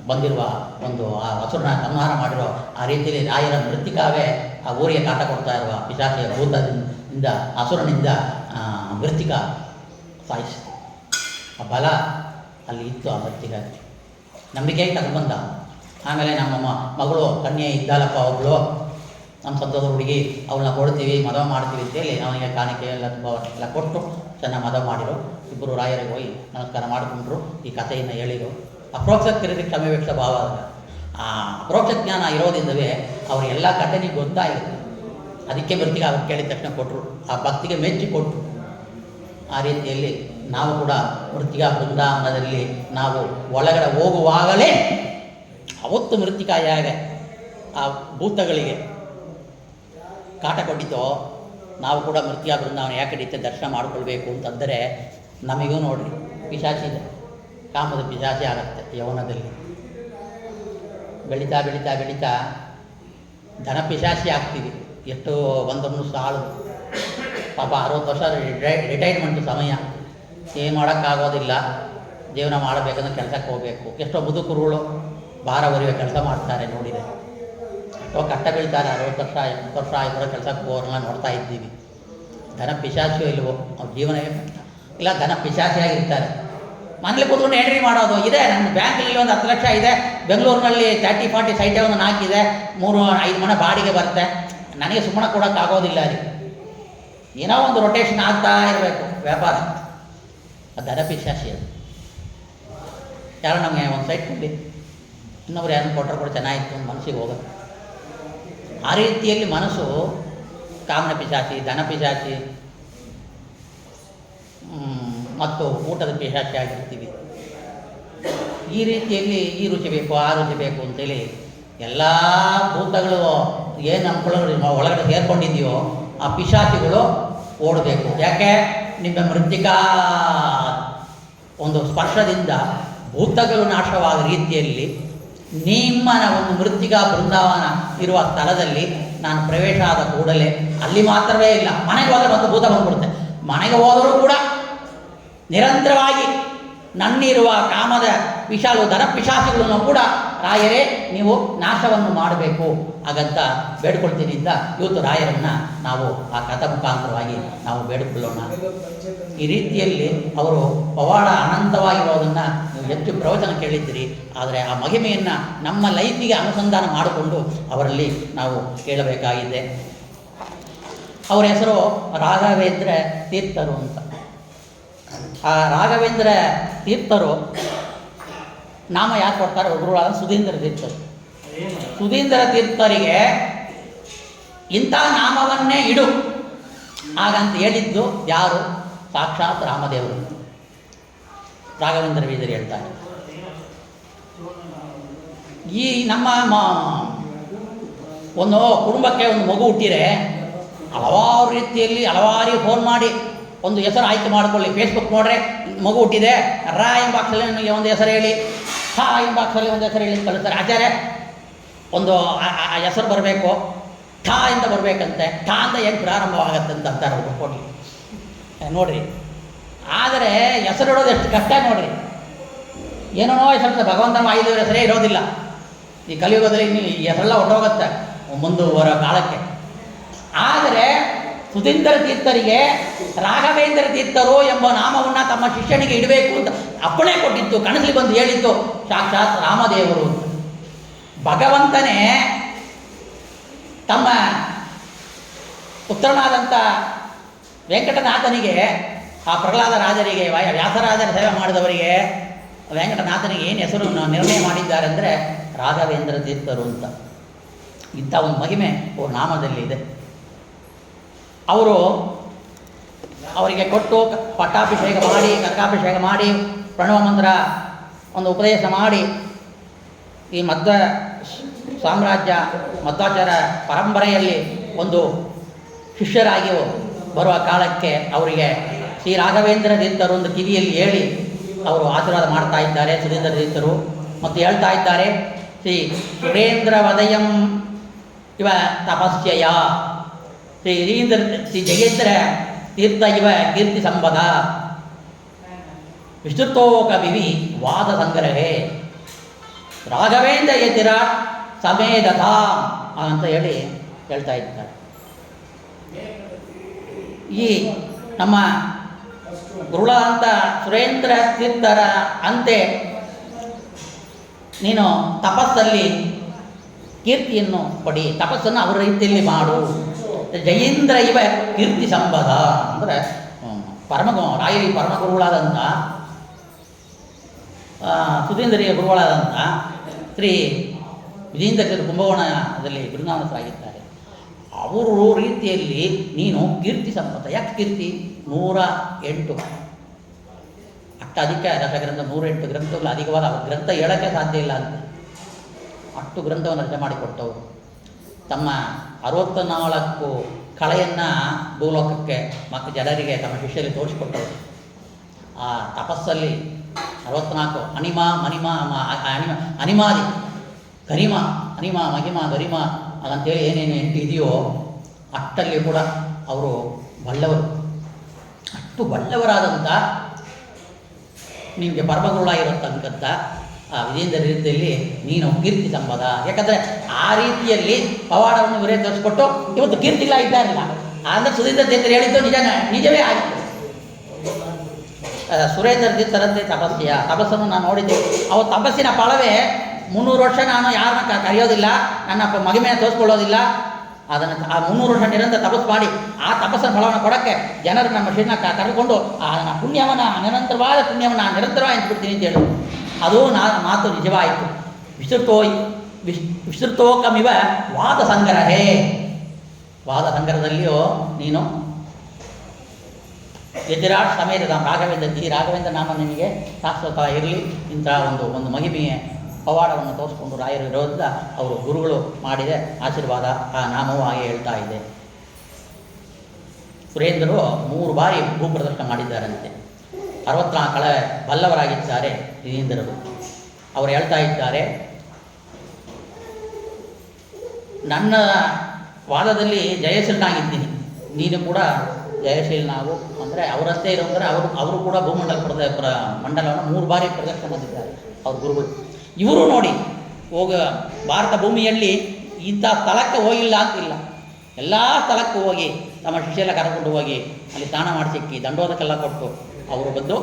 ಬಂದಿರುವ ಒಂದು ಆ ಹಸುರನ್ನ ಸಂಹಾರ ಮಾಡಿರೋ ಆ ರೀತಿಯಲ್ಲಿ ರಾಯರ ಮೃತ್ತಿಕಾವೇ ಆ ಊರಿಗೆ ಕಾಟ ಕೊಡ್ತಾ ಇರುವ ಪಿಶಾಚಿಯ ಭೂತದಿಂದ ಹಸುರನಿಂದ ಮೃತ್ತಿಕ ಸಾಯಿಸಿತು. ಆ ಬಲ ಅಲ್ಲಿ ಇತ್ತು ಆ ಮೃತ್ತಿಕ ನಂಬಿಕೆಗೆ ತಗೊಂಡ್ಬಂದ. ಆಮೇಲೆ ನಮ್ಮ ಮಗಳು ಕನ್ಯೆ ಇದ್ದಾಲಪ್ಪ ಒಬ್ಬಳು, ನಮ್ಮ ಸಂತೋಷ ಹುಡುಗಿ, ಅವಳನ್ನ ಕೊಡ್ತೀವಿ, ಮದುವೆ ಮಾಡ್ತೀವಿ ಅಂತೇಳಿ ಅವನಿಗೆ ಕಾಣಿಕೆ ಎಲ್ಲ ಕೊಟ್ಟು ಚೆನ್ನಾಗಿ ಮದುವೆ ಮಾಡಿರು. ಇಬ್ಬರು ರಾಯರಿಗೆ ಹೋಗಿ ನಮಸ್ಕಾರ ಮಾಡಿಕೊಂಡ್ರು. ಈ ಕಥೆಯನ್ನು ಹೇಳಿದರು. ಅಪ್ರೋಕ್ಷ ತಿರುಗಿ ಕ್ಷಮೆವೇಕ್ಷ ಭಾವ. ಆ ಅಪ್ರೋಕ್ಷ ಜ್ಞಾನ ಇರೋದ್ರಿಂದವೇ ಅವರಿಗೆಲ್ಲ ಘಟನೆ ಗೊತ್ತಾಯಿತು. ಅದಕ್ಕೆ ಮೃತ್ತಿಗೆ ಅವ್ರು ಕೇಳಿದ ತಕ್ಷಣ ಕೊಟ್ಟರು, ಆ ಭಕ್ತಿಗೆ ಮೆಚ್ಚಿ ಕೊಟ್ಟರು. ಆ ರೀತಿಯಲ್ಲಿ ನಾವು ಕೂಡ ಮೃತ್ತಿಕಾ ಬೃಂದಾವನದಲ್ಲಿ ನಾವು ಒಳಗಡೆ ಹೋಗುವಾಗಲೇ ಅವತ್ತು ಮೃತ್ತಿಕಾಯಾಗ ಆ ಭೂತಗಳಿಗೆ ಕಾಟ ಕೊಟ್ಟಿದ್ದೋ ನಾವು ಕೂಡ ಮೃತ್ತಿಕಾ ಬೃಂದಾವನ ಯಾಕೆ ರೀತಿ ದರ್ಶನ ಮಾಡಿಕೊಳ್ಬೇಕು ಅಂತಂದರೆ ನಮಗೂ ನೋಡಿರಿ ಪಿಶಾಚಿ ಇದೆ, ಕಾಮದ ಪಿಶಾಚಿ ಆಗುತ್ತೆ. ಯೌವನದಲ್ಲಿ ಬೆಳೀತಾ ಬೆಳೀತಾ ಬೆಳೀತಾ ಧನ ಪಿಶಾಚಿ ಆಗ್ತೀವಿ. ಎಷ್ಟು ಒಂದೊಂದು ಸಾಲು ಪಾಪ 60 ವರ್ಷ ರಿಟೈರ್ಮೆಂಟು ಸಮಯ, ಏನು ಮಾಡೋಕ್ಕಾಗೋದಿಲ್ಲ, ಜೀವನ ಮಾಡಬೇಕಂದ್ರೆ ಕೆಲಸಕ್ಕೆ ಹೋಗಬೇಕು. ಎಷ್ಟೋ ಮುದುಕರುಗಳು ಭಾರ ಹೊರಿಯೋ ಕೆಲಸ ಮಾಡ್ತಾರೆ ನೋಡಿದೆ. ಎಷ್ಟೋ ಕಷ್ಟ ಬೀಳ್ತಾರೆ, 60 ವರ್ಷ 80 ವರ್ಷ ಆಯ್ತು ಕೆಲಸಕ್ಕೆ ಹೋಗೋರನ್ನ ನೋಡ್ತಾ ಇದ್ದೀವಿ. ಧನ ಪಿಶಾಚಿಯೋ ಇಲ್ವೋ ಅವ್ರ ಜೀವನವೇ ಕಷ್ಟ. ಇಲ್ಲ ಧನ ಪಿಶಾಚಿಯಾಗಿರ್ತಾರೆ. ಮನೇಲಿ ಕೂತ್ಕೊಂಡು ಎಂಟ್ರಿ ಮಾಡೋದು ಇದೆ. ನನ್ನ ಬ್ಯಾಂಕಲ್ಲಿ ಒಂದು 10 ಲಕ್ಷ ಇದೆ, ಬೆಂಗಳೂರಿನಲ್ಲಿ 30-40 ಸೈಟೇ ಒಂದು 4 ಇದೆ, 3-5 ಮನೆ ಬಾಡಿಗೆ ಬರುತ್ತೆ, ನನಗೆ ಸುಮ್ಮನೆ ಕೊಡೋಕ್ಕಾಗೋದಿಲ್ಲ. ಅಲ್ಲಿ ಏನೋ ಒಂದು ರೊಟೇಷನ್ ಆಗ್ತಾ ಇರಬೇಕು ವ್ಯಾಪಾರ. ಧನ ಪಿಶಾಚಿ ಅದು. ಯಾರೋ ನಮಗೆ ಒಂದು ಸೈಟ್ ಕೊಡಿ, ಇನ್ನೊಬ್ರು ಯಾರನ್ನು ಕೊಟ್ಟರು ಕೂಡ ಚೆನ್ನಾಗಿತ್ತು ಅಂತ ಮನಸ್ಸಿಗೆ ಹೋಗೋದು. ಆ ರೀತಿಯಲ್ಲಿ ಮನಸ್ಸು ಕಾಮನ ಪಿಶಾಚಿ, ಧನ ಪಿಶಾಚಿ ಮತ್ತು ಊಟದ ಪಿಶಾಚಿ ಆಗಿರ್ತೀವಿ. ಈ ರೀತಿಯಲ್ಲಿ ಈ ರುಚಿ ಬೇಕು ಆ ರುಚಿ ಬೇಕು ಅಂತೇಳಿ ಎಲ್ಲ ಭೂತಗಳು ಏನು ನಮ್ಮ ಒಳಗಡೆ ಸೇರ್ಕೊಂಡಿದೆಯೋ ಆ ಪಿಶಾಚಿಗಳು ಓಡಬೇಕು. ಯಾಕೆ? ನಿಮ್ಮ ಮೃತ್ತಿಕಾ ಒಂದು ಸ್ಪರ್ಶದಿಂದ ಭೂತಗಳು ನಾಶವಾದ ರೀತಿಯಲ್ಲಿ ನಿಮ್ಮ ಒಂದು ಮೃತ್ತಿಕಾ ಬೃಂದಾವನ ಇರುವ ಸ್ಥಳದಲ್ಲಿ ನಾನು ಪ್ರವೇಶ ಆದ ಕೂಡಲೇ ಅಲ್ಲಿ ಮಾತ್ರವೇ ಇಲ್ಲ, ಮನೆಗೆ ಹೋದರೆ ಒಂದು ಭೂತ ಬಂದ್ಬಿಡುತ್ತೆ. ಮನೆಗೆ ಹೋದರೂ ಕೂಡ ನಿರಂತರವಾಗಿ ನನ್ನಿರುವ ಕಾಮದ ವಿಶಾಲು ಧನ ಪಿಶಾಚಿಗಳನ್ನು ಕೂಡ ರಾಯರೇ ನೀವು ನಾಶವನ್ನು ಮಾಡಬೇಕು ಹಾಗಂತ ಬೇಡ್ಕೊಳ್ತೀನಿ ಅಂತ ಇವತ್ತು ರಾಯರನ್ನು ನಾವು ಆ ಕಥಾ ಮುಖಾಂತರವಾಗಿ ನಾವು ಬೇಡಿಕೊಳ್ಳೋಣ. ಈ ರೀತಿಯಲ್ಲಿ ಅವರು ಪವಾಡ ಅನಂತವಾಗಿರೋದನ್ನು ನೀವು ಹೆಚ್ಚು ಪ್ರವಚನ ಕೇಳಿದ್ದೀರಿ. ಆದರೆ ಆ ಮಹಿಮೆಯನ್ನು ನಮ್ಮ ಲೈಫಿಗೆ ಅನುಸಂಧಾನ ಮಾಡಿಕೊಂಡು ಅವರಲ್ಲಿ ನಾವು ಕೇಳಬೇಕಾಗಿದೆ. ಅವರ ಹೆಸರು ರಾಘವೇಂದ್ರ ತೀರ್ಥರು ಅಂತ. ಆ ರಾಘವೇಂದ್ರ ತೀರ್ಥರು ನಾಮ ಯಾರು ಕೊಡ್ತಾರೆ? ಒಬ್ಬರು ಸುಧೀಂದ್ರ ತೀರ್ಥರು. ಸುಧೀಂದ್ರ ತೀರ್ಥರಿಗೆ ಇಂಥ ನಾಮವನ್ನೇ ಇಡು ಹಾಗಂತ ಹೇಳಿದ್ದು ಯಾರು? ಸಾಕ್ಷಾತ್ ರಾಮದೇವರು. ರಾಘವೇಂದ್ರ ಬೀದರಿ ಹೇಳ್ತಾರೆ, ಈ ನಮ್ಮ ಒಂದು ಕುಟುಂಬಕ್ಕೆ ಒಂದು ಮಗು ಹುಟ್ಟಿರೆ ಹಲವಾರು ರೀತಿಯಲ್ಲಿ ಹಲವಾರಿಗೆ ಫೋನ್ ಮಾಡಿ ಒಂದು ಹೆಸರು ಆಯ್ಕೆ ಮಾಡಿಕೊಳ್ಳಿ. ಫೇಸ್ಬುಕ್ ನೋಡ್ರೆ ಮಗು ಹುಟ್ಟಿದೆ, ರಾ ಎಂಬಾಕ್ಸಲ್ಲಿ ನನಗೆ ಒಂದು ಹೆಸರು ಹೇಳಿ, ಹಾ ಎಂಬಾಕ್ಸಲ್ಲಿ ಒಂದು ಹೆಸರು ಹೇಳಿ ಕಳಿಸ್ತಾರೆ. ಆಚಾರ್ಯ ಒಂದು ಆ ಹೆಸರು ಬರಬೇಕು, ಠಾ ಇಂದ ಬರಬೇಕಂತೆ, ಠಾ ಅಂತ ಏನು ಪ್ರಾರಂಭವಾಗತ್ತೆ ಅಂತ ಅಂತಾರೆ ಒಬ್ಬರು ಕೊಡಲಿ ನೋಡಿರಿ. ಆದರೆ ಹೆಸರು ಇಡೋದು ಎಷ್ಟು ಕಷ್ಟ ನೋಡಿರಿ. ಏನೋ ಹೆಸರು ಭಗವಂತನ 5 ಹೆಸರೇ ಇರೋದಿಲ್ಲ. ಈ ಕಲಿಯುಗದಲ್ಲಿ ಇನ್ನು ಈ ಹೆಸರೆಲ್ಲ ಹೊರಟೋಗುತ್ತೆ ಮುಂದುವರ ಕಾಲಕ್ಕೆ. ಆದರೆ ಸುಧೀಂದ್ರ ತೀರ್ಥರಿಗೆ ರಾಘವೇಂದ್ರ ತೀರ್ಥರು ಎಂಬ ನಾಮವನ್ನು ತಮ್ಮ ಶಿಷ್ಯನಿಗೆ ಇಡಬೇಕು ಅಂತ ಅಪ್ಪಣೆ ಕೊಟ್ಟಿದ್ದು, ಕನಸಲ್ಲಿ ಬಂದು ಹೇಳಿದ್ದು ಸಾಕ್ಷಾತ್ ರಾಮದೇವರು. ಭಗವಂತನೇ ತಮ್ಮ ಪುತ್ರನಾದಂಥ ವೆಂಕಟನಾಥನಿಗೆ, ಆ ಪ್ರಹ್ಲಾದ ರಾಜರಿಗೆ, ವ್ಯಾಸರಾಜರ ಸೇವೆ ಮಾಡಿದವರಿಗೆ ವೆಂಕಟನಾಥನಿಗೆ ಏನು ಹೆಸರು ನಿರ್ಣಯ ಮಾಡಿದ್ದಾರೆ ಅಂದರೆ ರಾಘವೇಂದ್ರ ತೀರ್ಥರು ಅಂತ. ಇಂಥ ಒಂದು ಮಹಿಮೆ ಅವ್ರ ನಾಮದಲ್ಲಿ ಇದೆ. ಅವರು ಅವರಿಗೆ ಕೊಟ್ಟು ಪಟ್ಟಾಭಿಷೇಕ ಮಾಡಿ, ಕನಕಾಭಿಷೇಕ ಮಾಡಿ, ಪ್ರಣವ ಮಂತ್ರ ಒಂದು ಉಪದೇಶ ಮಾಡಿ, ಈ ಮಧ್ವ ಸಾಮ್ರಾಜ್ಯ ಮಧ್ವಾಚಾರ್ಯ ಪರಂಪರೆಯಲ್ಲಿ ಒಂದು ಶಿಷ್ಯರಾಗಿ ಬರುವ ಕಾಲಕ್ಕೆ ಅವರಿಗೆ ಶ್ರೀ ರಾಘವೇಂದ್ರ ತೀರ್ಥರು ಒಂದು ಕಿವಿಯಲ್ಲಿ ಹೇಳಿ ಅವರು ಆಶೀರ್ವಾದ ಮಾಡ್ತಾ ಇದ್ದಾರೆ ಸುಧೀಂದ್ರ ತೀರ್ಥರು. ಮತ್ತು ಹೇಳ್ತಾ ಇದ್ದಾರೆ, ಶ್ರೀ ಸುರೇಂದ್ರ ವದಯಂ ಇವ ತಪಸ್ಯಯ, ಶ್ರೀ ಜಯೇಂದ್ರ ತೀರ್ಥ ಇವ ಕೀರ್ತಿ ಸಂಪದ ವಿಸ್ತೃತೋಕ ವಿವಿ ವಾದ ಸಂಗ್ರಹೇ ರಾಘವೇಂದ್ರ ಯತಿರ ಸಮೇಧತ ಅಂತ ಹೇಳಿ ಹೇಳ್ತಾ ಇದ್ದಾರೆ. ಈ ನಮ್ಮ ಗುರುಳಾಂತ ಸುರೇಂದ್ರ ತೀರ್ಥರ ಅಂತೆ ನೀನು ತಪಸ್ಸಲ್ಲಿ ಕೀರ್ತಿಯನ್ನು ಪಡಿ, ತಪಸ್ಸನ್ನು ಅವರ ರೀತಿಯಲ್ಲಿ ಮಾಡು. ಜಯೇಂದ್ರ ಇವ ಕೀರ್ತಿ ಸಂಪದ ಅಂದರೆ ರಾಯರಿ ಪರಮ ಗುರುಗಳಾದಂಥ ಸುಧೀಂದ್ರಿಯ ಗುರುಗಳಾದಂಥ ಶ್ರೀ ವಿಜೇಂದ್ರ ಕುಂಭಕೋಣದಲ್ಲಿ ಬೃಂದಾವನರಾಗಿದ್ದಾರೆ. ಅವರು ರೀತಿಯಲ್ಲಿ ನೀನು ಕೀರ್ತಿ ಸಂಪದ. ಯಾಕೆ ಕೀರ್ತಿ? 108 ಅಷ್ಟಾಧಿಕ ದಶಗ್ರಂಥ, 108 ಗ್ರಂಥಗಳು ಅಧಿಕವಾದ ಗ್ರಂಥ ಹೇಳೋಕ್ಕೆ ಸಾಧ್ಯ ಇಲ್ಲ ಅಂತ ಅಷ್ಟು ಗ್ರಂಥವನ್ನು ರಚನೆ ಮಾಡಿಕೊಟ್ಟವರು. ತಮ್ಮ 64 ಕಳೆಯನ್ನು ಭೂಲೋಕಕ್ಕೆ ಮತ್ತು ಜನರಿಗೆ ತಮ್ಮ ಶಿಷ್ಯರಲ್ಲಿ ತೋರಿಸಿಕೊಟ್ಟವರು. ಆ ತಪಸ್ಸಲ್ಲಿ 64 ಅನಿಮಾದಿ ಗರಿಮ ಅನಿಮ ಮಹಿಮ ಗರಿಮ ಅಂತೇಳಿ ಏನೇನು 8 ಇದೆಯೋ ಅಷ್ಟಲ್ಲಿ ಕೂಡ ಅವರು ಬಲ್ಲವರು. ಅಷ್ಟು ಬಲ್ಲವರಾದಂಥ ನಿಮಗೆ ಪರಮಗುರುಳಾಗಿರತಕ್ಕಂಥ ಆ ವಿಜೇಂದ್ರ ರೀತಿಯಲ್ಲಿ ನೀನು ಕೀರ್ತಿ ಸಂಪದ. ಯಾಕಂದರೆ ಆ ರೀತಿಯಲ್ಲಿ ಪವಾಡವನ್ನು ಇವರೇ ತೋರಿಸ್ಕೊಟ್ಟು ಇವತ್ತು ಕೀರ್ತಿಲ್ಲ ಇದ್ದಾರಿಲ್ಲ. ಅಂದರೆ ಸುಧೀಂದ್ರ ತೀರ್ಥರು ಹೇಳಿದ್ದು ನಿಜವೇ ಆಗಿತ್ತು. ಸುರೇಂದ್ರ ತೀರ್ಥರಂತೆ ತಪಸ್ಸನ್ನು ನಾನು ನೋಡಿದ್ದೆ. ಅವ ತಪಸ್ಸಿನ ಫಲವೇ 300 ವರ್ಷ ನಾನು ಯಾರನ್ನ ಕರೆಯೋದಿಲ್ಲ, ನನ್ನ ಮಹಿಮೆಯನ್ನು ತೋರಿಸ್ಕೊಳ್ಳೋದಿಲ್ಲ. ಅದನ್ನು ಆ 300 ವರ್ಷ ನಿರಂತರ ತಪಸ್ಸು ಮಾಡಿ ಆ ತಪಸ್ಸಿನ ಫಲವನ್ನು ಕೊಡೋಕ್ಕೆ ಜನರು ನಮ್ಮ ಶ್ರೀನ ಕರೆದುಕೊಂಡು ಆ ನನ್ನ ಪುಣ್ಯವನ್ನು ನಿರಂತರವಾದ ಪುಣ್ಯವನ್ನು ನಾನು ನಿರಂತರವಾಗಿ ಹಂಚ್ಬಿಡ್ತೀನಿ ಅಂತ ಹೇಳಿ ಅದು ಮಾತು ನಿಜವಾಯಿತು. ವಿಸ್ತೃತೋಕಮಿವ ವಾದ ಸಂಗ್ರಹೇ, ವಾದ ಸಂಗ್ರಹದಲ್ಲಿಯೂ ನೀನು ಯತಿರಾಟ್ ಸಮೇತದ ರಾಘವೇಂದ್ರ ನಾಮ ನಿಮಗೆ ಶಾಶ್ವತ ಇರಲಿ. ಇಂಥ ಒಂದು ಮಹಿಮೆಯ ಪವಾಡವನ್ನು ತೋರಿಸ್ಕೊಂಡು ರಾಯರು ಇರೋದ್ರಿಂದ ಅವರು ಗುರುಗಳು ಮಾಡಿದ ಆಶೀರ್ವಾದ ಆ ನಾಮವೂ ಹಾಗೆ ಹೇಳ್ತಾ ಇದೆ. ಸುರೇಂದ್ರರು 3 ಬಾರಿ ಭೂಪ್ರದರ್ಶನ ಮಾಡಿದ್ದಾರಂತೆ. 64 ಕಳೆ ಬಲ್ಲವರಾಗಿದ್ದಾರೆ ವಿಜೇಂದ್ರರು. ಅವರು ಹೇಳ್ತಾ ಇದ್ದಾರೆ, ನನ್ನ ವಾದದಲ್ಲಿ ಜಯಶೀಲನಾಗಿದ್ದೀನಿ, ನೀನು ಕೂಡ ಜಯಶೀಲನಾಗು ಅಂದರೆ ಅವರಷ್ಟೇ ಇರೋ ಅಂದರೆ ಅವರು ಕೂಡ ಭೂಮಂಡಲ ಮಂಡಲವನ್ನು 3 ಬಾರಿ ಪ್ರದರ್ಶನ ಮಾಡಿದ್ದಾರೆ ಅವ್ರ ಗುರುಗಳು. ಇವರು ನೋಡಿ ಭಾರತ ಭೂಮಿಯಲ್ಲಿ ಇಂಥ ಸ್ಥಳಕ್ಕೆ ಹೋಗಿಲ್ಲ ಅಂತಿಲ್ಲ, ಎಲ್ಲ ಸ್ಥಳಕ್ಕೂ ಹೋಗಿ ತಮ್ಮ ಶಿಷ್ಯೆಲ್ಲ ಕರೆದುಕೊಂಡು ಹೋಗಿ ಅಲ್ಲಿ ಸ್ನಾನ ಮಾಡಿಸಿಕ್ಕಿ ದಂಡೋದಕ್ಕೆಲ್ಲ ಕೊಟ್ಟು ಅವರು ಬಂದು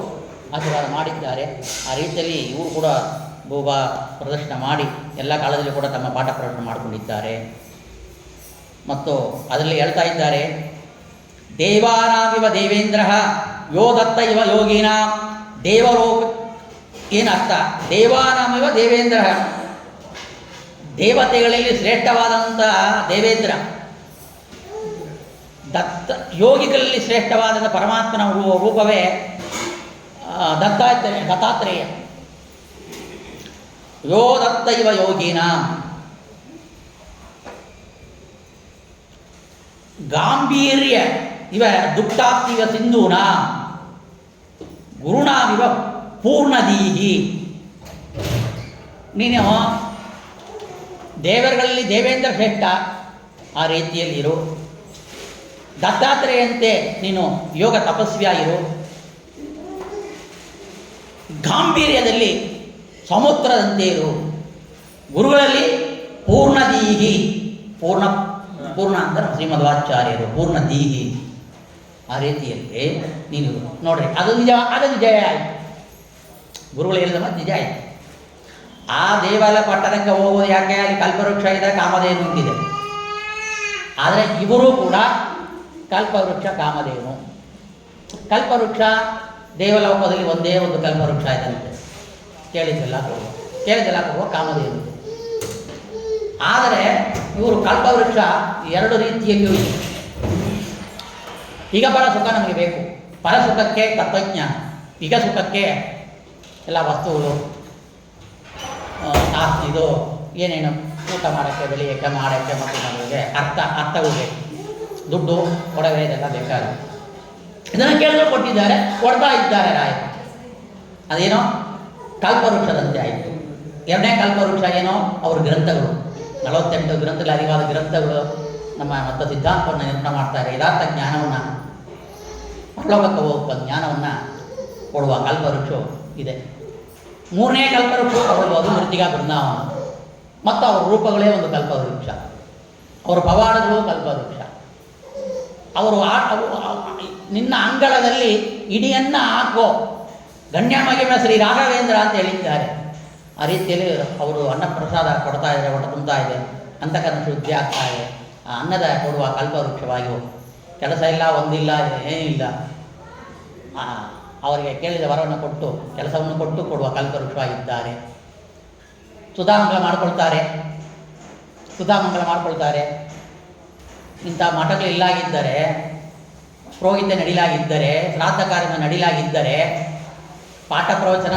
ಆಶೀರ್ವಾದ ಮಾಡಿದ್ದಾರೆ. ಆ ರೀತಿಯಲ್ಲಿ ಇವರು ಕೂಡ ಪ್ರದರ್ಶನ ಮಾಡಿ ಎಲ್ಲ ಕಾಲದಲ್ಲಿ ಕೂಡ ತಮ್ಮ ಪಾಠ ಪ್ರದರ್ಶನ ಮಾಡಿಕೊಂಡಿದ್ದಾರೆ. ಮತ್ತು ಅದರಲ್ಲಿ ಹೇಳ್ತಾ ಇದ್ದಾರೆ, ದೇವಾನಾಮಿವ ದೇವೇಂದ್ರ ಯೋ ದತ್ತ ಇವ ಯೋಗಿನ ದೇವಲೋಕ. ಏನರ್ಥ? ದೇವಾನಾಮಿವ ದೇವೇಂದ್ರ, ದೇವತೆಗಳಲ್ಲಿ ಶ್ರೇಷ್ಠವಾದಂಥ ದೇವೇಂದ್ರ, ಯೋಗಿಗಳಲ್ಲಿ ಶ್ರೇಷ್ಠವಾದಂಥ ಪರಮಾತ್ಮನ ರೂಪವೇ ದತ್ತಾತ್ರೇಯ. ಯೋ ದತ್ತ ಇವ ಯೋಗಿನ ಗಾಂಭೀರ್ಯ ಇವ ದುಃಖಾಪ್ತಿವ ಸಿಂಧೂನ ಗುರುಣಾವಿವ ಪೂರ್ಣದೀಹಿ. ನೀನು ದೇವರುಗಳಲ್ಲಿ ದೇವೇಂದ್ರ ಶ್ರೇಷ್ಠ, ಆ ರೀತಿಯಲ್ಲಿ ಇರು. ದತ್ತಾತ್ರೇಯಂತೆ ನೀನು ಯೋಗ ತಪಸ್ವಿಯಾಗಿರು. ಗಾಂಭೀರ್ಯದಲ್ಲಿ ಸಮುದ್ರದಂತೆ ಇರು. ಗುರುಗಳಲ್ಲಿ ಪೂರ್ಣದೀಹಿ, ಪೂರ್ಣ ಅಂದರೆ ಶ್ರೀಮಧ್ವಾಚಾರ್ಯರು ಪೂರ್ಣದೀಹಿ. ಆ ರೀತಿಯಲ್ಲಿ ನೀನು ನೋಡ್ರಿ, ಅದು ನಿಜ ಆಯಿತು. ಗುರುಗಳು ಹೇಳಿದ ಮಾತು ನಿಜ ಆಯಿತು. ಆ ದೇವಾಲಯ ಪಟ್ಟಣಕ್ಕೆ ಹೋಗೋದು ಯಾಕೆ? ಅಲ್ಲಿ ಕಲ್ಪವೃಕ್ಷ ಇದೆ, ಕಾಮಧೇನು ನಿಂತಿದೆ. ಆದರೆ ಇವರು ಕೂಡ ಕಲ್ಪವೃಕ್ಷ ಕಾಮಧೇನು. ಕಲ್ಪವೃಕ್ಷ ದೇವಲೋಕದಲ್ಲಿ ಒಂದೇ ಒಂದು ಕಲ್ಪವೃಕ್ಷ ಇದಂತೆ, ಕೇಳಿದ್ದೆಲ್ಲ ಕೊಡುವ ಕಾಮಧೇನು. ಆದರೆ ಇವರು ಕಲ್ಪವೃಕ್ಷ 2 ರೀತಿಯಲ್ಲಿಯೂ ಇದೆ. ಈಗ ಪರ ಸುಖ ನಮಗೆ ಬೇಕು. ಪರಸುಖಕ್ಕೆ ತತ್ವಜ್ಞಾನ, ಈಗ ಸುಖಕ್ಕೆ ಎಲ್ಲ ವಸ್ತುಗಳು, ಇದು ಏನೇನು ಊಟ ಮಾಡೋಕ್ಕೆ, ಬೆಳೆಯೋಕ್ಕೆ, ಮಾಡೋಕ್ಕೆ ಮತ್ತು ನಮಗೆ ಅರ್ಥಗಳು ಬೇಕು. ದುಡ್ಡು, ಒಡವೆ ಇದೆಲ್ಲ ಬೇಕಾಗುತ್ತೆ. ಇದನ್ನು ಕೇಳಿದ್ರು ಕೊಟ್ಟಿದ್ದಾರೆ, ಕೊಡ್ತಾ ಇದ್ದಾರೆ ರಾಯರು. ಅದೇನೋ ಕಲ್ಪವೃಕ್ಷದಂತೆ ಆಯಿತು. ಎರಡನೇ ಕಲ್ಪವೃಕ್ಷ ಏನೋ ಅವ್ರ ಗ್ರಂಥಗಳು, 48 ಗ್ರಂಥಗಳ ಅರಿವಾದ ಗ್ರಂಥಗಳು ನಮ್ಮ ಮತ್ತು ಸಿದ್ಧಾಂತವನ್ನು ನಿರ್ಮಾಣ ಮಾಡ್ತಾರೆ. ಯಥಾರ್ಥ ಜ್ಞಾನವನ್ನು, ಪರಲೋಕಕ್ಕೆ ಹೋಗುವ ಜ್ಞಾನವನ್ನು ಕೊಡುವ ಕಲ್ಪವೃಕ್ಷ ಇದೆ. ಮೂರನೇ ಕಲ್ಪವೃಕ್ಷ ಕೊಡಬಹುದು ಮೃತ್ತಿಕಾ ಬೃಂದಾವನ, ಮತ್ತು ಅವರ ರೂಪಗಳೇ ಒಂದು ಕಲ್ಪವೃಕ್ಷ, ಅವರ ಪವಾಡಗಳು ಕಲ್ಪವೃಕ್ಷ. ಅವರು ನಿನ್ನ ಅಂಗಳದಲ್ಲಿ ಇಡಿಯನ್ನು ಹಾಕೋ ಗಣ್ಯಮಹಿಮ ಶ್ರೀ ರಾಘವೇಂದ್ರ ಅಂತ ಹೇಳಿದ್ದಾರೆ. ಆ ರೀತಿಯಲ್ಲಿ ಅವರು ಅನ್ನಪ್ರಸಾದ ಕೊಡ್ತಾ ಇದ್ದಾರೆ, ಹೊಟ್ಟೆ ತುಂಬ್ತಾ ಇದೆ, ಅಂತಃಕರಣ ಶುದ್ಧಿ ಆಗ್ತಾ ಇದೆ. ಆ ಅನ್ನದ ಕೊಡುವ ಕಲ್ಪವೃಕ್ಷವಾಗಿ ಕೆಲಸ ಇಲ್ಲ, ಒಂದಿಲ್ಲ, ಏನಿಲ್ಲ, ಅವರಿಗೆ ಕೇಳಿದ ವರವನ್ನು ಕೊಟ್ಟು ಕೆಲಸವನ್ನು ಕೊಟ್ಟು ಕೊಡುವ ಕಲ್ಪವೃಕ್ಷವಾಗಿದ್ದಾರೆ. ಸುಧಾಮಂಗಲ ಮಾಡಿಕೊಳ್ತಾರೆ. ಇಂಥ ಮಠಗಳಿಲ್ಲಾಗಿದ್ದರೆ, ಪುರೋಹಿತ ನಡಿಲಾಗಿದ್ದರೆ, ಶ್ರಾದ್ದ ಕಾರ್ಯ ನಡಿಲಾಗಿದ್ದರೆ, ಪಾಠ ಪ್ರವಚನ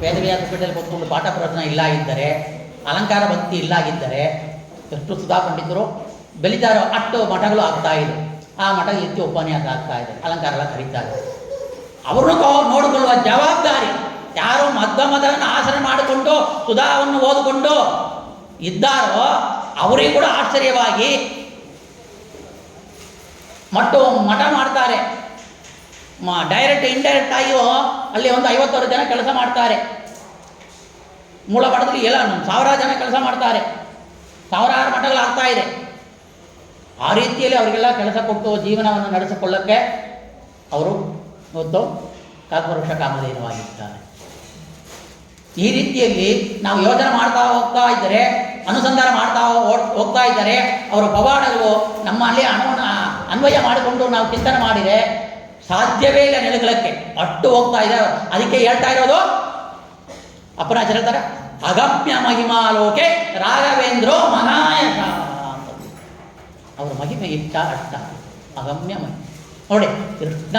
ವೇದವ್ಯಾಸ ಪೀಠದಲ್ಲಿ ಕೂತ್ಕೊಂಡು ಪಾಠ ಪ್ರವಚನ ಇಲ್ಲಾಗಿದ್ದರೆ, ಅಲಂಕಾರ ಭಕ್ತಿ ಇಲ್ಲಾಗಿದ್ದರೆ, ಎಷ್ಟು ಸುಧಾ ಪಂಡಿತರು ಬೆಳೀತಾರೋ ಅಷ್ಟು ಮಠಗಳು ಆಗ್ತಾ ಇದೆ. ಆ ಮಠದಲ್ಲಿ ನಿತ್ಯ ಉಪನ್ಯಾಸ ಆಗ್ತಾ ಇದೆ, ಅಲಂಕಾರ ಎಲ್ಲ ಕರೀತಾರೆ. ಅವ್ರನ್ನೂ ನೋಡಿಕೊಳ್ಳುವ ಜವಾಬ್ದಾರಿ ಯಾರು ಮಧ್ವಮದವನ್ನು ಆಚರಣೆ ಮಾಡಿಕೊಂಡು ಸುಧಾವನ್ನು ಓದಿಕೊಂಡು ಇದ್ದಾರೋ ಅವರಿಗೂ ಕೂಡ ಆಶ್ಚರ್ಯವಾಗಿ ಮಠ ಮಾಡ್ತಾರೆ. ಡೈರೆಕ್ಟ್ ಇಂಡೈರೆಕ್ಟ್ ಆಗಿಯೂ ಅಲ್ಲಿ ಒಂದು 50 ಜನ ಕೆಲಸ ಮಾಡ್ತಾರೆ. ಮೂಲ ಮಠದಲ್ಲಿ ಎಲ್ಲ 1000 ಜನ ಕೆಲಸ ಮಾಡ್ತಾರೆ. 1000 ಮಠಗಳಾಗ್ತಾ ಇದೆ. ಆ ರೀತಿಯಲ್ಲಿ ಅವರಿಗೆಲ್ಲ ಕೆಲಸ ಕೊಟ್ಟು ಜೀವನವನ್ನು ನಡೆಸಿಕೊಳ್ಳಕ್ಕೆ ಅವರು ಇವತ್ತು ಕಲ್ಪವೃಕ್ಷ ಕಾಮಧೇನುವಾಗಿದ್ದಾರೆ. ಈ ರೀತಿಯಲ್ಲಿ ನಾವು ಯೋಚನೆ ಮಾಡ್ತಾ ಹೋಗ್ತಾ ಇದ್ದರೆ, ಅನುಸಂಧಾನ ಮಾಡ್ತಾ ಹೋಗ್ತಾ ಇದ್ದರೆ, ಅವರ ಪವಾಡಗಳು ನಮ್ಮಲ್ಲಿ ಅನ್ವಯ ಮಾಡಿಕೊಂಡು ನಾವು ಚಿಂತನೆ ಮಾಡಿದರೆ ಸಾಧ್ಯವೇ ಇಲ್ಲ ನೆಲೆಗಳಕ್ಕೆ, ಅಷ್ಟು ಹೋಗ್ತಾ ಇದೆ. ಅದಕ್ಕೆ ಹೇಳ್ತಾ ಇರೋದು ಅಪರಾಜ ಹೇಳ್ತಾರೆ, ಅಗಮ್ಯ ಮಹಿಮಾಲೋಕೆ ರಾಘವೇಂದ್ರೋ ಮಹಾಯಶ ಅಂತ. ಅವರ ಮಹಿಮೆ ಇಷ್ಟ ಅಷ್ಟ ಅಗಮ್ಯ ಮಹಿಮೆ. ನೋಡಿ, ಕೃಷ್ಣ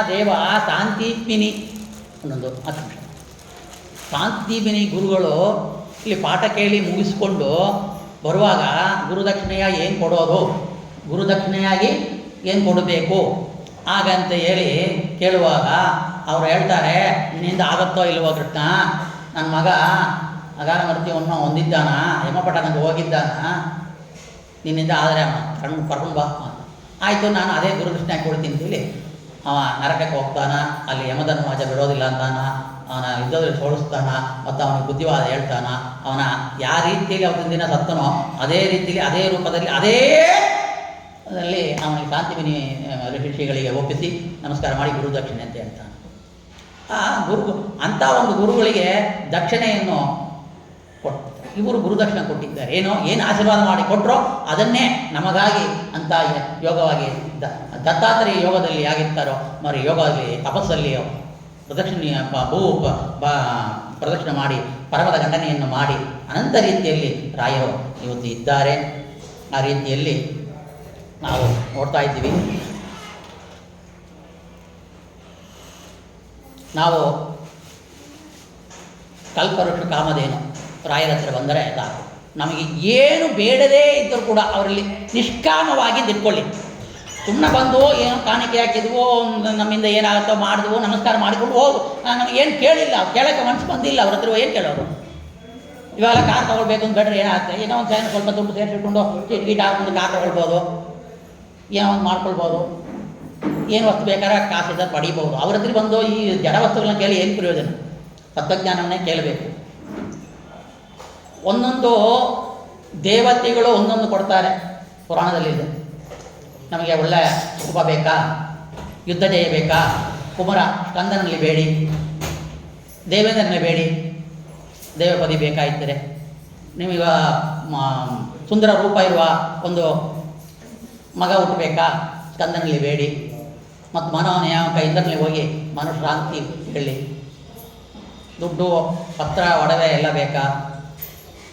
ದೇವ ಶಾಂತಿಪಿನಿ ಅನ್ನೊಂದು ಅಂಶ. ಶಾಂತಿಪಿನಿ ಗುರುಗಳು ಇಲ್ಲಿ ಪಾಠ ಕೇಳಿ ಮುಗಿಸ್ಕೊಂಡು ಬರುವಾಗ ಗುರುದಕ್ಷಿಣೆಯಾಗಿ ಏನು ಕೊಡೋದು, ಗುರುದಕ್ಷಿಣೆಯಾಗಿ ಏನು ಕೊಡಬೇಕು ಹಾಗಂತ ಹೇಳಿ ಕೇಳುವಾಗ ಅವರು ಹೇಳ್ತಾರೆ, ನಿನ್ನಿಂದ ಆಗುತ್ತೋ ಇಲ್ವೋ ಕೃಷ್ಣ, ನನ್ನ ಮಗ ಅಗಾರ ಮೃತ್ಯುವನ್ನು ಹೊಂದಿದ್ದಾನ, ಯಮಪಟ್ಟಣಕ್ಕೆ ಹೋಗಿದ್ದಾನ, ನಿನ್ನಿಂದ ಆದರೆ ಕರ್ಕೊಂಡು ಬಾ. ಆಯಿತು, ನಾನು ಅದೇ ಗುರುದಕ್ಷಿಣೆ ಕೊಡ್ತೀನಿ ಹೇಳಿ ಅವ ನರಕಕ್ಕೆ ಹೋಗ್ತಾನ, ಅಲ್ಲಿ ಯಮಧರ್ಮರಾಜ ಬಿಡೋದಿಲ್ಲ ಅಂತಾನ, ಅವನ ಯುದ್ಧದಲ್ಲಿ ಸೋಲಿಸ್ತಾನ, ಮತ್ತು ಅವನಿಗೆ ಬುದ್ಧಿವಾದ ಹೇಳ್ತಾನ. ಅವನ ಯಾವ ರೀತಿಯಲ್ಲಿ ಅವತ್ತಿನ ದಿನ ಸತ್ತನೋ ಅದೇ ರೀತಿಯಲ್ಲಿ ಅದೇ ರೂಪದಲ್ಲಿ ಅದೇ ಅದರಲ್ಲಿ ಅವನಿಗೆ ಶಾಂತಿವಿನಿ ಋಷಿಗಳಿಗೆ ಒಪ್ಪಿಸಿ ನಮಸ್ಕಾರ ಮಾಡಿ ಗುರುದಕ್ಷಿಣೆ ಅಂತ ಹೇಳ್ತಾನೆ. ಆ ಅಂಥ ಒಂದು ಗುರುಗಳಿಗೆ ದಕ್ಷಿಣೆಯನ್ನು ಕೊಟ್ಟು ಇವರು ಗುರುದಕ್ಷಿಣೆ ಕೊಟ್ಟಿದ್ದಾರೆ. ಏನು ಆಶೀರ್ವಾದ ಮಾಡಿ ಕೊಟ್ಟರೋ ಅದನ್ನೇ ನಮಗಾಗಿ ಅಂತ ಯೋಗವಾಗಿ ದತ್ತಾತ್ರೇಯ ಯೋಗದಲ್ಲಿ ಆಗಿರ್ತಾರೋ మరి ಯೋಗದಲ್ಲಿ ತಪಸ್ಸಲ್ಲಿ ಪ್ರದಕ್ಷಿಣೆ ಪ್ರದಕ್ಷಿಣೆ ಮಾಡಿ ಪರಮದ ಖಂಡನೆಯನ್ನು ಮಾಡಿ ಅನಂತ ರೀತಿಯಲ್ಲಿ ರಾಯರು ಇವತ್ತು ಇದ್ದಾರೆ. ಆ ರೀತಿಯಲ್ಲಿ ನಾವು ನೋಡ್ತಾ ಇದ್ದೀವಿ. ನಾವು ಕಲ್ಪವೃಕ್ಷ ಕಾಮಧೇನು ರಾಯರ ಹತ್ರ ಬಂದರೆ ಸಾಕು, ನಮಗೆ ಏನು ಬೇಡದೇ ಇದ್ದರೂ ಕೂಡ ಅವರಲ್ಲಿ ನಿಷ್ಕಾಮವಾಗಿ ಇಟ್ಕೊಳ್ಳಿ. ಸುಮ್ಮನೆ ಬಂದು ಏನೋ ಕಾಣಿಕೆ ಹಾಕಿದ್ವೋ, ನಮ್ಮಿಂದ ಏನಾಗುತ್ತೋ ಮಾಡಿದ್ವೋ, ನಮಸ್ಕಾರ ಮಾಡಿಕೊಂಡು ಹೋಗು, ನಮಗೇನು ಕೇಳಿಲ್ಲ, ಕೇಳೋಕ್ಕೆ ಮನಸ್ಸು ಬಂದಿಲ್ಲ, ಅವ್ರ ಹತ್ರ ಏನು ಕೇಳೋರು. ಇವಾಗ ಕಾರ್ ತೊಗೊಳ್ಬೇಕು ಅಂತ ಬೇಡ್ರೆ ಏನಾಗುತ್ತೆ, ಏನೋ ಒಂದು ಸ್ವಲ್ಪ ದುಡ್ಡು ಸೇರಿಸಿಕೊಂಡು ಗೀಟ್ ಹಾಕೊಂಡು ಕಾರ್ ತೊಗೊಳ್ಬೋದು, ಏನೋ ಒಂದು ಮಾಡ್ಕೊಳ್ಬೋದು, ಏನು ವಸ್ತು ಬೇಕಾದ್ರೆ ಕಾಸಿದ್ದ ಪಡೀಬೋದು. ಅವ್ರ ಹತ್ರ ಬಂದು ಈ ಜಡ ವಸ್ತುಗಳನ್ನ ಕೇಳಿ ಏನು ಪ್ರಯೋಜನ? ತತ್ವಜ್ಞಾನವನ್ನೇ ಕೇಳಬೇಕು. ಒಂದೊಂದು ದೇವತೆಗಳು ಒಂದೊಂದು ಕೊಡ್ತಾರೆ. ಪುರಾಣದಲ್ಲಿದೆ, ನಮಗೆ ಒಳ್ಳೆಯ ಸುಖ ಬೇಕಾ, ಯುದ್ಧ ಜಯ ಬೇಕಾ, ಕುಮಾರ ಸ್ಕಂದನಲ್ಲಿ ಬೇಡಿ, ದೇವೇಂದ್ರನಲ್ಲಿ ಬೇಡಿ, ದೇವಪದಿ ಬೇಕಾಯಿದ್ದರೆ, ನಿಮಗ ಸುಂದರ ರೂಪ ಇರುವ ಒಂದು ಮಗ ಹುಟ್ಟಬೇಕಾ, ಸ್ಕಂದನಲ್ಲಿ ಬೇಡಿ, ಮತ್ತು ಮನೋನಿಯಾಮಕ ಇಂದ್ರನಲ್ಲಿ ಹೋಗಿ ಮನುಷ್ಯರಾಂತಿ ಹೇಳಿ, ದುಡ್ಡು ಪತ್ರ ಒಡವೆ ಎಲ್ಲ ಬೇಕಾ,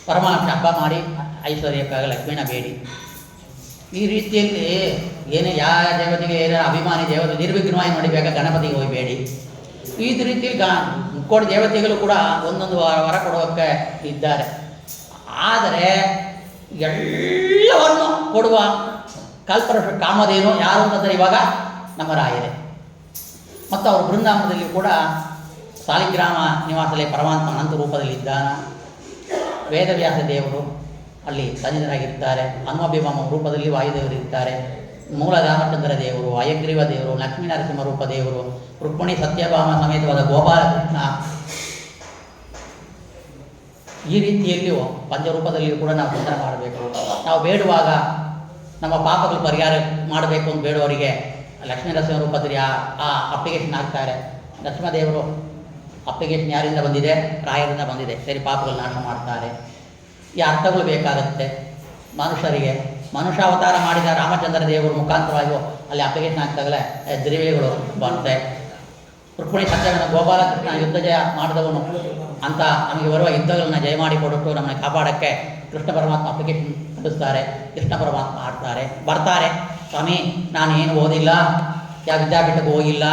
ಪರಮಾತ್ಮ ಹಬ್ಬ ಮಾಡಿ ಐಶ್ವರ್ಯಕ್ಕಾಗ ಲಕ್ಷ್ಮೀನ ಬೇಡಿ. ಈ ರೀತಿಯಲ್ಲಿ ಏನೇ ಯಾವ ದೇವತೆಗೆ ಏನೋ ಅಭಿಮಾನಿ ದೇವತೆ ನಿರ್ವಿಘ್ನವಾಗಿ ನೋಡಿಬೇಕಾ ಗಣಪತಿಗೆ ಹೋಗಿ ಬೇಡಿ. ಈ ರೀತಿಯಲ್ಲಿ ಮುಕ್ಕೋಡಿ ದೇವತೆಗಳು ಕೂಡ ಒಂದೊಂದು ವರ ಕೊಡೋಕ್ಕೆ ಇದ್ದಾರೆ. ಆದರೆ ಎಲ್ಲವನ್ನು ಕೊಡುವ ಕಲ್ಪವೃಕ್ಷ ಕಾಮಧೇನು ಯಾರು ಅಂತಂದರೆ ಇವಾಗ ನಮ್ಮ ರಾಯರೇ. ಮತ್ತು ಅವರು ಬೃಂದಾವನದಲ್ಲಿ ಕೂಡ ಸಾಲಿಗ್ರಾಮ ನಿವಾಸದಲ್ಲಿ ಪರಮಾತ್ಮ ಅನಂತ ರೂಪದಲ್ಲಿದ್ದಾನ. ವೇದವ್ಯಾಸ ದೇವರು ಅಲ್ಲಿ ಸನ್ನಿಧರಾಗಿರ್ತಾರೆ. ಹನುಮಭಿಮಾಮ ರೂಪದಲ್ಲಿ ವಾಯುದೇವರಿರ್ತಾರೆ. ಮೂಲ ರಾಮಚಂದ್ರ ದೇವರು, ಹಯಗ್ರೀವ ದೇವರು, ಲಕ್ಷ್ಮೀ ನರಸಿಂಹ ರೂಪ ದೇವರು, ರುಕ್ಮಿಣಿ ಸತ್ಯಭಾಮ ಸಮೇತವಾದ ಗೋಪಾಲಕೃಷ್ಣ, ಈ ರೀತಿಯಲ್ಲಿಯೂ ಪಂಚರೂಪದಲ್ಲಿಯೂ ಕೂಡ ನಾವು ಚಿಂತನೆ ಮಾಡಬೇಕು. ನಾವು ಬೇಡುವಾಗ ನಮ್ಮ ಪಾಪಗಳು ಪರಿಹಾರ ಮಾಡಬೇಕು ಅಂತ ಬೇಡುವವರಿಗೆ ಲಕ್ಷ್ಮೀ ನರಸಿಂಹ ರೂಪದಲ್ಲಿ ಆ ಅಪ್ಲಿಕೇಶನ್ ಹಾಕ್ತಾರೆ. ನರಸಿಂಹದೇವರು ಅಪ್ಲಿಕೇಶನ್ ಯಾರಿಂದ ಬಂದಿದೆ? ರಾಯರಿಂದ ಬಂದಿದೆ. ಸರಿ, ಪಾಪಗಳು ನಾಶ ಮಾಡ್ತಾರೆ. ಈ ಅರ್ಥಗಳು ಬೇಕಾಗುತ್ತೆ ಮನುಷ್ಯರಿಗೆ. ಮನುಷ್ಯಾವತಾರ ಮಾಡಿದ ರಾಮಚಂದ್ರ ದೇವರು ಮುಖಾಂತರವಾಗಿ ಅಲ್ಲಿ ಅಪ್ಲಿಕೇಶನ್ ಹಾಕಿದಾಗಲೇ ದ್ರವ್ಯಗಳು ಬರುತ್ತೆ. ರುಕ್ಮಿಣಿ ಸತ್ಯವನ್ನು ಗೋಪಾಲಕೃಷ್ಣ ಯುದ್ಧ ಜಯ ಮಾಡಿದವನು ಅಂತ ನಮಗೆ ಬರುವ ಯುದ್ಧಗಳನ್ನ ಜಯ ಮಾಡಿ ಕೊಟ್ಟು ನಮ್ಮನ್ನು ಕಾಪಾಡೋಕ್ಕೆ ಕೃಷ್ಣ ಪರಮಾತ್ಮ ಅಪ್ಲಿಕೇಶನ್ ಕಳಿಸ್ತಾರೆ. ಕೃಷ್ಣ ಪರಮಾತ್ಮ ಬರ್ತಾರೆ. ಸ್ವಾಮಿ, ನಾನು ಏನು ಓದಿಲ್ಲ, ಯಾವ ವಿದ್ಯಾಪೀಠಕ್ಕೆ ಹೋಗಿಲ್ಲ,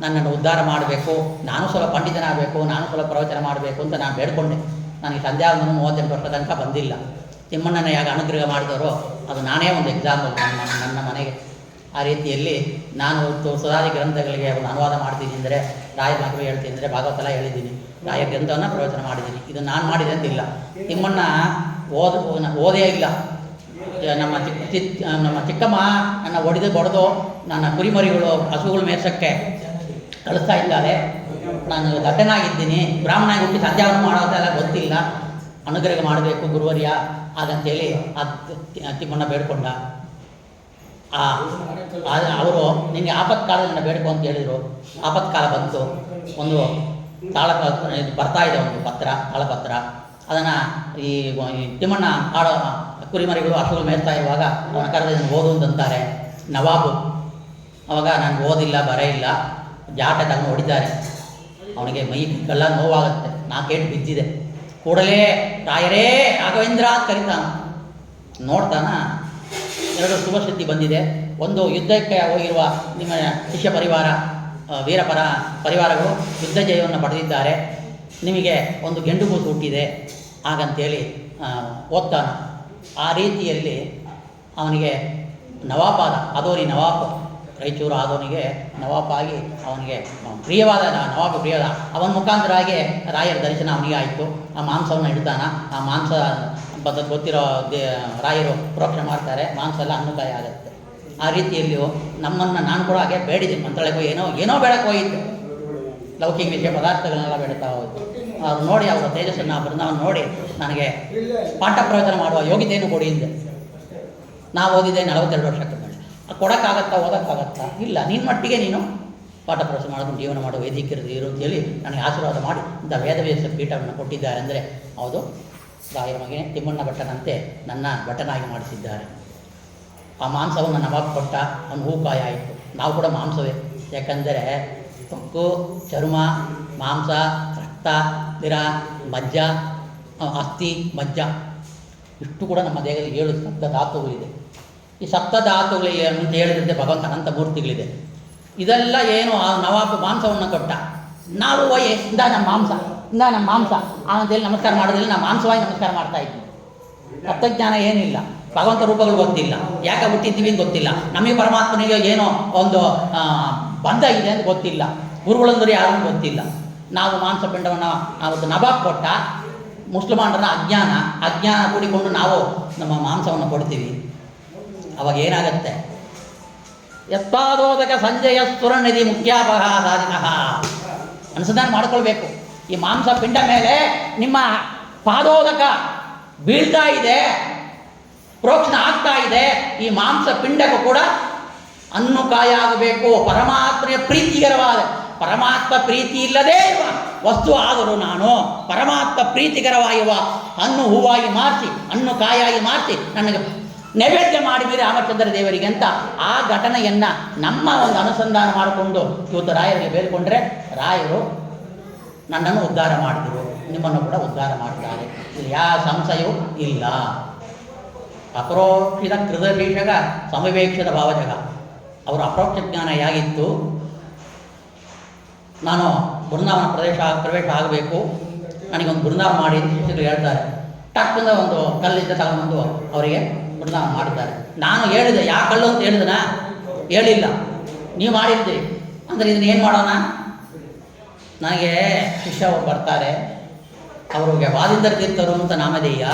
ನನ್ನನ್ನು ಉದ್ಧಾರ ಮಾಡಬೇಕು, ನಾನು ಸ್ವಲ್ಪ ಪಂಡಿತನಾಗಬೇಕು, ನಾನು ಸ್ವಲ್ಪ ಪ್ರವಚನ ಮಾಡಬೇಕು ಅಂತ ನಾನು ಬೇಡ್ಕೊಂಡೆ. ನನಗೆ ಸಂಧ್ಯಾವಂದನೂ 38 ವರ್ಷ ತನಕ ಬಂದಿಲ್ಲ. ತಿಮ್ಮಣ್ಣನ ಯಾಗ ಅನುಗ್ರಹ ಮಾಡಿದವರು ಅದು ನಾನೇ ಒಂದು ಎಕ್ಸಾಂಪಲ್ ನನ್ನ ಮನೆಗೆ. ಆ ರೀತಿಯಲ್ಲಿ ನಾನು ಸುಧಾರಿ ಗ್ರಂಥಗಳಿಗೆ ಒಂದು ಅನುವಾದ ಮಾಡ್ತೀನಿ ಅಂದರೆ, ರಾಯರ ಮಗು ಹೇಳ್ತೀನಿ ಅಂದರೆ, ಭಾಗವತೆಲ್ಲ ಹೇಳಿದ್ದೀನಿ, ರಾಯ ಗ್ರಂಥವನ್ನು ಪ್ರವಚನ ಮಾಡಿದ್ದೀನಿ. ಇದು ನಾನು ಮಾಡಿದೆ ಅಂತಿಲ್ಲ. ತಿಮ್ಮಣ್ಣ ಓದೇ ಇಲ್ಲ. ನಮ್ಮ ಚಿಕ್ಕಮ್ಮ ನನ್ನ ಬಡದು ನನ್ನ ಕುರಿಮರಿಗಳು ಹಸುಗಳು ಮೇರ್ಸೋಕ್ಕೆ ಕಳಿಸ್ತಾ ಇದ್ದಾರೆ. ನಾನು ದಟ್ಟನಾಗಿದ್ದೀನಿ, ಬ್ರಾಹ್ಮಣಾಗಿ ಹುಟ್ಟಿ ಸಂಧ್ಯಾವನ್ನು ಮಾಡೋದೆಲ್ಲ ಗೊತ್ತಿಲ್ಲ, ಅನುಗ್ರಹ ಮಾಡಬೇಕು ಗುರುವರ್ಯ ಹಾಗಂತೇಳಿ ತಿಮ್ಮಣ್ಣ ಬೇಡ್ಕೊಂಡ. ಅವರು ನಿನಗೆ ಆಪತ್ಕಾಲದಿಂದ ಬೇಡ್ಕೊ ಅಂತ ಹೇಳಿದರು. ಆಪತ್ಕಾಲ ಬಂತು. ಒಂದು ಬರ್ತಾ ಇದೆ, ಒಂದು ತಾಳಪತ್ರ. ಅದನ್ನು ಈ ತಿಮ್ಮಣ್ಣ ಕುರಿಮರಿಗಳು ಹಸುಗಳು ಮೇರ್ತಾ ಇರುವಾಗ ಅವನ ಕರೆದ ಓದು ಅಂತಾರೆ ನವಾಬು. ಅವಾಗ ನಾನು ಓದಿಲ್ಲ, ಬರ ಇಲ್ಲ, ಜಾಟ ತಗೊಂಡು ಹೊಡಿತಾರೆ. ಅವನಿಗೆ ಮೈ ಎಲ್ಲ ನೋವಾಗುತ್ತೆ, 4 ಏಟು ಬಿದ್ದಿದೆ. ಕೂಡಲೇ ರಾಯರೇ ರಾಘವೇಂದ್ರ ಅಂತ ಕರೀತಾನ. ನೋಡ್ತಾನ 2 ಶುಭ ಸುದ್ದಿ ಬಂದಿದೆ. ಒಂದು, ಯುದ್ಧಕ್ಕೆ ಹೋಗಿರುವ ನಿಮ್ಮ ಶಿಷ್ಯ ಪರಿವಾರ, ವೀರಪರ ಪರಿವಾರಗಳು ಯುದ್ಧ ಜಯವನ್ನು ಪಡೆದಿದ್ದಾರೆ, ನಿಮಗೆ ಒಂದು ಗೆಂಡು ಕೂಸು ಹುಟ್ಟಿದೆ ಹಾಗಂತೇಳಿ ಓದ್ತಾನ. ಆ ರೀತಿಯಲ್ಲಿ ಅವನಿಗೆ ನವಾಪಾದ ಅದೋನಿ ನವಾಬ್, ರಾಯಚೂರು ಆದವನಿಗೆ ನವಾಪಾಗಿ ಅವನಿಗೆ ಪ್ರಿಯವಾದ ಅವನ ಮುಖಾಂತರವಾಗಿ ರಾಯರ ದರ್ಶನ ಅವನಿಗೆ ಆಯಿತು. ಆ ಮಾಂಸವನ್ನು ಇಡ್ತಾನ. ಆ ಮಾಂಸ ಗೊತ್ತಿರೋ ರಾಯರು ಪ್ರೋಕ್ಷಣೆ ಮಾಡ್ತಾರೆ. ಮಾಂಸ ಎಲ್ಲ ಅನ್ನಕಾಯಿ ಆಗುತ್ತೆ. ಆ ರೀತಿಯಲ್ಲಿಯೂ ನಮ್ಮನ್ನು ನಾನು ಕೂಡ ಹಾಗೆ ಬೇಡಿದ್ದೀನಿ. ಮಂತ್ರಾಲಯಕ್ಕೆ ಏನೋ ಬೇಡಕ್ಕೆ ಹೋಗಿದ್ದೆ, ಲೌಕಿಕ ವಿಷಯ ಪದಾರ್ಥಗಳನ್ನೆಲ್ಲ ಬೇಡ್ತಾ ಹೋಯಿತು. ಅವ್ರು ನೋಡಿ, ಅವರ ತೇಜಸ್ಸನ್ನು ಬೃಂದಾವನ್ನ ನೋಡಿ ನನಗೆ ಪಾಠ ಪ್ರವಚನ ಮಾಡುವ ಯೋಗ್ಯತೆಯನ್ನು ಕೊಡಿ ಹಿಂದೆ. ನಾವು ಓದಿದ್ದೆ 42 ವರ್ಷಕ್ಕೆ ಮೇಲೆ. ಕೊಡೋಕ್ಕಾಗತ್ತಾ, ಓದೋಕ್ಕಾಗತ್ತಾ? ಇಲ್ಲ, ನಿನ್ನ ಮಟ್ಟಿಗೆ ನೀನು ಪಾಠ ಪ್ರವಚನ ಮಾಡೋದು, ಜೀವನ ಮಾಡೋ ವೇದಿಕಿರು ಇರು ಅಂತೇಳಿ ನನಗೆ ಆಶೀರ್ವಾದ ಮಾಡಿ ಇಂಥ ವೇದವ್ಯಾಸ ಪೀಠವನ್ನು ಕೊಟ್ಟಿದ್ದಾರೆ. ಅಂದರೆ ಹೌದು, ರಾಯರ ಮಗನೇ ತಿಮ್ಮಣ್ಣ ಭಟ್ಟನಂತೆ ನನ್ನ ಭಟ್ಟನಾಗಿ ಮಾಡಿಸಿದ್ದಾರೆ. ಆ ಮಾಂಸವನ್ನು ನವಾಬ್ ಕೊಟ್ಟ, ಅವನು ಹೂಕಾಯ ಆಯಿತು. ನಾವು ಕೂಡ ಮಾಂಸವೇ. ಯಾಕಂದರೆ ತೊಕ್ಕು, ಚರ್ಮ, ಮಾಂಸ, ರಕ್ತ, ತಿರ, ಮಜ್ಜ, ಅಸ್ಥಿ, ಮಜ್ಜ ಇಷ್ಟು ಕೂಡ ನಮ್ಮ ದೇಹದಲ್ಲಿ 7 ಸಪ್ತ ಧಾತುಗಳಿದೆ. ಈ ಸಪ್ತ ಧಾತುಗಳಿಗೆ ಅಂತ ಹೇಳಿದಂತೆ ಭಗವಂತ ಅನಂತ ಮೂರ್ತಿಗಳಿದೆ. ಇದೆಲ್ಲ ಏನು ಆ ನವಾಬ್ ಮಾಂಸವನ್ನು ಕೊಟ್ಟ. ನಾವು ಇಂದ ನಮ್ಮ ಮಾಂಸ ಅಂತೇಳಿ ನಮಸ್ಕಾರ ಮಾಡೋದಿಲ್ಲ. ನಾವು ಮಾಂಸವಾಗಿ ನಮಸ್ಕಾರ ಮಾಡ್ತಾ ಇದ್ವಿ. ತತ್ವಜ್ಞಾನ ಏನಿಲ್ಲ, ಭಗವಂತ ರೂಪಗಳು ಗೊತ್ತಿಲ್ಲ, ಯಾಕೆ ಹುಟ್ಟಿದ್ದೀವಿ ಅಂತ ಗೊತ್ತಿಲ್ಲ, ನಮಗೆ ಪರಮಾತ್ಮನಿಗೆ ಏನೋ ಒಂದು ಬಂಧ ಇದೆ ಅಂತ ಗೊತ್ತಿಲ್ಲ, ಗುರುಗಳಂದ್ರೆ ಯಾರು ಗೊತ್ತಿಲ್ಲ. ನಾವು ಮಾಂಸಪಿಂಡವನ್ನು ಅವತ್ತು ನವಾಬ್ ಕೊಟ್ಟ. ಮುಸ್ಲಿಮಾನರ ಅಜ್ಞಾನ ಕೂಡಿಕೊಂಡು ನಾವು ನಮ್ಮ ಮಾಂಸವನ್ನು ಕೊಡ್ತೀವಿ. ಅವಾಗ ಏನಾಗತ್ತೆ? ಯತ್ಪಾದೋದಕ ಸಂಜಯ ಸುರನಿಧಿ ಮುಖ್ಯಾಪಹ ಸಾಧಿನಃ. ಅನುಸಂಧಾನ ಮಾಡ್ಕೊಳ್ಬೇಕು. ಈ ಮಾಂಸ ಪಿಂಡ ಮೇಲೆ ನಿಮ್ಮ ಪಾದೋದಕ ಬೀಳ್ತಾ ಇದೆ, ಪ್ರೋಕ್ಷಣ ಆಗ್ತಾ ಇದೆ. ಈ ಮಾಂಸ ಪಿಂಡಕ್ಕೂ ಕೂಡ ಅನ್ನುಕಾಯ ಆಗಬೇಕು. ಪರಮಾತ್ಮನ ಪ್ರೀತಿಕರವಾದ, ಪರಮಾತ್ಮ ಪ್ರೀತಿ ಇಲ್ಲದೇ ಇರುವ ವಸ್ತು ಆದರೂ ನಾನು ಪರಮಾತ್ಮ ಪ್ರೀತಿಕರವಾಗಿರುವ ಹಣ್ಣು ಹೂವಾಗಿ ಮಾರಿಸಿ, ಹಣ್ಣು ಕಾಯಾಗಿ ಮಾರಿಸಿ ನನಗೆ ನೈವೇದ್ಯ ಮಾಡಿದರೆ ರಾಮಚಂದ್ರ ದೇವರಿಗೆ ಅಂತ ಆ ಘಟನೆಯನ್ನು ನಮ್ಮ ಒಂದು ಅನುಸಂಧಾನ ಮಾಡಿಕೊಂಡು ಇವತ್ತು ರಾಯರಿಗೆ ಬೇಡಿಕೊಂಡ್ರೆ ರಾಯರು ನನ್ನನ್ನು ಉದ್ಧಾರ ಮಾಡಿದರು, ನಿಮ್ಮನ್ನು ಕೂಡ ಉದ್ಧಾರ ಮಾಡ್ತಾರೆ. ಇಲ್ಲಿ ಯಾವ ಸಂಶಯವೂ ಇಲ್ಲ. ಅಪರೋಕ್ಷಿತ ಕೃತಭೀಷಕ ಸಮವೇಕ್ಷದ ಭಾವಜಗ. ಅವರು ಅಪರೋಕ್ಷ ಜ್ಞಾನ ಹೇಗಿತ್ತು, ನಾನು ಬೃಂದಾವನ ಪ್ರವೇಶ ಆಗಬೇಕು, ನನಗೊಂದು ಬೃಂದಾವನ ಮಾಡಿ ಶಿಷ್ಯರು ಹೇಳ್ತಾರೆ. ಟಕ್ಕಂದ ಒಂದು ಕಲ್ಲಿದ್ದ ತಗೊಂಡು ಅವರಿಗೆ ಬೃಂದಾವನ ಮಾಡ್ತಾರೆ. ನಾನು ಹೇಳಿದೆ, ಯಾವ ಕಲ್ಲು ಅಂತ ಹೇಳಿದನ? ಹೇಳಿಲ್ಲ. ನೀವು ಮಾಡಿದ್ದೀರಿ. ಅಂದರೆ ಇದನ್ನು ಏನು ಮಾಡೋಣ? ನನಗೆ ಶಿಷ್ಯ ಬರ್ತಾರೆ, ಅವ್ರಿಗೆ ವಾದೀಂದ್ರ ತೀರ್ಥರು ಅಂತ ನಾಮಧೇಯ,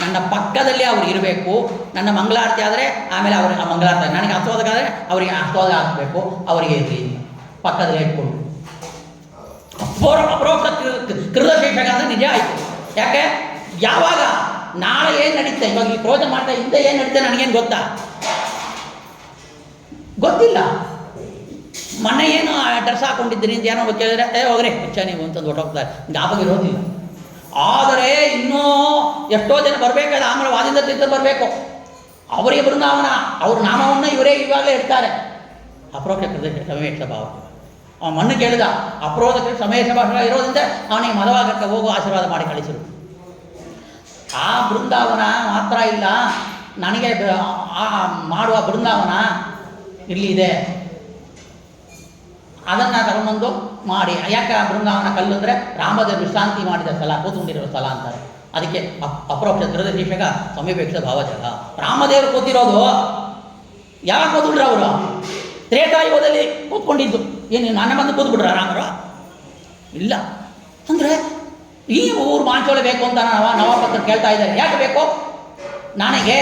ನನ್ನ ಪಕ್ಕದಲ್ಲಿ ಅವ್ರು ಇರಬೇಕು. ನನ್ನ ಮಂಗಳಾರತಿ ಆದರೆ ಆಮೇಲೆ ಅವ್ರಿಗೆ ಮಂಗಳಾರತಿ, ನನಗೆ ಹಸ್ತೋದಕಾದರೆ ಅವರಿಗೆ ಹಸ್ತೋದಕ ಹಾಕಬೇಕು, ಅವರಿಗೆ ಇರಲಿ ಪಕ್ಕದಲ್ಲಿ ಇಟ್ಕೊಂಡು. ಅಪರೋಕ್ಷ ಕೃತಶೇಷಕ ಅಂದರೆ ನಿಜ ಆಯಿತು. ಯಾಕೆ? ಯಾವಾಗ ನಾಳೆ ಏನು ನಡೀತೆ, ಇವಾಗ ಈ ಪ್ರೋಜನ ಮಾಡ್ತಾ ಹಿಂದೆ ಏನು ನಡೀತೆ ನನಗೇನು ಗೊತ್ತಾ? ಗೊತ್ತಿಲ್ಲ. ಮೊನ್ನೆ ಏನು ಡ್ರೆಸ್ ಹಾಕೊಂಡಿದ್ದೀನಿ ಅಂತ ಏನೋ ಕೇಳಿದ್ರೆ ಹೋಗ್ರಿ ಹೆಚ್ಚ ನೀವು ಅಂತಂದು ಹೊಟ್ಟೋಗ್ತಾರೆ, ಜ್ಞಾಪಕ ಇರೋದಿಲ್ಲ. ಆದರೆ ಇನ್ನೂ ಎಷ್ಟೋ ಜನ ಬರಬೇಕಾದ್ರೆ ಆಮೇಲೆ ವಾದೀಂದ್ರ ತೀರ್ಥರು ಬರಬೇಕು, ಅವರಿಗೆ ಬೃಂದಾವನ, ಅವ್ರ ನಾಮವನ್ನು ಇವರೇ ಇವಾಗಲೇ ಇಡ್ತಾರೆ. ಅಪರೋಕ್ಷ ಕೃತಶೇಷ ಸಮೇಶ ಭಾವ. ಮಣ್ಣು ಕೇಳಿದ ಅಪರೋಕ್ಷ ಸಮೇಶ ಭಾಷೆ ಇರೋದ್ರಿಂದ ಅವನಿಗೆ ಮದವಾಗಕ್ಕೆ ಹೋಗು ಆಶೀರ್ವಾದ ಮಾಡಿ ಕಳಿಸಿರು. ಆ ಬೃಂದಾವನ ಮಾತ್ರ ಇಲ್ಲ, ನನಗೆ ಮಾಡುವ ಬೃಂದಾವನ ಇಲ್ಲಿ ಇದೆ, ಅದನ್ನು ತಗೊಂಡು ಮಾಡಿ. ಯಾಕೆ ಬೃಂದಾವನ ಕಲ್ಲು ಅಂದರೆ ರಾಮದೇವರು ವಿಶ್ರಾಂತಿ ಮಾಡಿದ ಸ್ಥಳ, ಕೂತ್ಕೊಂಡಿರೋ ಸ್ಥಳ ಅಂತಾರೆ. ಅದಕ್ಕೆ ಅಪರೋಕ್ಷ ಕೃತಶೇಷಕ ಸಮೀಪೇಕ್ಷ ಭಾವಜಲ. ರಾಮದೇವರು ಕೂತಿರೋದು ಯಾವಾಗ ಕೂತ್ಬಿಟ್ರು? ಅವರು ತ್ರೇತಾಯುಗದಲ್ಲಿ ಕೂತ್ಕೊಂಡಿದ್ದು. ಏನು ನನ್ನ ಬಂದು ಕೂತ್ಬಿಟ್ರ ರಾಮರು? ಇಲ್ಲ. ಅಂದರೆ ಈ ಊರು ಮಾಂಚೋಳೆ ಬೇಕು ಅಂತ ನವಾಪತ್ರ ಕೇಳ್ತಾ ಇದ್ದಾರೆ. ಯಾಕೆ ಬೇಕು? ನನಗೆ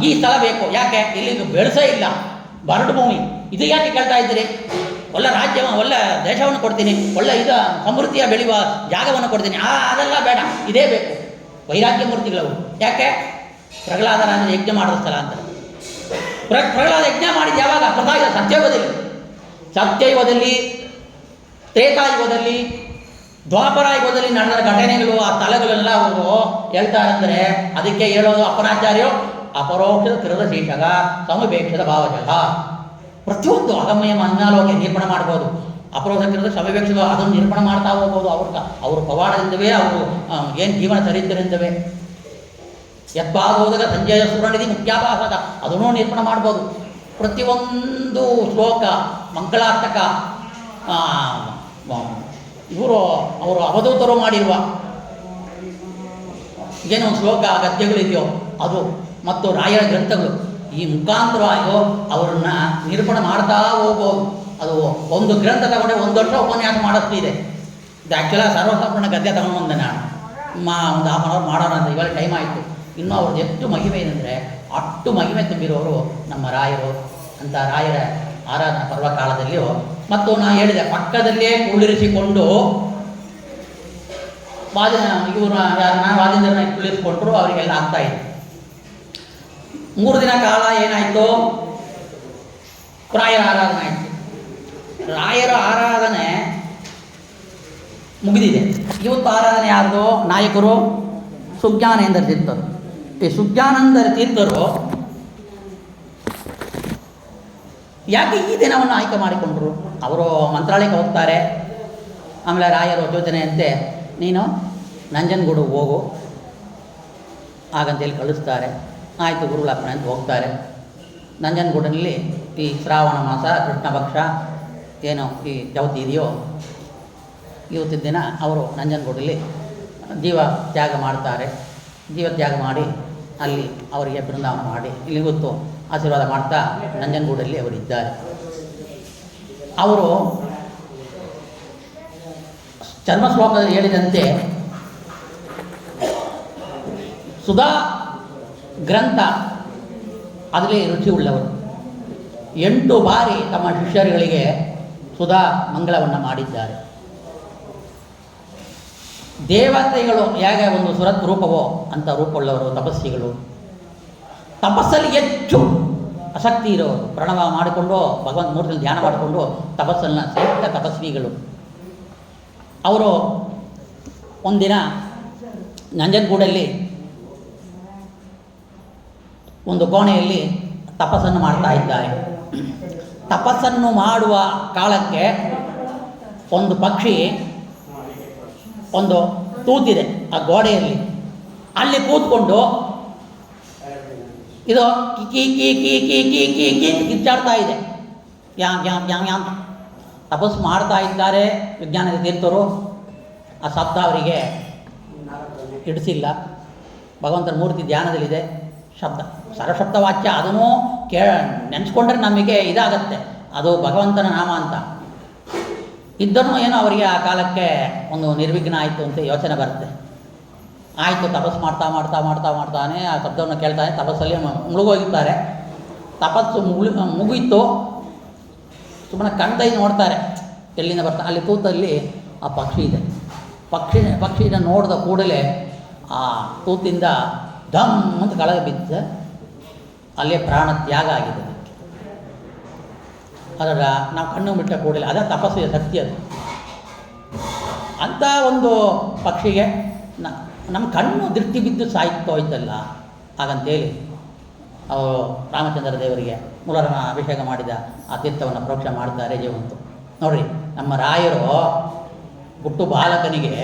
ಈ ಸ್ಥಳ ಬೇಕು. ಯಾಕೆ? ಇಲ್ಲಿಗೆ ಬೆಳೆಸೇ ಇಲ್ಲ, ಬರಡು ಭೂಮಿ. ಇದು ಯಾಕೆ ಕೇಳ್ತಾ ಇದ್ದೀರಿ? ಒಳ್ಳೆ ರಾಜ್ಯ, ಒಳ್ಳೆ ದೇಶವನ್ನು ಕೊಡ್ತೀನಿ, ಒಳ್ಳೆ ಸಮೃದ್ಧಿಯ ಬೆಳೆಯುವ ಜಾಗವನ್ನು ಕೊಡ್ತೀನಿ. ಅದೆಲ್ಲ ಬೇಡ, ಇದೇ ಬೇಕು. ವೈರಾಗ್ಯ ಮೂರ್ತಿಗಳವು. ಯಾಕೆ? ಪ್ರಹ್ಲಾದ ರಾಜ ಯಜ್ಞ ಮಾಡಿದ ಸ್ಥಳ ಅಂತ. ಪ್ರಹ್ಲಾದ ಯಜ್ಞ ಮಾಡಿದ ಯಾವಾಗ? ಸತ್ಯಯುಗದಲ್ಲಿ, ತ್ರೇತಾಯುಗದಲ್ಲಿ, ದ್ವಾಪರಾಯುಗದಲ್ಲಿ ನಡೆದ ಘಟನೆಗಳು, ಆ ಸ್ಥಳಗಳೆಲ್ಲ ಅವರು ಹೇಳ್ತಾರೆ. ಅಂದರೆ ಅದಕ್ಕೆ ಹೇಳೋದು ಅಪ್ಪನಾಚಾರ್ಯರು ಅಪರೋಕ್ಷದ ಕೃತಶೇಷಕ ಸಮವೇಕ್ಷದ ಭಾವಜಲ. ಪ್ರತಿಯೊಂದು ಅಗಮ್ಯ ಮನ್ಯಾಲೋಕೆ ನಿರೂಪಣೆ ಮಾಡ್ಬೋದು. ಅಪರೋಕ್ಷದ ಸಮವೇಕ್ಷದ ಅದನ್ನು ನಿರೂಪಣೆ ಮಾಡ್ತಾ ಹೋಗ್ಬೋದು. ಅವ್ರ ಪವಾಡದಿಂದವೇ, ಅವರು ಏನು ಜೀವನ ಚರಿತ್ರೆಯಿಂದವೇ. ಯತ್ಪಾದೋದಕ ಸಂಜಯ ಸುರನಿಧಿ ಮುಖ್ಯಾಭಾಸಕ ಅದನ್ನೂ ನಿರೂಪಣೆ ಮಾಡ್ಬೋದು. ಪ್ರತಿಯೊಂದು ಶ್ಲೋಕ ಮಂಗಳಾರ್ಥಕ. ಅವರು ಅವಧೂತರು ಮಾಡಿರುವ ಏನೋ ಶ್ಲೋಕ ಗದ್ಯಗಳಿದೆಯೋ ಅದು, ಮತ್ತು ರಾಯರ ಗ್ರಂಥಗಳು ಈ ಮುಖಾಂತರವಾಗಿ ಅವರನ್ನ ನಿರೂಪಣೆ ಮಾಡ್ತಾ ಹೋಗ್ಬೋದು. ಅದು ಒಂದು ಗ್ರಂಥ ತಗೊಂಡೆ 1 ವರ್ಷ ಉಪನ್ಯಾಸ ಮಾಡೋಷ್ಟು ಇದೆ. ಇದು ಆ್ಯಕ್ಚುಲಾಗಿ ಸರ್ವಸಂಪೂರ್ಣ ಗದ್ಯ ತಗೊಂಡು ಬಂದೆ ನಾನು. ಒಂದು ಹಾಫ್ ಅನ್ ಅವರ್ ಮಾಡೋಣ ಅಂತ. ಇವಾಗ ಟೈಮ್ ಆಯಿತು. ಇನ್ನೂ ಅವ್ರದ್ದು ಎಷ್ಟು ಮಹಿಮೆ ಏನಂದರೆ ಅಷ್ಟು ಮಹಿಮೆ ತುಂಬಿರೋರು ನಮ್ಮ ರಾಯರು ಅಂತ. ರಾಯರ ಆರಾಧನಾ ಪರ್ವಕಾಲದಲ್ಲಿಯೂ ಮತ್ತು ನಾನು ಹೇಳಿದೆ ಪಕ್ಕದಲ್ಲೇ ಕುಳ್ಳಿರಿಸಿಕೊಂಡು ಇವರು ಯಾರನ್ನ ವಾದೀಂದ್ರನ ಕುಳ್ಳಿರಿಸಿಕೊಂಡ್ರು, ಅವರಿಗೆಲ್ಲ ಆಗ್ತಾಯಿದೆ. 3 ದಿನ ಕಾಲ ಏನಾಯಿತು? ರಾಯರ ಆರಾಧನೆ ಆಯಿತು. ರಾಯರ ಆರಾಧನೆ ಮುಗಿದಿದೆ. ಇವತ್ತು ಆರಾಧನೆ ಯಾರ್ದು? ನಾಯಕರು ಸುಜ್ಞಾನೇಂದ್ರ ತೀರ್ಥರು. ಈ ಸುಜ್ಞಾನೇಂದ್ರ ತೀರ್ಥರು ಯಾಕೆ ಈ ದಿನವನ್ನು ಆಯ್ಕೆ ಮಾಡಿಕೊಂಡ್ರು? ಅವರು ಮಂತ್ರಾಲಯಕ್ಕೆ ಹೋಗ್ತಾರೆ. ಆಮೇಲೆ ರಾಯರು ಯೋಜನೆಯಂತೆ ನೀನು ನಂಜನಗೂಡು ಹೋಗು ಹಾಗಂತೇಳಿ ಕಳಿಸ್ತಾರೆ. ಆಯಿತು ಗುರುಗಳಪ್ಪನ ಅಂತ ಹೋಗ್ತಾರೆ. ನಂಜನಗೂಡಿನಲ್ಲಿ ಈ ಶ್ರಾವಣ ಮಾಸ ಕೃಷ್ಣ ಪಕ್ಷ ಏನೋ ಈ ಯಾವತ್ತು ಇದೆಯೋ ಇವತ್ತಿನ ದಿನ ಅವರು ನಂಜನಗೂಡಲ್ಲಿ ಜೀವ ತ್ಯಾಗ ಮಾಡ್ತಾರೆ. ಜೀವ ತ್ಯಾಗ ಮಾಡಿ ಅಲ್ಲಿ ಅವರಿಗೆ ಬೃಂದಾವನ ಮಾಡಿ ಇಲ್ಲಿ ಇವತ್ತು ಆಶೀರ್ವಾದ ಮಾಡ್ತಾ ನಂಜನಗೂಡಲ್ಲಿ ಅವರಿದ್ದಾರೆ. ಅವರು ಚರ್ಮಶ್ಲೋಕದಲ್ಲಿ ಹೇಳಿದಂತೆ ಸುಧಾ ಗ್ರಂಥ ಅದರಲ್ಲಿ ರುಚಿ ಉಳ್ಳವರು. 8 ಬಾರಿ ತಮ್ಮ ಶಿಷ್ಯರುಗಳಿಗೆ ಸುಧಾ ಮಂಗಳವನ್ನು ಮಾಡಿದ್ದಾರೆ. ದೇವತೆಗಳು ಹೇಗೆ ಒಂದು ಸುರತ್ ರೂಪವೋ ಅಂಥ ರೂಪವುಳ್ಳವರು ತಪಸ್ಸಿಗಳು. ತಪಸ್ಸಲ್ಲಿ ಹೆಚ್ಚು ಆಸಕ್ತಿ ಇರೋರು, ಪ್ರಣವ ಮಾಡಿಕೊಂಡು ಭಗವಂತ ಮೂರ್ತಿಯಲ್ಲಿ ಧ್ಯಾನ ಮಾಡಿಕೊಂಡು ತಪಸ್ಸನ್ನು ಶ್ರೇಷ್ಠ ತಪಸ್ವಿಗಳು. ಅವರು ಒಂದಿನ ನಂಜನಗೂಡಲ್ಲಿ ಒಂದು ಕೋಣೆಯಲ್ಲಿ ತಪಸ್ಸನ್ನು ಮಾಡ್ತಾ ಇದ್ದಾರೆ. ತಪಸ್ಸನ್ನು ಮಾಡುವ ಕಾಲಕ್ಕೆ ಒಂದು ಪಕ್ಷಿ ಒಂದು ತೂತಿದೆ ಆ ಗೋಡೆಯಲ್ಲಿ. ಅಲ್ಲಿ ಕೂತ್ಕೊಂಡು ಇದು ಕೀ ಕೀ ಕೀ ಕೀ ಕೀ ಕೀ ಕೀ ಕಿಚ್ಚಾಡ್ತಾ ಇದೆ. ಅಂತ ತಪಸ್ಸು ಮಾಡ್ತಾ ಇದ್ದಾರೆ ವಿಜ್ಞಾನದ ತೀರ್ಥರು. ಆ ಶಬ್ದ ಅವರಿಗೆ ಹಿಡಿಸಿಲ್ಲ. ಭಗವಂತನ ಮೂರ್ತಿ ಧ್ಯಾನದಲ್ಲಿದೆ. ಶಬ್ದ ಸರ್ವಶಬ್ದ ವಾಕ್ಯ ಅದನ್ನು ನೆನೆಸ್ಕೊಂಡ್ರೆ ನಮಗೆ ಇದಾಗತ್ತೆ. ಅದು ಭಗವಂತನ ನಾಮ ಅಂತ ಇದ್ದರೂ ಏನೋ ಅವರಿಗೆ ಆ ಕಾಲಕ್ಕೆ ಒಂದು ನಿರ್ವಿಘ್ನ ಆಯಿತು ಅಂತ ಯೋಚನೆ ಬರುತ್ತೆ. ಆಯಿತು, ತಪಸ್ಸು ಮಾಡ್ತಾನೆ ಆ ಶಬ್ದವನ್ನು ಕೇಳ್ತಾನೆ, ತಪಸ್ಸಲ್ಲಿ ಮುಳುಗೋಗಿದ್ದಾರೆ. ತಪಸ್ಸು ಮುಗಿಯಿತು. ಸುಮ್ಮನೆ ಕಣ್ತೈ ನೋಡ್ತಾರೆ ಎಲ್ಲಿಂದ ಬರ್ತಾರೆ. ಅಲ್ಲಿ ತೂತಲ್ಲಿ ಆ ಪಕ್ಷಿ ಇದೆ. ಪಕ್ಷಿನ ನೋಡಿದ ಕೂಡಲೇ ಆ ತೂತಿಂದ ಧಮ್ ಅಂತ ಕೆಳಗೆ ಬಿದ್ದ ಅಲ್ಲೇ ಪ್ರಾಣ ತ್ಯಾಗ ಆಗಿದೆ. ಅದರ ನಾವು ಕಣ್ಣು ಬಿಟ್ಟ ಕೂಡಲೇ ಅದ ತಪಸ್ಸಿನ ಶಕ್ತಿ ಅದು. ಅಂಥ ಒಂದು ಪಕ್ಷಿಗೆ ನಮ್ಮ ಕಣ್ಣು ದೃಷ್ಟಿ ಬಿದ್ದು ಹೋಯ್ತಲ್ಲ ಹಾಗಂತೇಳಿ ಅವರು ರಾಮಚಂದ್ರ ದೇವರಿಗೆ ಮೂಲರನ ಅಭಿಷೇಕ ಮಾಡಿದ ಆ ತೀರ್ಥವನ್ನು ಪ್ರೋಕ್ಷ ಮಾಡ್ತಾರೆ ಜೀವಂತು. ನೋಡಿರಿ, ನಮ್ಮ ರಾಯರು ಹುಟ್ಟು ಬಾಲಕನಿಗೆ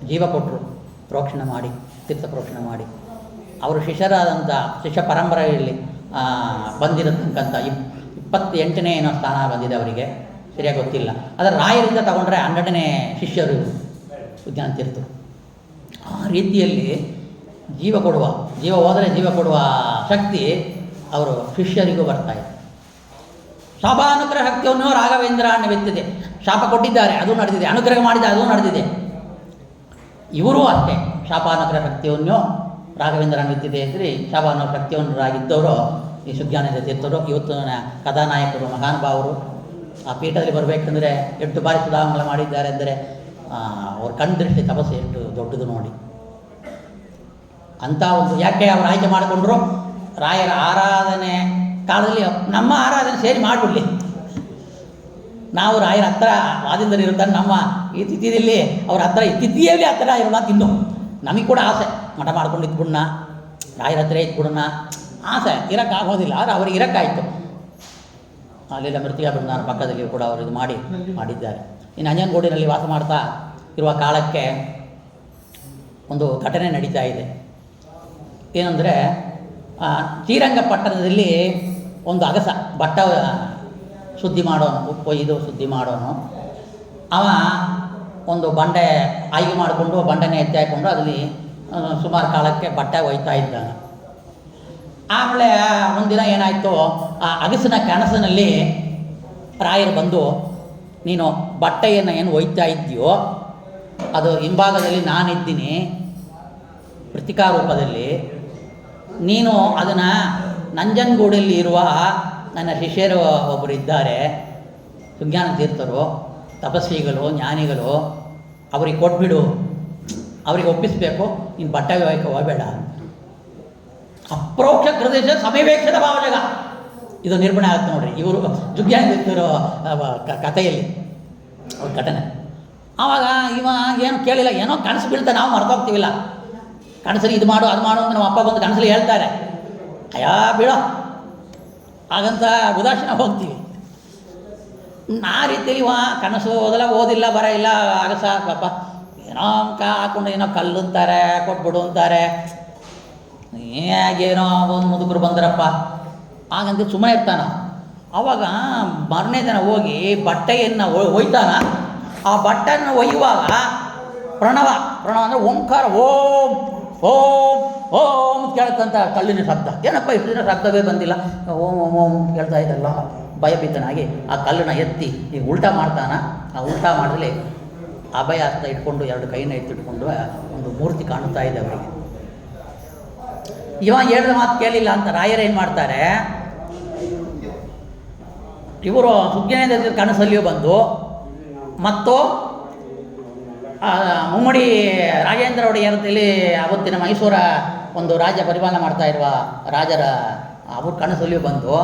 ಜೀವ ಕೊಟ್ಟರು, ಪ್ರೋಕ್ಷಣೆ ಮಾಡಿ, ತೀರ್ಥ ಪ್ರೋಕ್ಷಣೆ ಮಾಡಿ. ಅವರು ಶಿಷ್ಯರಾದಂಥ ಶಿಷ್ಯ ಪರಂಪರೆಯಲ್ಲಿ ಬಂದಿರತಕ್ಕಂಥ 28ನೇ ಏನೋ ಸ್ಥಾನ ಬಂದಿದೆ ಅವರಿಗೆ, ಸರಿಯಾಗಿ ಗೊತ್ತಿಲ್ಲ. ಅದರ ರಾಯರಿಂದ ತಗೊಂಡ್ರೆ 12ನೇ ಶಿಷ್ಯರು ವಿಜ್ಞಾನ ತೀರ್ಥರು. ಆ ರೀತಿಯಲ್ಲಿ ಜೀವ ಹೋದರೆ ಜೀವ ಕೊಡುವ ಶಕ್ತಿ ಅವರು ಶಿಷ್ಯರಿಗೂ ಬರ್ತಾಯಿದೆ. ಶಾಪಾನುಗ್ರಹ ಶಕ್ತಿಯನ್ನು ರಾಘವೇಂದ್ರ ನಿವೆತ್ತಿದೆ. ಶಾಪ ಕೊಟ್ಟಿದ್ದಾರೆ, ಅದು ನಡೆದಿದೆ. ಅನುಗ್ರಹ ಮಾಡಿದ, ಅದು ನಡೆದಿದೆ. ಇವರೂ ಅಷ್ಟೇ ಶಾಪಾನುಗ್ರಹ ಶಕ್ತಿಯನ್ನು ರಾಘವೇಂದ್ರ ನಿವೆತ್ತಿದೆ ಅಂದರೆ ಶಾಪಾನುಗ್ರಹ ಶಕ್ತಿಯವರಾಗಿದ್ದವರು ಈ ಸುಜ್ಞಾನೇಂದ್ರ ತೀರ್ಥರು. ಇವತ್ತಿನ ಕಥಾನಾಯಕರು, ಮಹಾನುಭಾವರು. ಆ ಪೀಠದಲ್ಲಿ ಬರಬೇಕಂದ್ರೆ 8 ಬಾರಿ ಸುಧಾಮಂಗಲ ಮಾಡಿದ್ದಾರೆ ಅಂದರೆ ಅವ್ರ ಕಣ್ದೃಷ್ಟಿ ತಪಸ್ಸು ಎಷ್ಟು ದೊಡ್ಡದು ನೋಡಿ. ಅಂಥ ಒಂದು ಯಾಕೆ ಅವರು ಆಯ್ಕೆ ಮಾಡಿಕೊಂಡ್ರು, ರಾಯರ ಆರಾಧನೆ ಕಾಲದಲ್ಲಿ ನಮ್ಮ ಆರಾಧನೆ ಸೇರಿ ಮಾಡಿಬಿಡ್ಲಿ. ನಾವು ರಾಯರ ಹತ್ರ ವಾದಿಂದಲೇ ಇರ್ತಾರೆ, ನಮ್ಮ ಈ ತಿಥಿಯಲ್ಲಿ ಅವ್ರ ಹತ್ರ ತಿಥಿಯಲ್ಲಿ ಹತ್ರ ಇರೋಣ ತಿನ್ನು. ನಮಗೆ ಕೂಡ ಆಸೆ, ಮಠ ಮಾಡ್ಕೊಂಡು ಇದ್ಬಿಡೋಣ, ರಾಯರ ಹತ್ರ ಇದ್ಬಿಡೋಣ ಆಸೆ. ಇರೋಕ್ಕಾಗೋದಿಲ್ಲ, ಆದರೆ ಅವ್ರಿಗೆ ಇರೋಕ್ಕಾಯಿತು. ಅಲ್ಲೆಲ್ಲ ಮೃತಿಕಾ ಬೃಂದಾವನ ಪಕ್ಕದಲ್ಲಿ ಕೂಡ ಅವರು ಇದು ಮಾಡಿದ್ದಾರೆ. ಇನ್ನು ನಂಜನಗೂಡಿನಲ್ಲಿ ವಾಸ ಮಾಡ್ತಾ ಇರುವ ಕಾಲಕ್ಕೆ ಒಂದು ಘಟನೆ ನಡೀತಾ ಇದೆ. ಏನಂದರೆ ಶ್ರೀರಂಗಪಟ್ಟಣದಲ್ಲಿ ಒಂದು ಅಗಸ ಬಟ್ಟ ಶುದ್ಧಿ ಮಾಡೋನು, ಒಯ್ದು ಶುದ್ಧಿ ಮಾಡೋನು. ಅವ ಒಂದು ಬಂಡೆ ಆಯ್ಕೆ ಮಾಡಿಕೊಂಡು ಬಂಡೆನೇ ಎತ್ತಿ ಹಾಕ್ಕೊಂಡು ಅದರಲ್ಲಿ ಸುಮಾರು ಕಾಲಕ್ಕೆ ಬಟ್ಟೆ ಒಯ್ತಾ ಇದ್ದಾನೆ. ಆಮೇಲೆ ಒಂದಿನ ಏನಾಯಿತು, ಆ ಅಗಸಿನ ಕನಸಿನಲ್ಲಿ ರಾಯರು ಬಂದು, ನೀನು ಬಟ್ಟೆಯನ್ನು ಏನು ಒಯ್ತಾ ಇದ್ದೀಯೋ ಅದು ಹಿಂಭಾಗದಲ್ಲಿ ನಾನಿದ್ದೀನಿ ಪ್ರತಿಕಾ ರೂಪದಲ್ಲಿ. ನೀನು ಅದನ್ನು ನಂಜನಗೂಡಲ್ಲಿ ಇರುವ ನನ್ನ ಶಿಷ್ಯರು ಒಬ್ಬರು ಇದ್ದಾರೆ, ಸುಜ್ಞಾನ ತೀರ್ಥರು, ತಪಸ್ವಿಗಳು, ಜ್ಞಾನಿಗಳು, ಅವ್ರಿಗೆ ಕೊಟ್ಬಿಡು, ಅವ್ರಿಗೆ ಒಪ್ಪಿಸಬೇಕು, ನೀನು ಬಟ್ಟೆ ಒಯ್ಯಕ್ಕೆ ಹೋಗಬೇಡ. ಅಪ್ರೋಕ್ಷ ಪ್ರದೇಶ ಸಮೀವೇಕ್ಷದ ಭಾವಜಗ ಇದು ನಿರ್ಮಾಣ ಆಗುತ್ತೆ ನೋಡ್ರಿ. ಇವರು ಸುಜ್ಞಾನ ತೀರ್ಥರು ಕಥೆಯಲ್ಲಿ ಅವ್ರ ಘಟನೆ. ಆವಾಗ ಇವ ಏನು ಕೇಳಿಲ್ಲ, ಏನೋ ಕನಸು ಬೀಳ್ತಾ ನಾವು ಮರ್ತೋಗ್ತೀವಿಲ್ಲ. ಕನಸಲ್ಲಿ ಇದು ಮಾಡು ಅದು ಮಾಡು ಅಂತ ನಮ್ಮ ಅಪ್ಪ ಬಂದು ಕನಸಲ್ಲಿ ಹೇಳ್ತಾರೆ, ಅಯ್ಯಾ ಬೀಳೋ ಹಾಗಂತ ಉದಾಸೀನ ಹೋಗ್ತೀವಿ. ಆ ರೀತಿಯಲ್ಲಿ ಕನಸು ಓದಿಲ್ಲ ಬರ ಇಲ್ಲ ಅಗಸ ಪಾಪ ಏನೋ ಹಾಕೊಂಡು ಏನೋ ಕಲ್ಲು ಅಂತಾರೆ, ಕೊಟ್ಬಿಡು ಅಂತಾರೆ, ಹೇಗೇನೋ ಒಂದು ಮುದುಕರು ಬಂದರಪ್ಪ ಹಾಗಂತ ಸುಮ್ಮನೆ ಇರ್ತಾನ. ಆವಾಗ ಮಾರನೇ ದಿನ ಹೋಗಿ ಬಟ್ಟೆಯನ್ನು ಒಯ್ತಾನ. ಆ ಬಟ್ಟೆಯನ್ನು ಒಯ್ಯುವಾಗ ಪ್ರಣವ ಅಂದರೆ ಓಂಕಾರ, ಓಂ ಓಂ ಓಂ ಕೇಳ್ತಂತ ಕಲ್ಲಿನ ಶಬ್ದ. ಏನಪ್ಪ ಇಷ್ಟು ದಿನ ಶಬ್ದವೇ ಬಂದಿಲ್ಲ, ಓಂ ಓಂ ಓಂ ಕೇಳ್ತಾ ಇದ್ದಲ್ಲ. ಭಯಭೀತನಾಗಿ ಆ ಕಲ್ಲನ್ನು ಎತ್ತಿ ಈಗ ಉಲ್ಟಾ ಮಾಡ್ತಾನ. ಆ ಉಲ್ಟಾ ಮಾಡಿದ್ರೆ ಅಭಯ ಹಸ್ತ ಇಟ್ಕೊಂಡು 2 ಕೈನ ಎತ್ತಿಟ್ಕೊಂಡು ಒಂದು ಮೂರ್ತಿ ಕಾಣುತ್ತಾ ಇದೆ ಅವರಿಗೆ. ಇವ ಹೇಳಿದ ಮಾತು ಕೇಳಿಲ್ಲ ಅಂತ ರಾಯರು ಏನು ಮಾಡ್ತಾರೆ, ಇವರು ಸುಜ್ಞಾನೇಂದ್ರ ಕನಸಲ್ಲಿಯೂ ಬಂದು ಮತ್ತು ಮುಮ್ಮಡಿ ರಾಜೇಂದ್ರ ಒಡೆಯರಲ್ಲಿ ಅವತ್ತಿನ ಮೈಸೂರ ಒಂದು ರಾಜ್ಯ ಪರಿಪಾಲನೆ ಮಾಡ್ತಾ ಇರುವ ರಾಜರ ಅವ್ರ ಕನಸಲ್ಲಿಯೂ ಬಂದು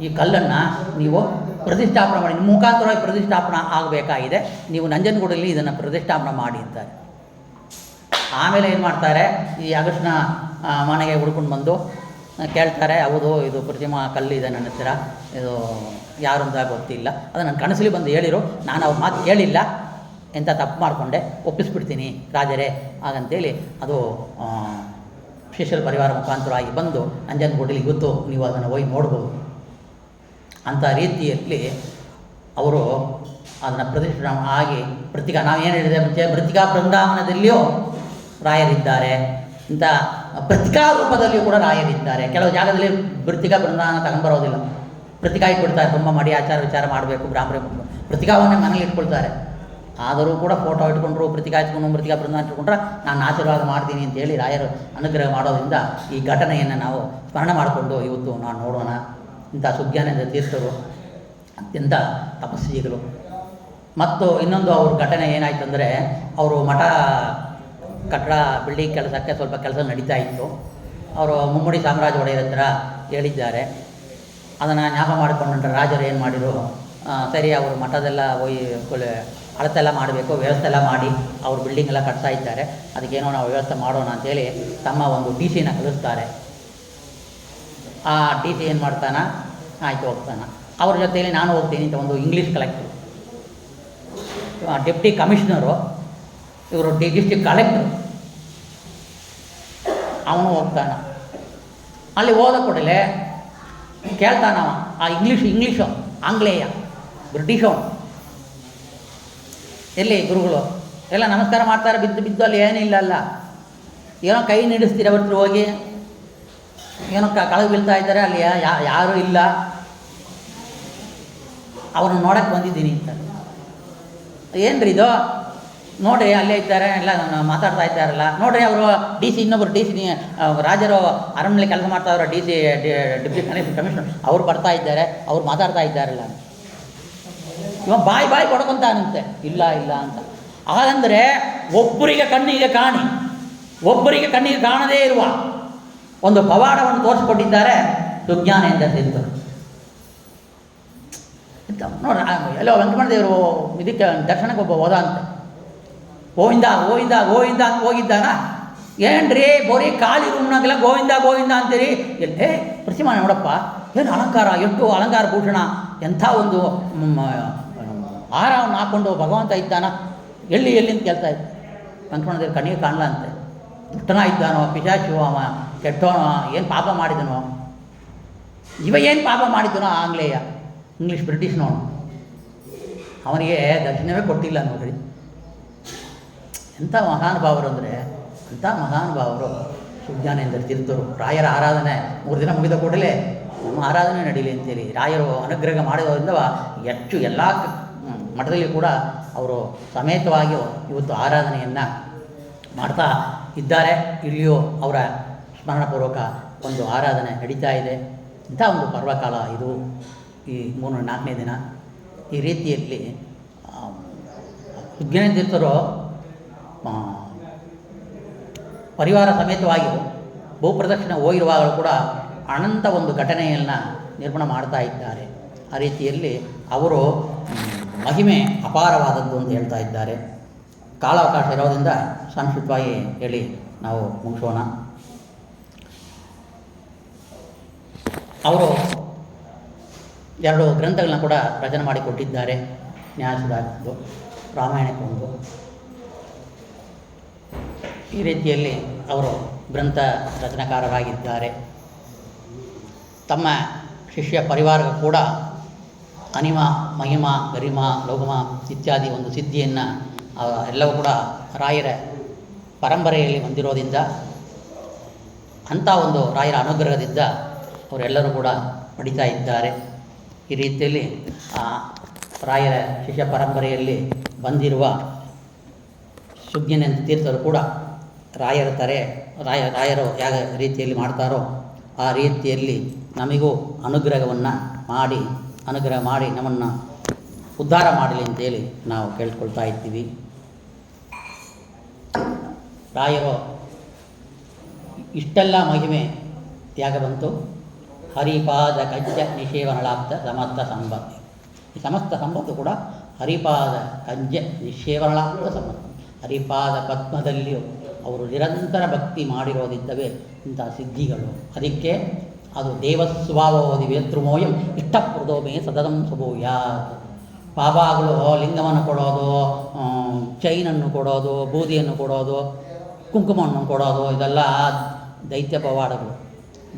ಈ ಕಲ್ಲನ್ನು ನೀವು ಪ್ರತಿಷ್ಠಾಪನೆ ಮಾಡಿ, ನಿಮ್ಮ ಮುಖಾಂತರವಾಗಿ ಪ್ರತಿಷ್ಠಾಪನೆ ಆಗಬೇಕಾಗಿದೆ, ನೀವು ನಂಜನಗೂಡಲ್ಲಿ ಇದನ್ನು ಪ್ರತಿಷ್ಠಾಪನೆ ಮಾಡಿ ಅಂತಾರೆ. ಆಮೇಲೆ ಏನು ಮಾಡ್ತಾರೆ, ಈ ಅಗಸ್ನ ಮನೆಗೆ ಹುಡ್ಕೊಂಡು ಬಂದು ಕೇಳ್ತಾರೆ, ಹೌದು ಇದು ಪ್ರತಿಮಾ ಕಲ್ಲಿದೆ ನನ್ನ ಹತ್ತಿರ, ಇದು ಯಾರು ಅಂತ ಗೊತ್ತಿಲ್ಲ, ಅದು ನನ್ನ ಕನಸಲ್ಲಿ ಬಂದು ಹೇಳಿರು, ನಾನು ಅವ್ರ ಮಾತು ಕೇಳಿಲ್ಲ, ಎಂಥ ತಪ್ಪು ಮಾಡಿಕೊಂಡೆ, ಒಪ್ಪಿಸ್ಬಿಡ್ತೀನಿ ರಾಜರೇ ಹಾಗಂತೇಳಿ ಅದು ಶಿಷ್ಯರ ಪರಿವಾರ ಮುಖಾಂತರವಾಗಿ ಬಂದು ನಂಜನಗೂಡಲ್ಲಿ ಇವತ್ತು ನೀವು ಅದನ್ನು ಹೋಗಿ ನೋಡ್ಬೋದು. ಅಂಥ ರೀತಿಯಲ್ಲಿ ಅವರು ಅದನ್ನು ಪ್ರತಿಷ್ಠಾಪನೆ ಆಗಿ ನಾವೇನು ಹೇಳಿದೆ, ಮೃತ್ತಿಕಾ ಬೃಂದಾವನದಲ್ಲಿಯೂ ರಾಯರಿದ್ದಾರೆ, ಇಂಥ ಮೃತ್ತಿಕಾ ರೂಪದಲ್ಲಿಯೂ ಕೂಡ ರಾಯರಿದ್ದಾರೆ. ಕೆಲವು ಜಾಗದಲ್ಲಿ ಮೃತ್ತಿಕಾ ಬೃಂದಾವನ ತಗೊಂಡ್ಬರೋದಿಲ್ಲ, ಪ್ರತಿಕಾ ಇಟ್ಬಿಡ್ತಾರೆ, ತುಂಬ ಮಾಡಿ ಆಚಾರ ವಿಚಾರ ಮಾಡಬೇಕು ಬ್ರಾಹ್ಮಣ ಪ್ರತಿಕಾವನ್ನೇ ಮನೇಲಿ ಇಟ್ಕೊಳ್ತಾರೆ. ಆದರೂ ಕೂಡ ಫೋಟೋ ಇಟ್ಕೊಂಡ್ರು, ಪ್ರತಿಕಾ ಇಟ್ಕೊಂಡು ಪ್ರತಿಕಾ ಬೃಂದಾವನ ಇಟ್ಕೊಂಡ್ರೆ ನಾನು ಆಶೀರ್ವಾದ ಮಾಡ್ತೀನಿ ಅಂತೇಳಿ ರಾಯರು ಅನುಗ್ರಹ ಮಾಡೋದ್ರಿಂದ ಈ ಘಟನೆಯನ್ನು ನಾವು ಸ್ಮರಣೆ ಮಾಡಿಕೊಂಡು ಇವತ್ತು ನಾವು ನೋಡೋಣ. ಇಂಥ ಸುಜ್ಞಾನದ ತೀರ್ಥರು ಅತ್ಯಂತ ತಪಸ್ವಿಗಳು. ಮತ್ತು ಇನ್ನೊಂದು ಅವ್ರ ಘಟನೆ ಏನಾಯ್ತು ಅಂದರೆ, ಅವರು ಮಠ ಕಟ್ಟಡ ಬಿಲ್ಡಿಂಗ್ ಕೆಲಸಕ್ಕೆ ಸ್ವಲ್ಪ ಕೆಲಸ ನಡೀತಾ ಇತ್ತು. ಅವರು ಮುಮ್ಮಡಿ ಸಾಮ್ರಾಜ್ಯ ಒಡೆಯರ ಹತ್ರ ಹೇಳಿದ್ದಾರೆ. ಅದನ್ನು ಜ್ಞಾಪ ಮಾಡಿಕೊಂಡ್ರೆ ರಾಜರು ಏನು ಮಾಡಿದರು, ಸರಿ ಅವರು ಮಠದೆಲ್ಲ ಅಳತೆಲ್ಲ ಮಾಡಬೇಕು, ವ್ಯವಸ್ಥೆ ಎಲ್ಲ ಮಾಡಿ ಅವ್ರ ಬಿಲ್ಡಿಂಗ್ ಎಲ್ಲ ಕಟ್ತಾ ಇದ್ದಾರೆ, ಅದಕ್ಕೇನೋ ನಾವು ವ್ಯವಸ್ಥೆ ಮಾಡೋಣ ಅಂಥೇಳಿ ತಮ್ಮ ಒಂದು ಡಿ ಸಿನ ಕಳಿಸ್ತಾರೆ. ಆ ಡಿ ಸಿ ಏನು ಮಾಡ್ತಾನೆ, ಆಯಿತು ಹೋಗ್ತಾನೆ. ಅವ್ರ ಜೊತೆಯಲ್ಲಿ ನಾನು ಹೋಗ್ತೀನಿ ಅಂತ ಒಂದು ಇಂಗ್ಲೀಷ್ ಕಲೆಕ್ಟ್ರು, ಡೆಪ್ಟಿ ಕಮಿಷನರು, ಇವರು ಡಿಸ್ಟ್ರಿಕ್ಟ್ ಕಲೆಕ್ಟ್ರು, ಅವನು ಹೋಗ್ತಾನೆ. ಅಲ್ಲಿ ಹೋದ ಕೂಡಲೇ ಕೇಳ್ತಾನವ ಆ ಇಂಗ್ಲೀಷು ಆಂಗ್ಲೇಯ ಬ್ರಿಟಿಷವನು, ಎಲ್ಲಿ ಗುರುಗಳು ಎಲ್ಲ ನಮಸ್ಕಾರ ಮಾಡ್ತಾರೆ, ಬಿದ್ದು ಅಲ್ಲಿ ಏನಿಲ್ಲ ಅಲ್ಲ, ಏನೋ ಕೈ ನೀಡಿಸ್ತೀರ ಅವತ್ತು ಹೋಗಿ, ಏನೋ ಕೆಳಗೆ ಬೀಳ್ತಾ ಇದ್ದಾರೆ, ಅಲ್ಲಿ ಯಾರೂ ಇಲ್ಲ, ಅವ್ರನ್ನ ನೋಡೋಕ್ಕೆ ಬಂದಿದ್ದೀನಿ ಅಂತ. ಏನ್ರಿ ಇದು ನೋಡಿರಿ ಅಲ್ಲೇ ಇದ್ದಾರೆ, ಎಲ್ಲ ಮಾತಾಡ್ತಾ ಇದ್ದಾರಲ್ಲ ನೋಡಿರಿ, ಅವರು ಡಿ ಸಿ ಇನ್ನೊಬ್ಬರು ಡಿ ಸಿ ರಾಜರು ಅರಮನೆ ಕೆಲಸ ಮಾಡ್ತಾಯಿರೋ ಡಿ ಸಿ ಡೆಪ್ಟಿ ಕಮಿಷನರ್ ಅವ್ರು ಬರ್ತಾ ಇದ್ದಾರೆ, ಅವ್ರು ಮಾತಾಡ್ತಾ ಇದ್ದಾರಲ್ಲ. ಇವ ಬಾಯಿ ಕೊಡ್ಕೊಂತಾನಂತೆ, ಇಲ್ಲ ಅಂತ. ಹಾಗಂದರೆ ಒಬ್ಬರಿಗೆ ಕಣ್ಣಿಗೆ ಕಾಣದೇ ಇರುವ ಒಂದು ಪವಾಡವನ್ನು ತೋರಿಸ್ಕೊಟ್ಟಿದ್ದಾರೆ ಸುಜ್ಞಾನೇಂದ್ರ ತೀರ್ಥರು. ನೋಡ್ರಿ, ಎಲ್ಲೋ ವೆಂಕಟರಮಣ ದೇವರು ಇದಕ್ಕೆ ದರ್ಶನಕ್ಕೆ ಒಬ್ಬ ಹೋದ ಅಂತೆ, ಗೋವಿಂದ ಅಂತ ಹೋಗಿದ್ದಾನ. ಏನ್ರಿ ಬರೀ ಖಾಲಿ ರೂಮ್ನಾಗೆಲ್ಲ ಗೋವಿಂದ ಅಂತೀರಿ, ಎಲ್ಲೇ ಪ್ರತಿಮಾ ನೋಡಪ್ಪ, ಏನು ಅಲಂಕಾರ, ಎಷ್ಟು ಅಲಂಕಾರ ಭೂಷಣ, ಎಂಥ ಒಂದು ಆಹಾರವನ್ನು ಹಾಕ್ಕೊಂಡು ಭಗವಂತ ಇದ್ದಾನ, ಎಲ್ಲಿ ಅಂತ ಕೇಳ್ತಾ ಇದ್ದ. ವೆಂಕಟರಮಣ ದೇವರು ಕಣ್ಣಿಗೆ ಕಾಣಲ ಅಂತೆ. ದುಷ್ಟನ ಇದ್ದಾನೋ, ಪಿಶಾಚು, ಅವ ಕೆಟ್ಟೋನೋ, ಏನು ಪಾಪ ಮಾಡಿದನೋ, ಏನು ಪಾಪ ಮಾಡಿದನೋ ಆಂಗ್ಲೇಯ ಇಂಗ್ಲೀಷ್ ಬ್ರಿಟಿಷ್ನವನು, ಅವನಿಗೆ ದರ್ಶನವೇ ಕೊಟ್ಟಿಲ್ಲ ನೋಡ್ರಿ. ಎಂಥ ಮಹಾನುಭಾವರು ಅಂದರೆ, ಅಂಥ ಮಹಾನುಭಾವರು ಸುಜ್ಞಾನೇಂದ್ರ ತೀರ್ಥರು. ರಾಯರ ಆರಾಧನೆ 3 ದಿನ ಮುಗಿದ ಕೂಡಲೇ ನಮ್ಮ ಆರಾಧನೆ ನಡೀಲಿ ಅಂತೇಳಿ ರಾಯರು ಅನುಗ್ರಹ ಮಾಡೋದ್ರಿಂದ ಹೆಚ್ಚು ಎಲ್ಲ ಮಠದಲ್ಲಿ ಕೂಡ ಅವರು ಸಮೇತವಾಗಿ ಇವತ್ತು ಆರಾಧನೆಯನ್ನು ಮಾಡ್ತಾ ಇದ್ದಾರೆ. ಇಲ್ಲಿಯೂ ಅವರ ಸ್ಮರಣಪೂರ್ವಕ ಒಂದು ಆರಾಧನೆ ನಡೀತಾ ಇದೆ. ಇಂಥ ಒಂದು ಪರ್ವಕಾಲ ಇದು, ಈ 3-4ನೇ ದಿನ. ಈ ರೀತಿಯಲ್ಲಿ ಸುಜ್ಞಾನೇಂದ್ರ ತೀರ್ಥರು ಪರಿವಾರ ಸಮೇತವಾಗಿ ಭೂಪ್ರದಕ್ಷಿಣೆ ಹೋಗಿರುವಾಗಲೂ ಕೂಡ ಅನಂತ ಒಂದು ಘಟನೆಯನ್ನು ನಿರ್ಮಾಣ ಮಾಡ್ತಾ ಇದ್ದಾರೆ. ಆ ರೀತಿಯಲ್ಲಿ ಅವರು ಮಹಿಮೆ ಅಪಾರವಾದದ್ದು ಅಂತ ಹೇಳ್ತಾ ಇದ್ದಾರೆ. ಕಾಲಾವಕಾಶ ಇರೋದ್ರಿಂದ ಸಂಕ್ಷಿಪ್ತವಾಗಿ ಹೇಳಿ ನಾವು ಮುಗಿಸೋಣ. ಅವರು 2 ಗ್ರಂಥಗಳನ್ನ ಕೂಡ ರಚನೆ ಮಾಡಿಕೊಟ್ಟಿದ್ದಾರೆ. ನ್ಯಾಯಸುಧಾರದ್ದು, ರಾಮಾಯಣಕ್ಕೊಂದು. ಈ ರೀತಿಯಲ್ಲಿ ಅವರು ಗ್ರಂಥ ರಚನಾಕಾರರಾಗಿದ್ದಾರೆ. ತಮ್ಮ ಶಿಷ್ಯ ಪರಿವಾರಕ್ಕೂ ಕೂಡ ಅನಿಮ, ಮಹಿಮ, ಗರಿಮ, ಲೋಗಮ ಇತ್ಯಾದಿ ಒಂದು ಸಿದ್ಧಿಯನ್ನು ಎಲ್ಲವೂ ಕೂಡ ರಾಯರ ಪರಂಪರೆಯಲ್ಲಿ ಹೊಂದಿರೋದ್ರಿಂದ, ಅಂಥ ಒಂದು ರಾಯರ ಅನುಗ್ರಹದಿಂದ ಅವರೆಲ್ಲರೂ ಕೂಡ ಪಡಿತಾ ಇದ್ದಾರೆ. ಈ ರೀತಿಯಲ್ಲಿ ರಾಯರ ಶಿಷ್ಯ ಪರಂಪರೆಯಲ್ಲಿ ಬಂದಿರುವ ಸುಜ್ಞಾನೇಂದ್ರ ತೀರ್ಥರು ಕೂಡ ರಾಯರು ಯಾವ ರೀತಿಯಲ್ಲಿ ಮಾಡ್ತಾರೋ ಆ ರೀತಿಯಲ್ಲಿ ನಮಗೂ ಅನುಗ್ರಹ ಮಾಡಿ ನಮ್ಮನ್ನು ಉದ್ಧಾರ ಮಾಡಲಿ ಅಂತೇಳಿ ನಾವು ಕೇಳ್ಕೊಳ್ತಾ ಇದ್ದೀವಿ. ರಾಯರು ಇಷ್ಟೆಲ್ಲ ಮಹಿಮೆ ಯಾಗ ಬಂತು, ಹರಿಪಾದ ಕಜ್ಜ ನಿಷೇವನಳಾಪ್ತ ಸಮಸ್ತ ಸಂಪತ್ತು. ಈ ಸಮಸ್ತ ಸಂಪತ್ತು ಕೂಡ ಹರಿಪಾದ ಕಜ್ಜ ನಿಷೇವನಳಾಪ್ತ ಸಂಪತ್ತು. ಹರಿಪಾದ ಪದ್ಮದಲ್ಲಿಯೂ ಅವರು ನಿರಂತರ ಭಕ್ತಿ ಮಾಡಿರೋದಿದ್ದವೇ ಇಂಥ ಸಿದ್ಧಿಗಳು. ಅದಕ್ಕೆ ಅದು ದೇವಸ್ವಭಾವೋದಿ ವೇತೃಮೋಯಂ ಇಷ್ಟಪ್ರದೋಮೇ ಸದದಂ ಸುಭೂಯ. ಬಾಬಾಗಳು ಲಿಂಗವನ್ನು ಕೊಡೋದು, ಚೈನನ್ನು ಕೊಡೋದು, ಬೂದಿಯನ್ನು ಕೊಡೋದು, ಕುಂಕುಮವನ್ನು ಕೊಡೋದು, ಇದೆಲ್ಲ ದೈತ್ಯ ಪವಾಡಗಳು.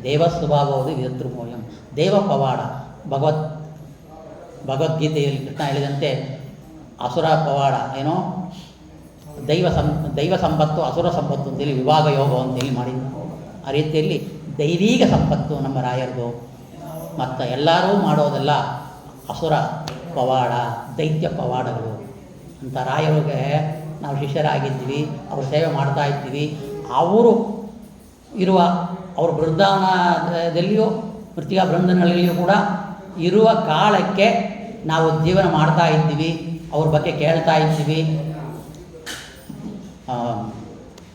ದೇವಸ್ವಭಾವೋದಿ ವೇತೃಮೋಯಂ, ದೇವ ಪವಾಡ. ಭಗವದ್ಗೀತೆಯಲ್ಲಿ ಕೃಷ್ಣ ಹೇಳಿದಂತೆ ಅಸುರ ಪವಾಡ ಏನೋ ದೈವ ಸಂಪತ್ತು, ಅಸುರ ಸಂಪತ್ತು ಅಂತೇಳಿ ವಿಭಾಗ ಯೋಗ ಅಂತೇಳಿ ಮಾಡಿದ್ದು. ಆ ರೀತಿಯಲ್ಲಿ ದೈವೀಗ ಸಂಪತ್ತು ನಮ್ಮ ರಾಯರದು. ಮತ್ತು ಎಲ್ಲರೂ ಮಾಡೋದೆಲ್ಲ ಅಸುರ ಪವಾಡ, ದೈತ್ಯ ಪವಾಡಗಳು ಅಂತ ರಾಯರಿಗೆ ನಾವು ಶಿಷ್ಯರಾಗಿದ್ದೀವಿ, ಅವ್ರ ಸೇವೆ ಮಾಡ್ತಾ ಇದ್ದೀವಿ. ಅವರು ಇರುವ ಅವ್ರ ಬೃಂದಾವನದಲ್ಲಿಯೂ ಮೃತ್ತಿಕಾ ಬೃಂದನಲ್ಲಿಯೂ ಕೂಡ ಇರುವ ಕಾಲಕ್ಕೆ ನಾವು ಜೀವನ ಮಾಡ್ತಾ ಇದ್ದೀವಿ, ಅವ್ರ ಬಗ್ಗೆ ಕೇಳ್ತಾ ಇದ್ದೀವಿ.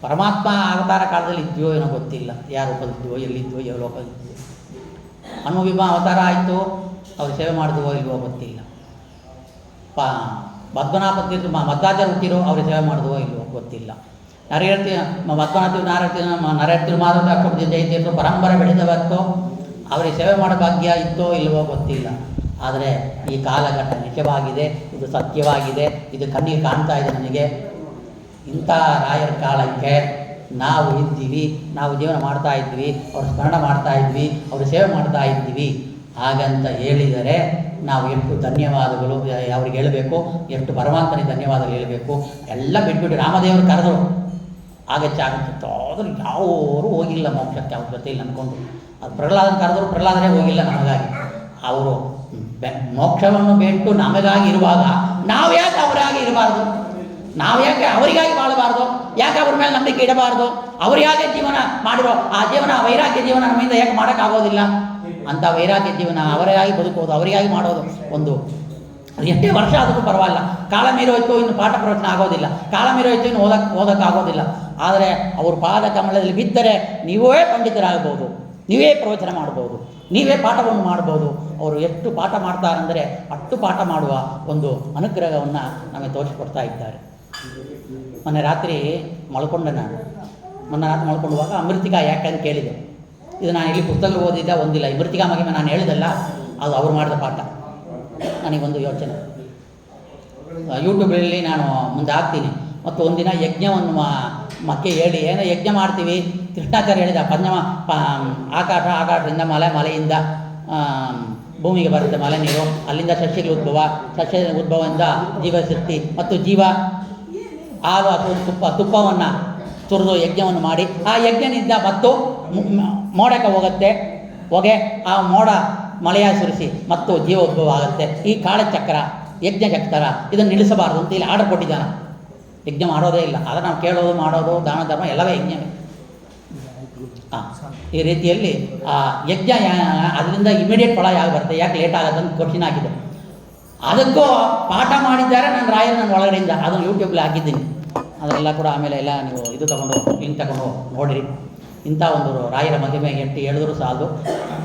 ಪರಮಾತ್ಮ ಅವತಾರ ಕಾಲದಲ್ಲಿ ಇದ್ವೋ ಏನೋ ಗೊತ್ತಿಲ್ಲ, ಯಾರು ರೂಪದಿದ್ವೋ, ಎಲ್ಲಿದ್ವೋ, ಯಾವ ಲೋಕದಿದ್ವೋ. ಹನುಮ ಅವತಾರ ಆಯಿತು, ಅವ್ರು ಸೇವೆ ಮಾಡಿದ್ವೋ ಇಲ್ವೋ ಗೊತ್ತಿಲ್ಲ. ಮಧ್ವನಾಥ ತೀರ್ಥ ಮಧ್ವಾಚಾರ್ಯ ಹುಟ್ಟಿರೋ ಅವ್ರಿಗೆ ಸೇವೆ ಮಾಡಿದ್ವೋ ಇಲ್ವೋ ಗೊತ್ತಿಲ್ಲ. ನರೇರ್ತಿ ಮಾಧವ ಜಯತೀರ್ಥ ಪರಂಪರೆ ಬೆಳೆದವತ್ತೋ ಅವರಿಗೆ ಸೇವೆ ಮಾಡೋ ಭಾಗ್ಯ ಇತ್ತೋ ಇಲ್ವೋ ಗೊತ್ತಿಲ್ಲ. ಆದರೆ ಈ ಕಾಲಘಟ್ಟ ನಿಜವಾಗಿದೆ, ಇದು ಸತ್ಯವಾಗಿದೆ, ಇದು ಕಣ್ಣಿಗೆ ಕಾಣ್ತಾ ಇದೆ ನನಗೆ. ಇಂಥ ರಾಯರ ಕಾಲಕ್ಕೆ ನಾವು ಇದ್ದೀವಿ, ನಾವು ಜೀವನ ಮಾಡ್ತಾ ಇದ್ವಿ, ಅವ್ರ ಸ್ಮರಣ ಮಾಡ್ತಾ ಇದ್ವಿ, ಅವ್ರ ಸೇವೆ ಮಾಡ್ತಾ ಇದ್ದೀವಿ. ಹಾಗಂತ ಹೇಳಿದರೆ ನಾವು ಎಷ್ಟು ಧನ್ಯವಾದಗಳು ಅವ್ರಿಗೆ ಹೇಳಬೇಕು, ಎಷ್ಟು ಪರಮಾತ್ಮನಿಗೆ ಧನ್ಯವಾದಗಳು ಹೇಳಬೇಕು. ಎಲ್ಲ ಬಿಟ್ಬಿಟ್ಟು ರಾಮದೇವರು ಕರೆದರು ಆಗಚ್ಚ ಆಗುತ್ತೆ ಆದರೂ ಯಾವರೂ ಹೋಗಿಲ್ಲ ಮೋಕ್ಷಕ್ಕೆ, ಅವ್ರ ಜೊತೆಯಲ್ಲಿ ಅಂದ್ಕೊಂಡು. ಅದು ಪ್ರಹ್ಲಾದನ ಕರೆದರು, ಪ್ರಹ್ಲಾದನೇ ಹೋಗಿಲ್ಲ ನಮಗಾಗಿ. ಅವರು ಮೋಕ್ಷವನ್ನು ಬಿಟ್ಟು ನಮಗಾಗಿ ಇರುವಾಗ ನಾವು ಯಾಕೆ ಅವರಾಗಿ ಇರಬಾರ್ದು? ನಾವು ಯಾಕೆ ಅವರಿಗಾಗಿ ಬಾಳಬಾರ್ದು? ಯಾಕೆ ಅವ್ರ ಮೇಲೆ ನಂಬಿಕೆ ಇಡಬಾರ್ದು? ಅವ್ರು ಯಾಕೆ ಜೀವನ ಮಾಡಿರೋ ಆ ಜೀವನ ವೈರಾಗ್ಯ ಜೀವನ ನಮ್ಮಿಂದ ಯಾಕೆ ಮಾಡೋಕ್ಕಾಗೋದಿಲ್ಲ? ಅಂಥ ವೈರಾಗ್ಯ ಜೀವನ ಅವರಿಗಾಗಿ ಬದುಕೋದು, ಅವರಿಗಾಗಿ ಮಾಡೋದು ಒಂದು ಎಷ್ಟೇ ವರ್ಷ ಆದರೂ ಪರವಾಗಿಲ್ಲ. ಕಾಲ ಮೀರೋಯ್ತು, ಇನ್ನು ಪಾಠ ಪ್ರವಚನ ಆಗೋದಿಲ್ಲ, ಕಾಲ ಮೀರೋಯ್ತು, ಇನ್ನು ಓದೋಕ್ಕಾಗೋದಿಲ್ಲ. ಆದರೆ ಅವ್ರ ಪಾದ ಕಮಲದಲ್ಲಿ ಬಿದ್ದರೆ ನೀವೇ ಪಂಡಿತರಾಗ್ಬೋದು, ನೀವೇ ಪ್ರವಚನ ಮಾಡ್ಬೋದು, ನೀವೇ ಪಾಠವನ್ನು ಮಾಡ್ಬೋದು. ಅವರು ಎಷ್ಟು ಪಾಠ ಮಾಡ್ತಾರಂದರೆ ಅಷ್ಟು ಪಾಠ ಮಾಡುವ ಒಂದು ಅನುಗ್ರಹವನ್ನು ನಮಗೆ ತೋರಿಸಿಕೊಡ್ತಾ ಇದ್ದಾರೆ. ಮೊನ್ನೆ ರಾತ್ರಿ ಮಲ್ಕೊಂಡೆ ನಾನು. ಮೊನ್ನೆ ರಾತ್ರಿ ಮಲ್ಕೊಂಡುವಾಗ ಮೃತ್ತಿಕಾ ಯಾಕಂತ ಕೇಳಿದೆ. ಇದು ನಾನು ಇಲ್ಲಿ ಪುಸ್ತಕ ಓದಿದ್ದ ಒಂದಿಲ್ಲ, ಈ ಮೃತ್ತಿಕಾ ಮಹಿಮೆ ನಾನು ಹೇಳಿದೆಲ್ಲ ಅದು ಅವ್ರು ಮಾಡಿದ ಪಾಠ. ನನಗೊಂದು ಯೋಚನೆ, ಯೂಟ್ಯೂಬಲ್ಲಿ ನಾನು ಮುಂದೆ ಹಾಕ್ತೀನಿ. ಮತ್ತು ಒಂದಿನ ಯಜ್ಞವನ್ನು ಮಕ್ಕೆ ಹೇಳಿ ಏನೋ ಯಜ್ಞ ಮಾಡ್ತೀವಿ. ಕೃಷ್ಣಾಚಾರ್ಯ ಹೇಳಿದ ಪಂಚಮ ಆಕಾಶದಿಂದ ಮಲೆಯಿಂದ ಭೂಮಿಗೆ ಬರುತ್ತೆ ಮಲೆ ನೀರು, ಅಲ್ಲಿಂದ ಸಸ್ಯಗಳ ಉದ್ಭವ, ಸಸ್ಯದ ಉದ್ಭವದಿಂದ ಜೀವಶಕ್ತಿ ಮತ್ತು ಜೀವ ಹಾಲು ಅಥವಾ ತುಪ್ಪವನ್ನು ತುರಿದು ಯಜ್ಞವನ್ನು ಮಾಡಿ ಆ ಯಜ್ಞನಿಂದ ಮತ್ತು ಮೋಡಕ್ಕೆ ಹೋಗುತ್ತೆ ಹೊಗೆ, ಆ ಮೋಡ ಮಳೆಯ ಸುರಿಸಿ ಮತ್ತು ಜೀವ ಉದ್ಭವ ಆಗುತ್ತೆ. ಈ ಕಾಲಚಕ್ರ ಯಜ್ಞ ಚಕ್ರ ಇದನ್ನು ನಿಲ್ಲಿಸಬಾರ್ದು ಅಂತ ಇಲ್ಲಿ ಆರ್ಡರ್ ಕೊಟ್ಟಿದ್ದಾನೆ. ಯಜ್ಞ ಮಾಡೋದೇ ಇಲ್ಲ, ಆದರೆ ನಾವು ಕೇಳೋದು ಮಾಡೋದು ದಾನ ಧರ್ಮ ಎಲ್ಲವೇ ಯಜ್ಞವೇ. ಈ ರೀತಿಯಲ್ಲಿ ಆ ಯಜ್ಞ ಅದರಿಂದ ಇಮಿಡಿಯೇಟ್ ಫಲ ಯಾಕೆ ಬರುತ್ತೆ, ಯಾಕೆ ಲೇಟ್ ಆಗುತ್ತೆ ಅಂತ ಕ್ವಶನ್ ಆಗಿದೆ. ಅದಕ್ಕೂ ಪಾಠ ಮಾಡಿದ್ದಾರೆ ನನ್ನ ರಾಯರು ನನ್ನ ಒಳಗಡೆಯಿಂದ, ಅದನ್ನು ಯೂಟ್ಯೂಬ್ಲಿ ಹಾಕಿದ್ದೀನಿ. ಅದೆಲ್ಲ ಕೂಡ ಆಮೇಲೆ ಎಲ್ಲ ನೀವು ಇದು ತಗೊಂಡು ಲಿಂಕ್ ತಗೊಂಡು ನೋಡಿರಿ. ಇಂಥ ಒಂದು ರಾಯರ ಮಹಿಮೆ ಎಟ್ಟು ಹೇಳಿದ್ರು ಸಾಲದು.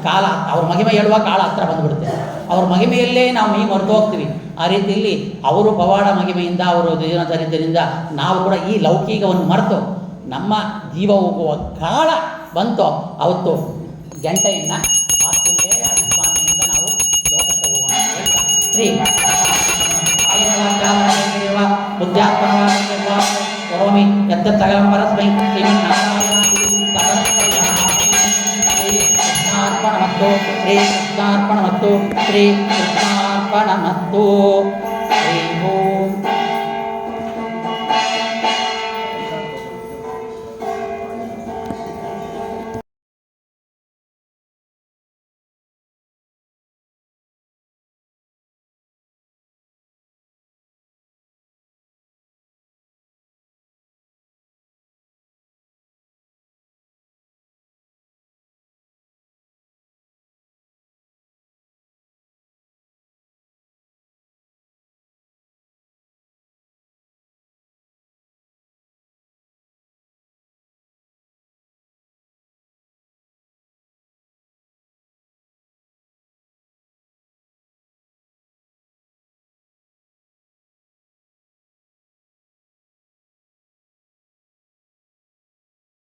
ಕಾಲ ಅವ್ರ ಮಹಿಮೆ ಹೇಳುವ ಕಾಲ ಹತ್ರ ಬಂದುಬಿಡುತ್ತೆ. ಅವ್ರ ಮಹಿಮೆಯಲ್ಲೇ ನಾವು ಮರೆತು ಹೋಗ್ತೀವಿ. ಆ ರೀತಿಯಲ್ಲಿ ಅವರು ಪವಾಡ ಮಹಿಮೆಯಿಂದ, ಅವರು ಜೀವನ ಚರಿತ್ರೆಯಿಂದ ನಾವು ಕೂಡ ಈ ಲೌಕಿಕವನ್ನು ಮರೆತು ನಮ್ಮ ಜೀವ ಹೋಗುವ ಕಾಲ ಬಂತು. ಅವತ್ತು ಗಂಟೆಯನ್ನು ಹಾಕೊಂಡೇ ಅಭಿಸ್ವಾಮಿಯಿಂದ ನಾವು ಲೋಕಕ್ಕೆ ಹೋಗೋಣ ಹೇಳ್ತಾ ಶ್ರೀ ಬುದ್ಧಾತ್ಮನ ಕರೋಮಿ ಯತ್ತ ಸಕಲಂ ಪರಸ್ಮೈ ಶ್ರೀಕೃಷ್ಣಾರ್ಪಣಮಸ್ತು, ಶ್ರೀಕೃಷ್ಣಾರ್ಪಣಮಸ್ತು, ಶ್ರೀಕೃಷ್ಣಾರ್ಪಣಮಸ್ತು. ಹರಿ ಓಂ.